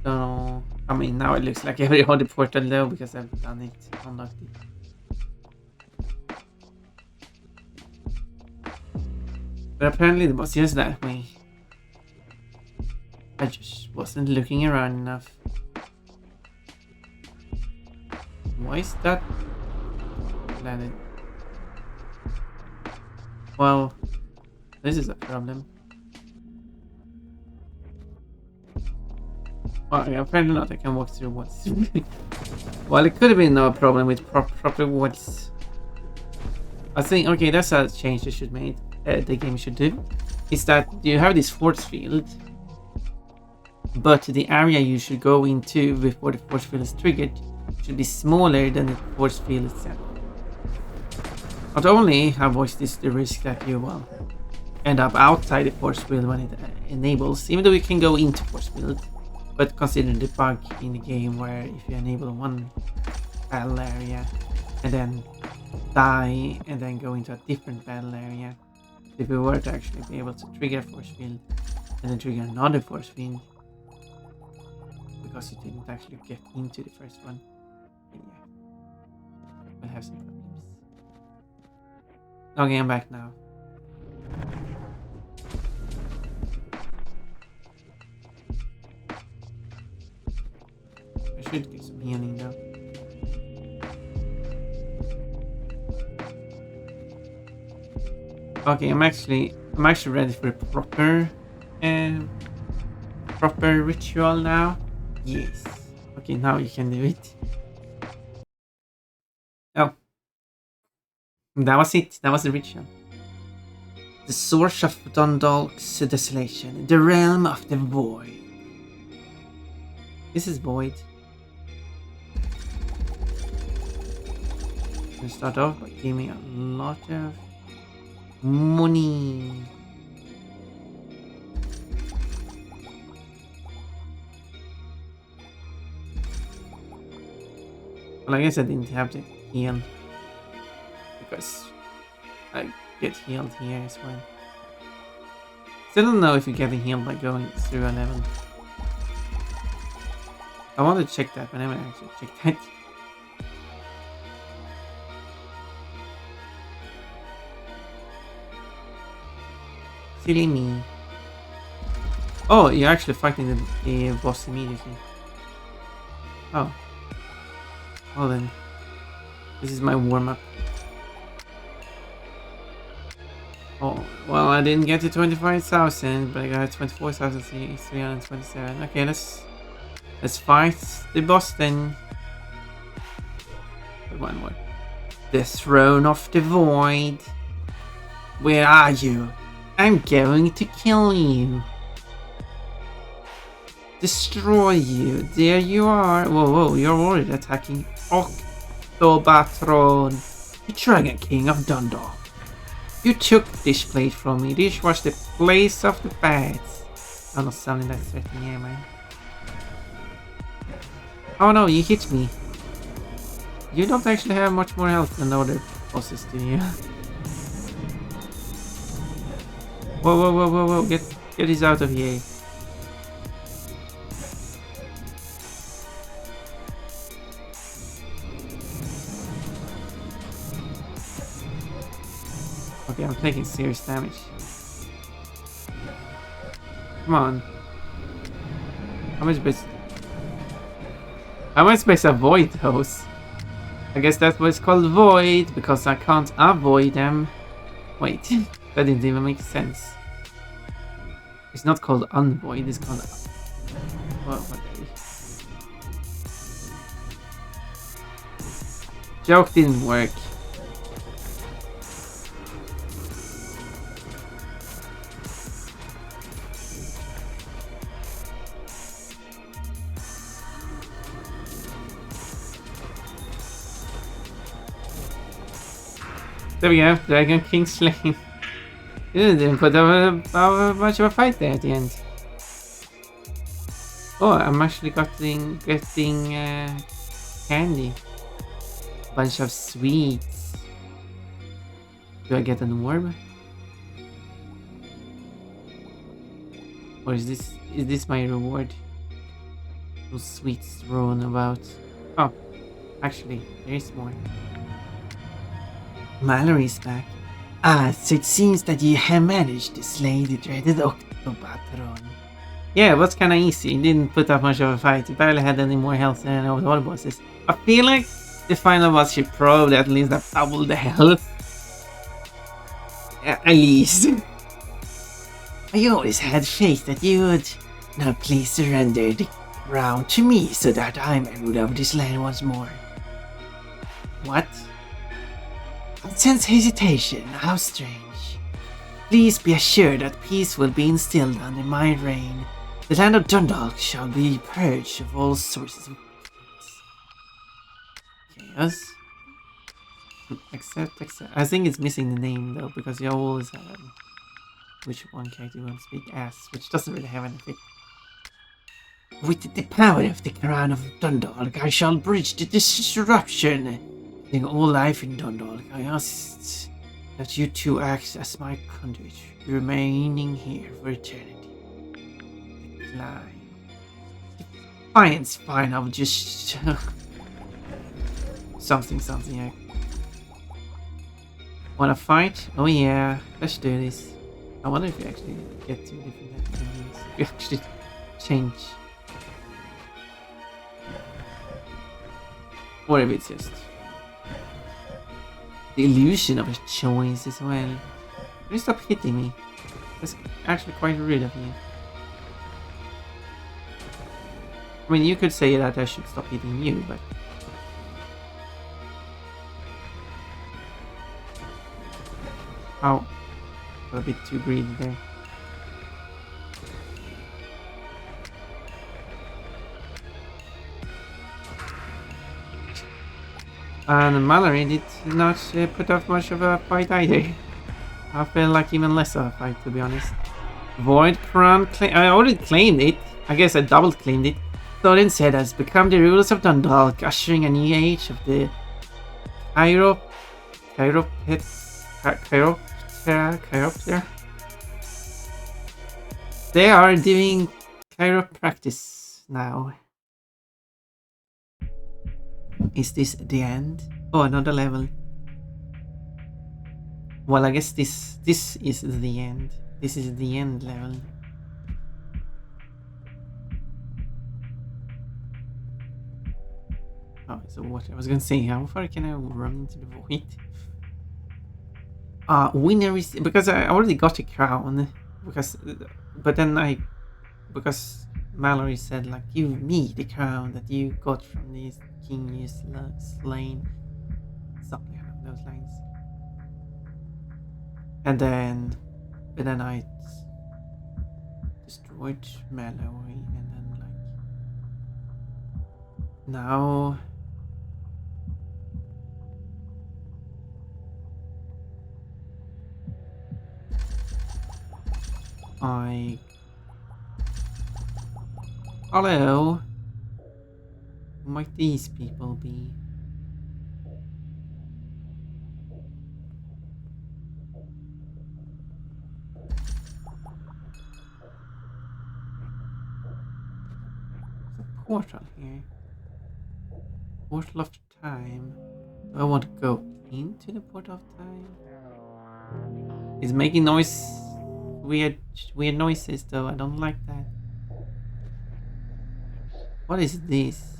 Don't know. I mean now it looks like every other portal though because I've done it. Unlocked it. But apparently it was just that way. I just wasn't looking around enough. Why is that planet? Well, this is a problem. Well, yeah, apparently not. I can walk through woods. Well, it could have been no problem with proper woods. I think, okay, that's a change they should make. The game should do. Is that you have this force field, but the area you should go into before the force field is triggered should be smaller than the force field itself. Not only avoids this the risk that you will end up outside the force field when it enables, even though you can go into force field, but consider the bug in the game where if you enable one battle area and then die and then go into a different battle area, if you were to actually be able to trigger a force field and then trigger another force field because you didn't actually get into the first one, then yeah, we'll have some problems. Okay, I'm back now. I should get some healing though. Okay, I'm actually ready for a proper ritual now. Yes. Okay, now you can do it. Oh, that was it. That was the ritual. The source of Dundalk's desolation, the realm of the void. This is void. We'll start off by giving me a lot of money. Well, I guess I didn't have to heal because I get healed here as well. Still don't know if you get healed by going through a level. I want to check that, but I never actually checked that. Silly me. Oh, you're actually fighting the boss immediately. Oh. Well then. This is my warm-up. Oh, well I didn't get to 25,000, but I got 24,327. Okay, let's fight the boss then. One more. The Throne of the Void. Where are you? I'm going to kill you. Destroy you. There you are. Whoa, whoa, you're already attacking Octobatron, the Dragon King of Dundalk. You took this plate from me. This was the place of the bats. I'm not sounding that threatening, am I? Oh no, you hit me. You don't actually have much more health than other bosses, do you? Whoa, whoa, whoa, whoa, whoa, get this out of here. Okay, I'm taking serious damage. Come on. How much space? How much space avoid those? I guess that's what it's called void, because I can't avoid them. Wait, that didn't even make sense. It's not called unvoid, it's called... Well, okay. Joke didn't work. There we go, Dragon King slain. You didn't put up much of a fight there at the end. Oh, I'm actually getting candy. Bunch of sweets. Do I get an orb? Or is this my reward? Those sweets thrown about. Oh, actually, there is more. Mallory's back. Ah, so it seems that you have managed to slay the dreaded Octopatron. Yeah, it was kinda easy. He didn't put up much of a fight. He barely had any more health than all the other bosses. I feel like the final boss should probably at least have double the health. At least. I always had faith that you would. Now please surrender the crown to me so that I may rule over this land once more. What? I sense hesitation. How strange. Please be assured that peace will be instilled under my reign. The land of Dundalk shall be purged of all sources of chaos. Accept. I think it's missing the name though, because you always have which one character you want to speak as, which doesn't really have anything. With the power of the crown of Dundalk, I shall bridge the disruption. Ending all life in Dundalk, I ask that you two act as my conduit, remaining here for eternity. Decline. It's fine, I'll just... something. Wanna fight? Oh yeah, let's do this. I wonder if you actually get two different enemies. If you actually change. Or if it's just the illusion of a choice as well. Can you stop hitting me? That's actually quite rude of you. I mean, you could say that I should stop hitting you, but... Ow. Got a bit too greedy there. And Mallory did not put up much of a fight either. I feel like even less of a fight, to be honest. Void Crown claim. I already claimed it. I guess I double claimed it. Zorro and Zedd has become the rulers of Dundalk, ushering a new age of the chiroptera. They are doing chiropractice now. Is this the end? Oh, another level. Well, I guess this is the end. This is the end level. Oh, so what I was gonna say, how far can I run into the void? Winner is because I already got a crown. Because Mallory said like, give me the crown that you got from this king you slain. Something along those lines. And then I destroyed Mallory, and then like now hello. Who might these people be? There's a portal here. Portal of time. Do I want to go into the portal of time? It's making noise. Weird noises though. I don't like that. What is this?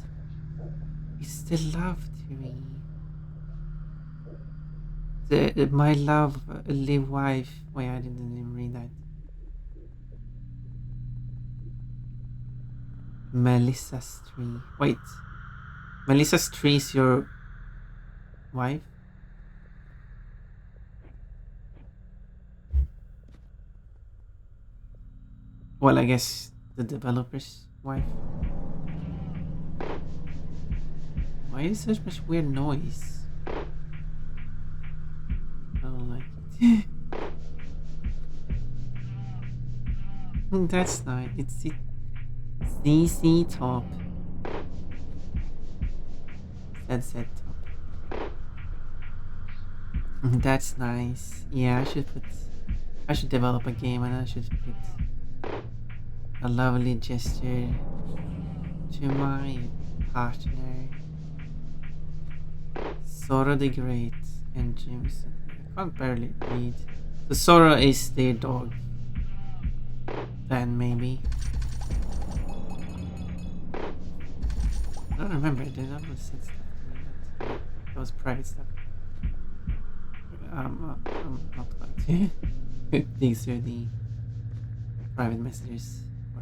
It's the love tree. My love, live wife. Wait, I didn't even read that. Melissa's tree. Wait, Melissa's tree is your wife? Well, I guess the developer's wife. Why is such much weird noise? I don't like it. That's nice. It's the CC top. That's that top. That's nice. Yeah, I should develop a game and I should put a lovely gesture to my partner. Zorro the Great and Jameson. I can't barely read. So Zorro is their dog. Then maybe. I don't remember. They never said stuff to me, but that was private stuff. I'm not going to dig through the private messages for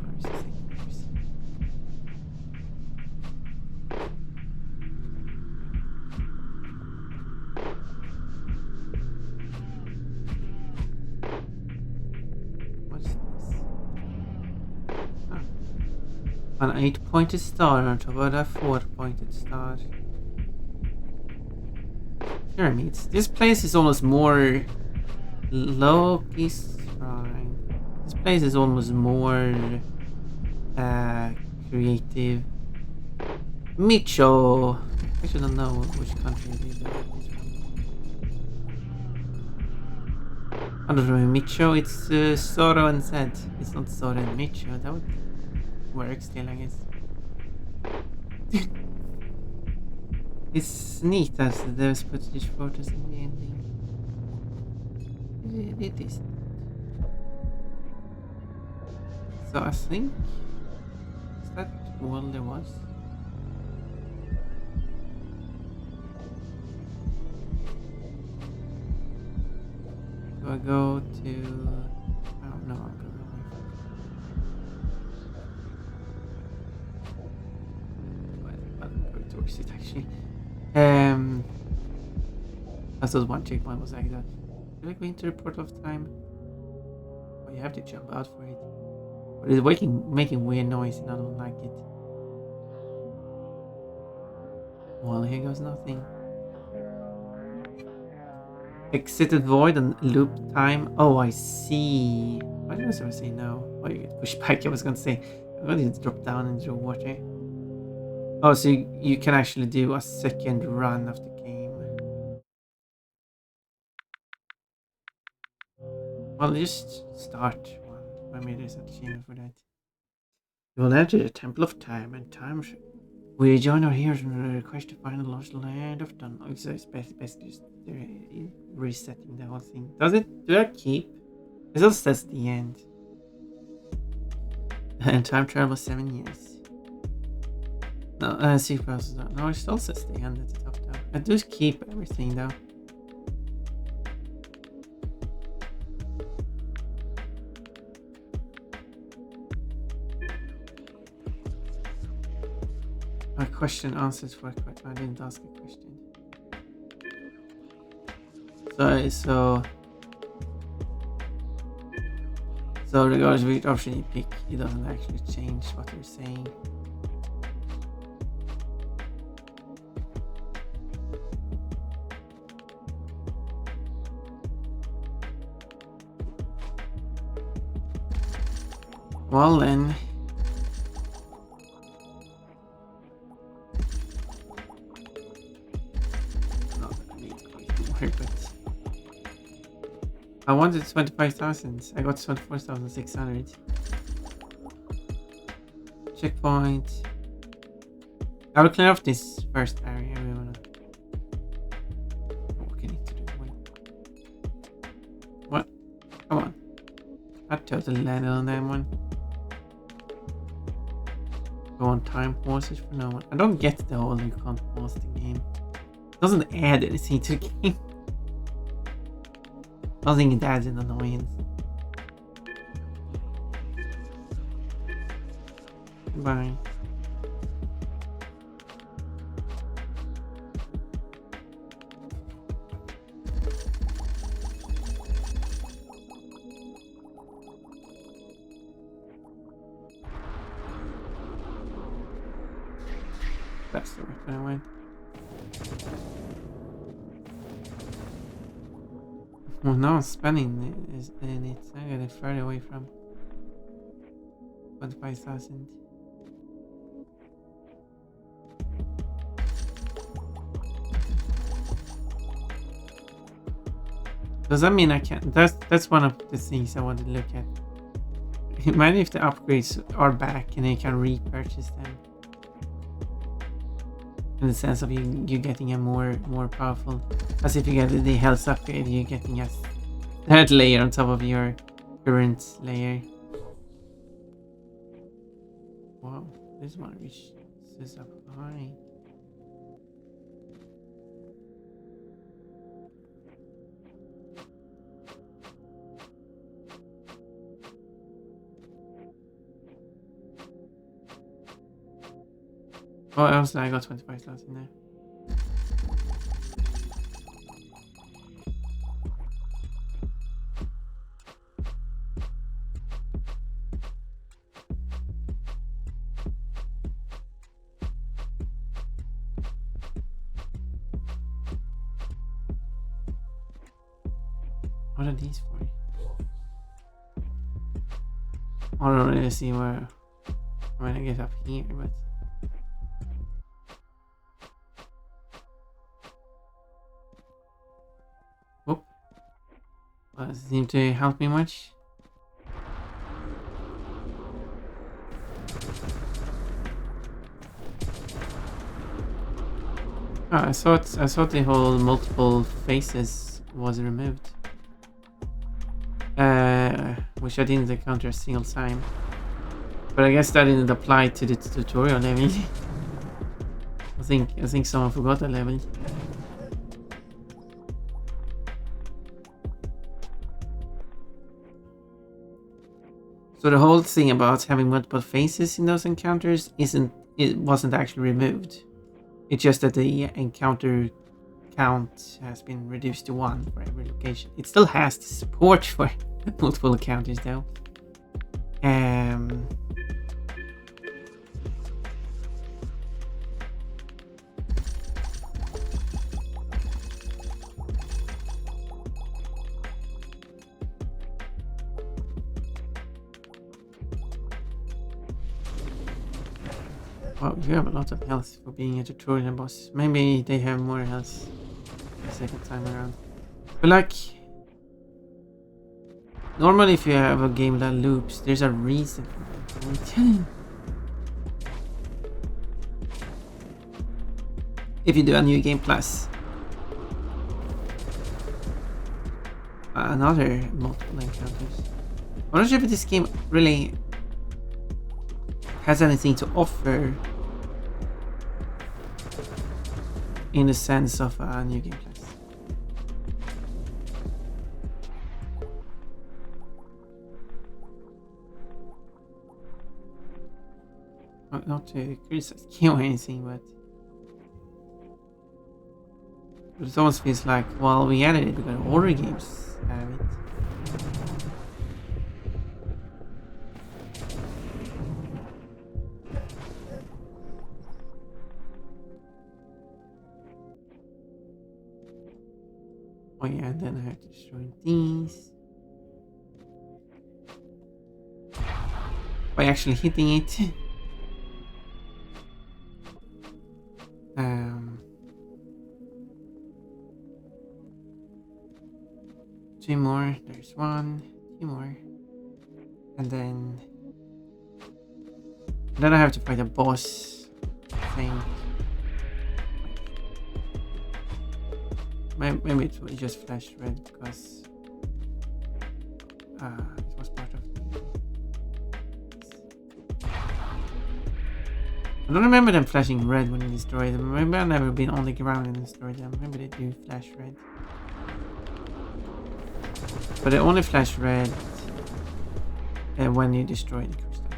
first seconds. What's this? An 8-pointed star on top of a 4-pointed star. Pyramids. This place is almost more Loki's shrine. This place is almost more creative. Micho. I actually don't know which country it is. I don't remember Micho. It's Zorro and Zedd. It's not Zorro and Micho. That would work still, I guess. It's neat that there's British photos in the ending. It is. So I think is that all there was? Do I go to? I don't know. I'm going away. I'm going towards it actually. That's just one checkpoint was like that. Do I go into the port of time? Oh, you have to jump out for it. But it's making weird noise and I don't like it. Well, here goes nothing. Exited void and loop time. Oh, I see. Why did I say no? Oh, you get pushed back. I was gonna say, I'm going to drop down into the water. Oh, so you can actually do a second run of the game. Well, just start one. Maybe there's an achievement for that. You will enter the Temple of Time and Time. We join our heroes in a request to find the lost land of Dawn. Oh, so it's best just resetting the whole thing. Do that keep? It also says the end. And time travel 7 years. No, see process. No, it still says the end at the top though. I do keep everything though. A question answers for a question. I didn't ask a question. So regardless of which option you pick, it doesn't actually change what you're saying. Well then. But I wanted 25,000. I got 24,600. Checkpoint. I will clear off this first area. We wanna walk into the way. totally landed on that one. Go on time pauses for no one. I don't get the whole you can't pause the game. It doesn't add anything to the game. I think it adds an annoyance. Goodbye. That's the right way I went. Well, now I'm spending it, and it's I got it further away from 25,000. Does that mean I can't? That's one of the things I want to look at. Imagine if the upgrades are back and you can repurchase them. In the sense of you getting a more powerful, as if you get the health upgrade, you're getting a third layer on top of your current layer. Wow, this one reaches up high. Oh, also I got 25 slots in there. What are these for? I don't really see where. I mean, I guess up here, but. Doesn't seem to help me much. Oh, I thought the whole multiple faces was removed. Which I didn't encounter a single time. But I guess that didn't apply to the tutorial level. I think someone forgot that level. So the whole thing about having multiple faces in those encounters wasn't actually removed. It's just that the encounter count has been reduced to 1 for every location. It still has the support for multiple encounters though. Well, you have a lot of health for being a tutorial boss. Maybe they have more health the second time around. But like, normally if you have a game that loops, there's a reason for that. If you do a new game plus another multiple encounters. I'm not sure if this game really has anything to offer in the sense of a new game class. Not to criticize game or anything, but it almost feels like, well, we added it because horror games have it. Oh yeah, and then I have to destroy these by actually hitting it. Two more. There's one, two more, and then I have to fight a boss thing. Maybe it just flashed red because it was part of the I don't remember them flashing red when you destroy them. Maybe I've never been on the ground and destroyed them. Maybe they do flash red. But they only flash red when you destroy the crystal.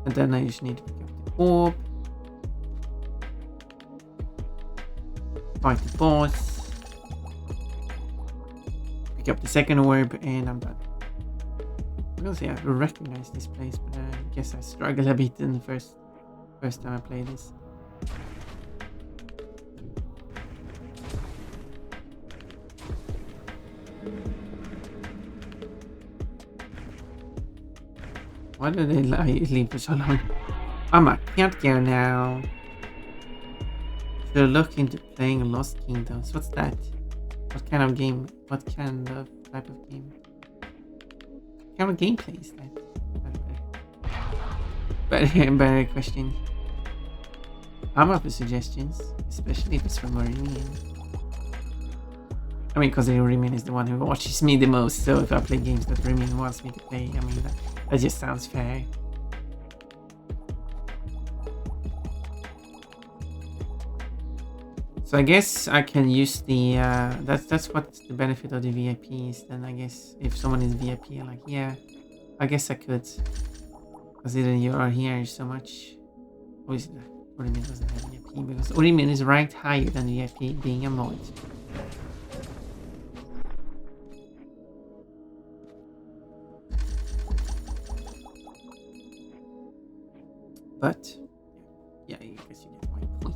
And then I just need to pick up the orb. Fight the boss. Pick up the second orb and I'm done. I'm gonna say I recognize this place, but I guess I struggled a bit in the first time I played this. Why did they leave for so long? I can't go now. Should look into playing Lost Kingdoms. What's that? What kind of game? What kind of type of game? What kind of gameplay is that? Better question. I'm up for suggestions, especially if it's from Orimian. I mean, because Orimian is the one who watches me the most, so if I play games that Orimian wants me to play, I mean, that just sounds fair. So I guess I can use the, that's what the benefit of the VIP is. Then I guess if someone is VIP, I'm like, yeah, I guess I could. Considering you are here so much. Obviously, Orimian doesn't have VIP because Orimian is ranked higher than VIP being a mod. But, yeah, I guess you get my point.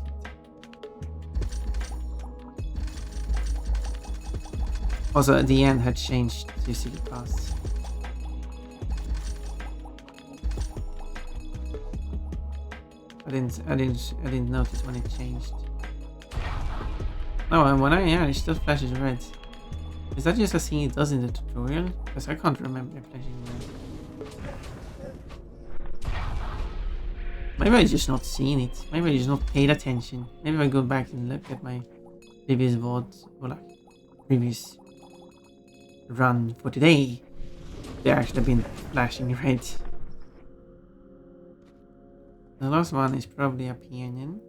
Also, at the end had changed to City Pass. I didn't notice when it changed. No, and when it still flashes red. Is that just a thing it does in the tutorial? Because I can't remember it flashing red. Maybe I just not seen it. Maybe I just not paid attention. Maybe I go back and look at my previous VODs or like previous run for today. They actually been flashing red. The last one is probably a piano.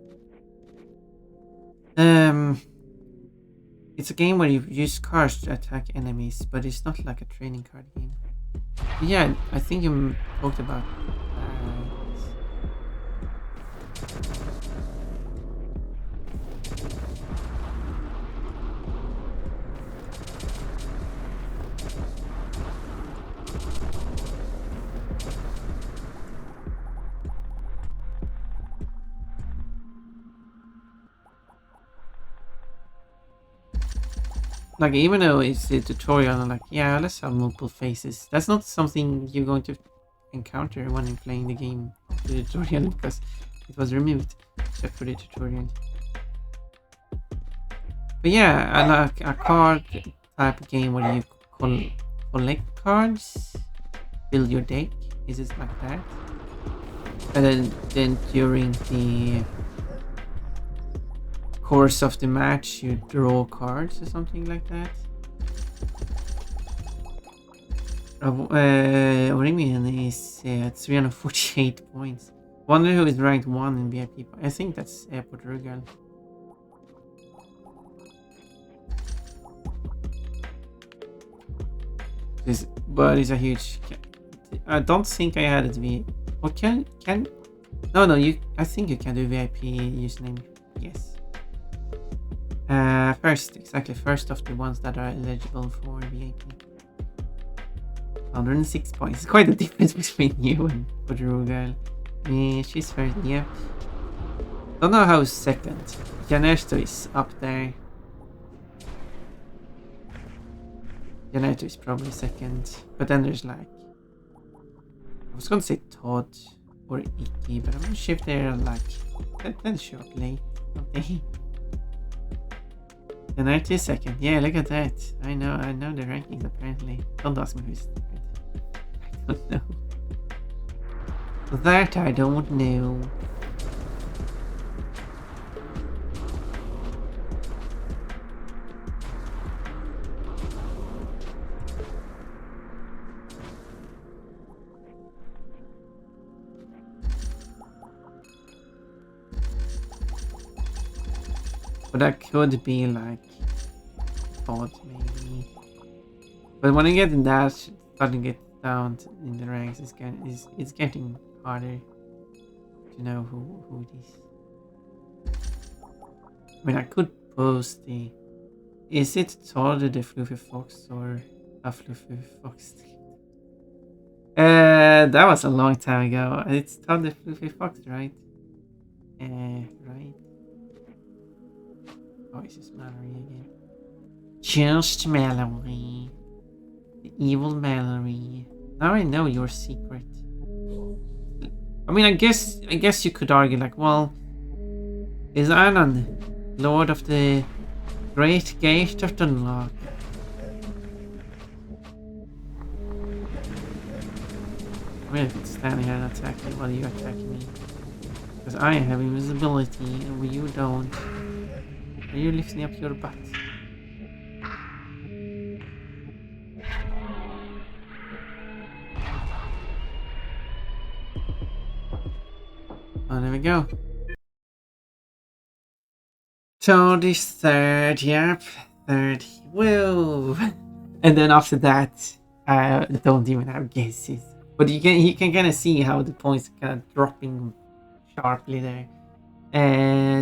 It's a game where you use cards to attack enemies, but it's not like a training card game. But yeah, I think you talked about like, even though it's a tutorial, I'm like, yeah, let's have multiple faces. That's not something you're going to encounter when you're playing the game, the tutorial, because it was removed, except for the tutorial. But yeah, I like a card type of game where you collect cards, build your deck. Is it like that? And then during the course of the match you draw cards or something like that. Orimian is at 348 points. Wonder who is ranked 1 in VIP. I think that's Airport Rugal. But it's a huge. I don't think I had it VIP. Or can no you. I think you can do VIP username. Yes. First of the ones that are eligible for VIP. 106 points. It's quite a difference between you and Podrugal. Yeah, she's first, yeah. Don't know how second. Janesto is up there. Janesto is probably second. But then there's like... I was gonna say Todd or Icky, but I'm not sure if they're like... Then shortly, don't they? The 92nd. Yeah, look at that. I know the rankings apparently. Don't ask me who's third. I don't know. That I don't know. But that could be like thought maybe. But when I get in that, starting to get down in the ranks, it's getting harder to know who it is. I mean, I could post the. Is it Todd the Fluffy Fox or a Fluffy Fox? That was a long time ago. It's Todd the Fluffy Fox, right? Right. Oh, it's just Mallory again. Just Mallory. The evil Mallory. Now I know your secret. I mean, I guess you could argue like, well, is Anon Lord of the Great Gate of Dunlock? I'm gonna stand here and attack you while you attack me. Because I have invisibility and you don't. Are you lifting up your butt? Oh, there we go. Toad is third, yep. Third. Whoa! And then after that, I don't even have guesses. But you can kind of see how the points are kind of dropping sharply there.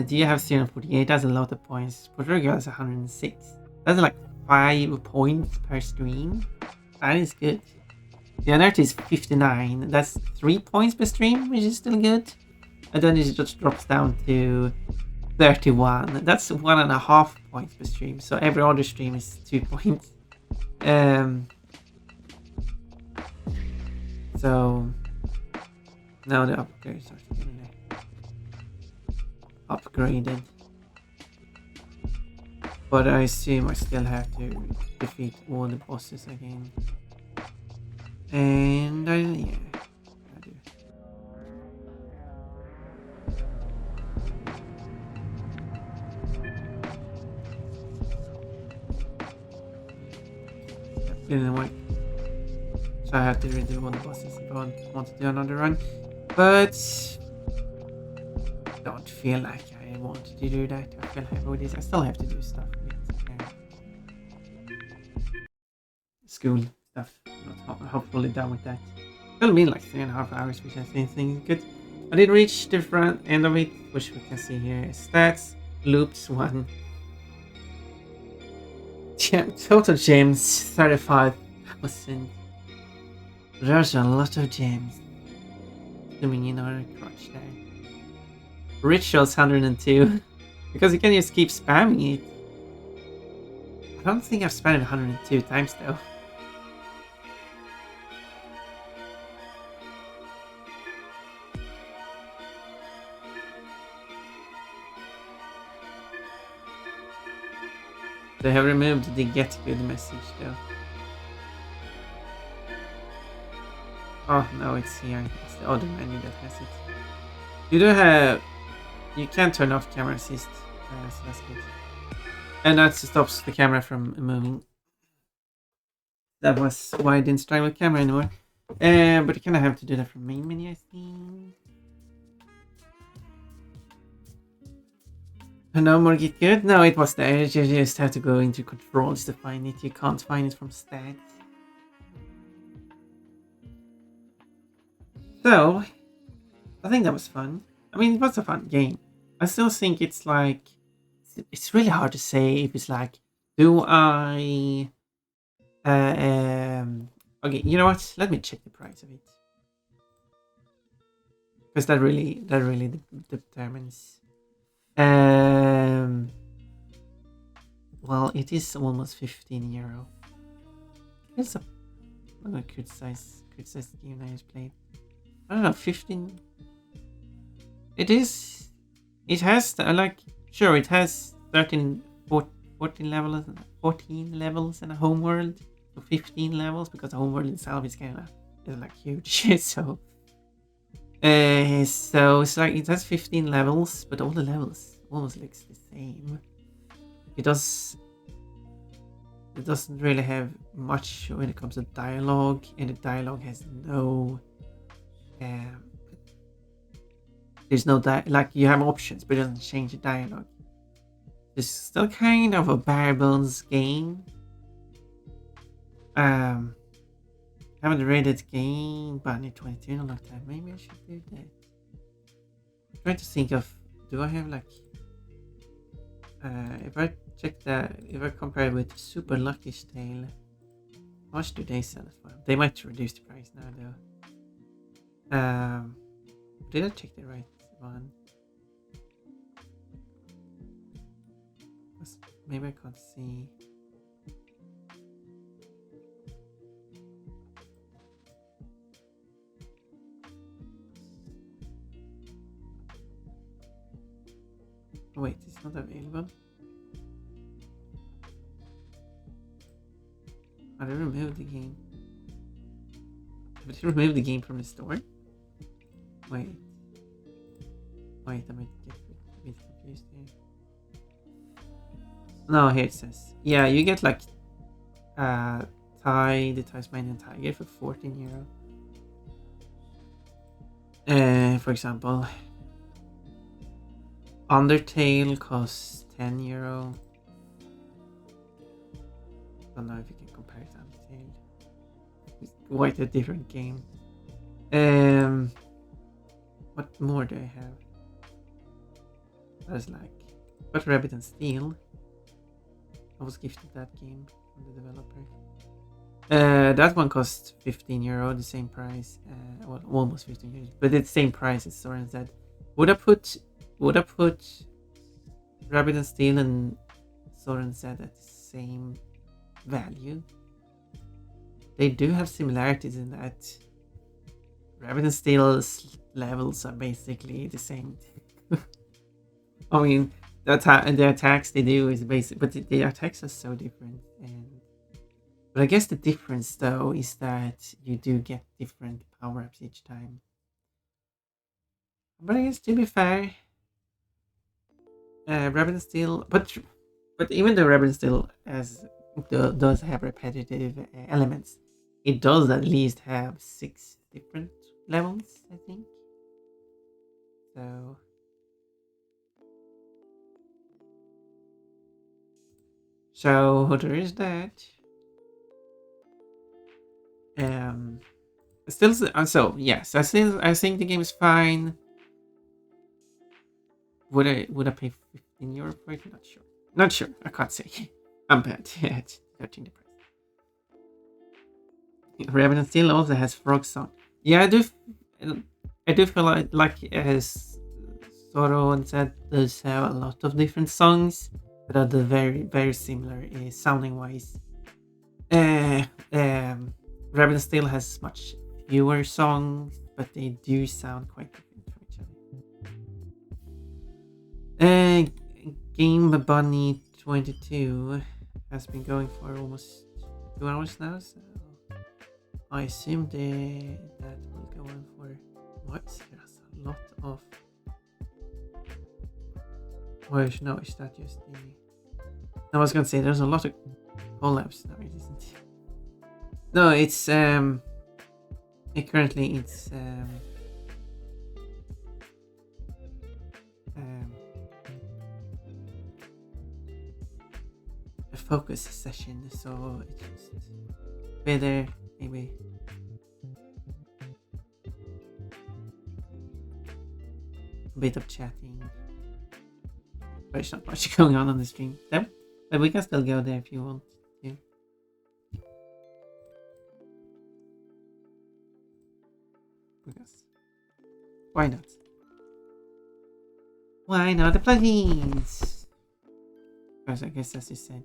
Do you have 048? That's a lot of points. Puerto Rico has 106. That's like 5 points per stream. That is good. The other is 59. That's 3 points per stream, which is still good. And then it just drops down to 31. That's 1.5 points per stream. So every other stream is 2 points. So now the upgrades are getting upgraded. But I assume I still have to defeat all the bosses again. And yeah, I do. Didn't work. So I have to redo all the bosses if I want to do another run. But don't feel like I want to do that. I feel happy with this. I still have to do stuff with school stuff. Not hopefully done with that. It'll be like 3.5 hours, which I think is good. I did reach the front end of it, which we can see here. Stats, loops 1. Total gems 35,000. There's a lot of gems. Zooming in our crotch there. Rituals 102. Because you can just keep spamming it. I don't think I've spammed it 102 times though. They have removed the get good message though. Oh no, it's here. It's the other menu that has it. You do have... You can turn off camera assist. So that's good. And that stops the camera from moving. That was why I didn't struggle with camera anymore. But you kind of have to do that from main menu, I think. No more get good? No, it was there. You just have to go into controls to find it. You can't find it from stats. So, I think that was fun. I mean, it was a fun game. I still think it's like... It's really hard to say if it's like... Do I... Okay, you know what? Let me check the price of it. Because that really determines... Well, it is almost €15. It's a good size game I just played. I don't know, 15. It is. It has like sure it has 14 levels, 14 levels in a homeworld, so 15 levels because the homeworld itself is kind of like huge. So it's like it has 15 levels, but all the levels almost looks the same. It doesn't really have much when it comes to dialogue, and the dialogue has no there's no like you have options, but it doesn't change the dialogue. It's still kind of a bare bones game. Haven't rated game Bunny 22 in a long time. Maybe I should do that. I'm trying to think of, do I have like, if I check that, if I compare it with Super Lucky's Tale, how much do they sell it for? They might reduce the price now though. Did I check the right one? Maybe I can't see. Oh, wait, it's not available. I removed the game. Did you remove the game from the store? Wait, I might get a bit confused here. No, here it says. Yeah, you get like the Tasmanian Tiger for 14 euro. For example, Undertale costs 10 euro. Don't know if you can compare it to Undertale. It's quite a different game. What more do I have? There's like, but Rabbit and Steel. I was gifted that game from the developer. That one costs 15 euro, the same price. Well, almost 15 euros, but it's the same price as Zorro and Zedd. Would I put Rabbit and Steel and Zorro and Zedd at the same value? They do have similarities in that Rabbit and Steel's levels are basically the same. I mean, the attacks they do is basic, but the attacks are so different. But I guess the difference though is that you do get different power-ups each time. But I guess to be fair, Rabbit and Steel, but even though Rabbit and Steel does have repetitive elements, it does at least have 6 different levels, I think. So there is that. Still, so yes, I think the game is fine. Would I pay 15 euro for it? Not sure. I can't say. I'm bad at judging the price. Raven and Steel also has Frog Song. Yeah, I do feel like as Zorro and Zedd does have a lot of different songs that are very very similar sounding wise. Raven and Steel has much fewer songs, but they do sound quite different from each other. Game Bunny 22 has been going for almost 2 hours now, so I assume that will go on for what? There's a lot of. Or no, is that just the? I was gonna say there's a lot of collabs. No, it isn't. No, it's currently it's a focus session, so it's just better maybe a bit of chatting. There's not much going on the stream, so, but we can still go there if you want to. Because why not? Why not the plugins? Because I guess, as you said,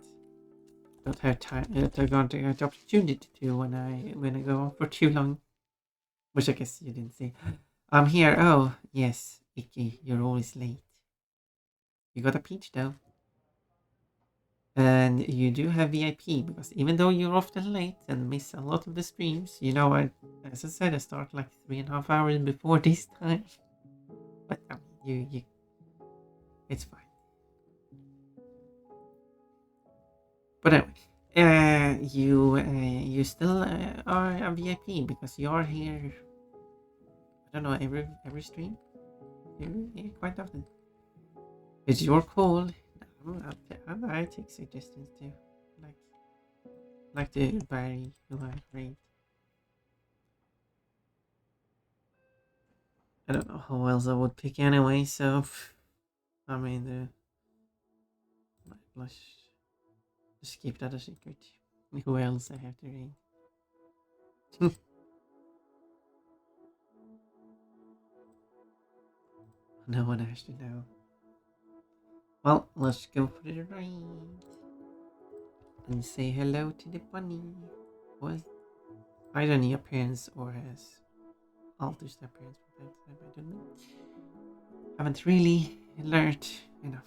don't have time. They're going to get opportunity to when I go on for too long, which I guess you didn't see. I'm here. Oh yes, Icky, you're always late. You got a peach though, and you do have VIP because even though you're often late and miss a lot of the streams, you know, as I said, I start like 3.5 hours before this time. But you, it's fine. But anyway, you still are a VIP because you are here. I don't know, every stream. You're here quite often. It's your call. I take suggestions too. Like, like the Barry who I read. I don't know who else I would pick anyway, so I mean let's just keep that a secret. Who else I have to read? No one has to know. Well, let's go for the ride and say hello to the bunny. Was either new appearance or has altered their appearance from time to time. I don't know. Haven't really learned enough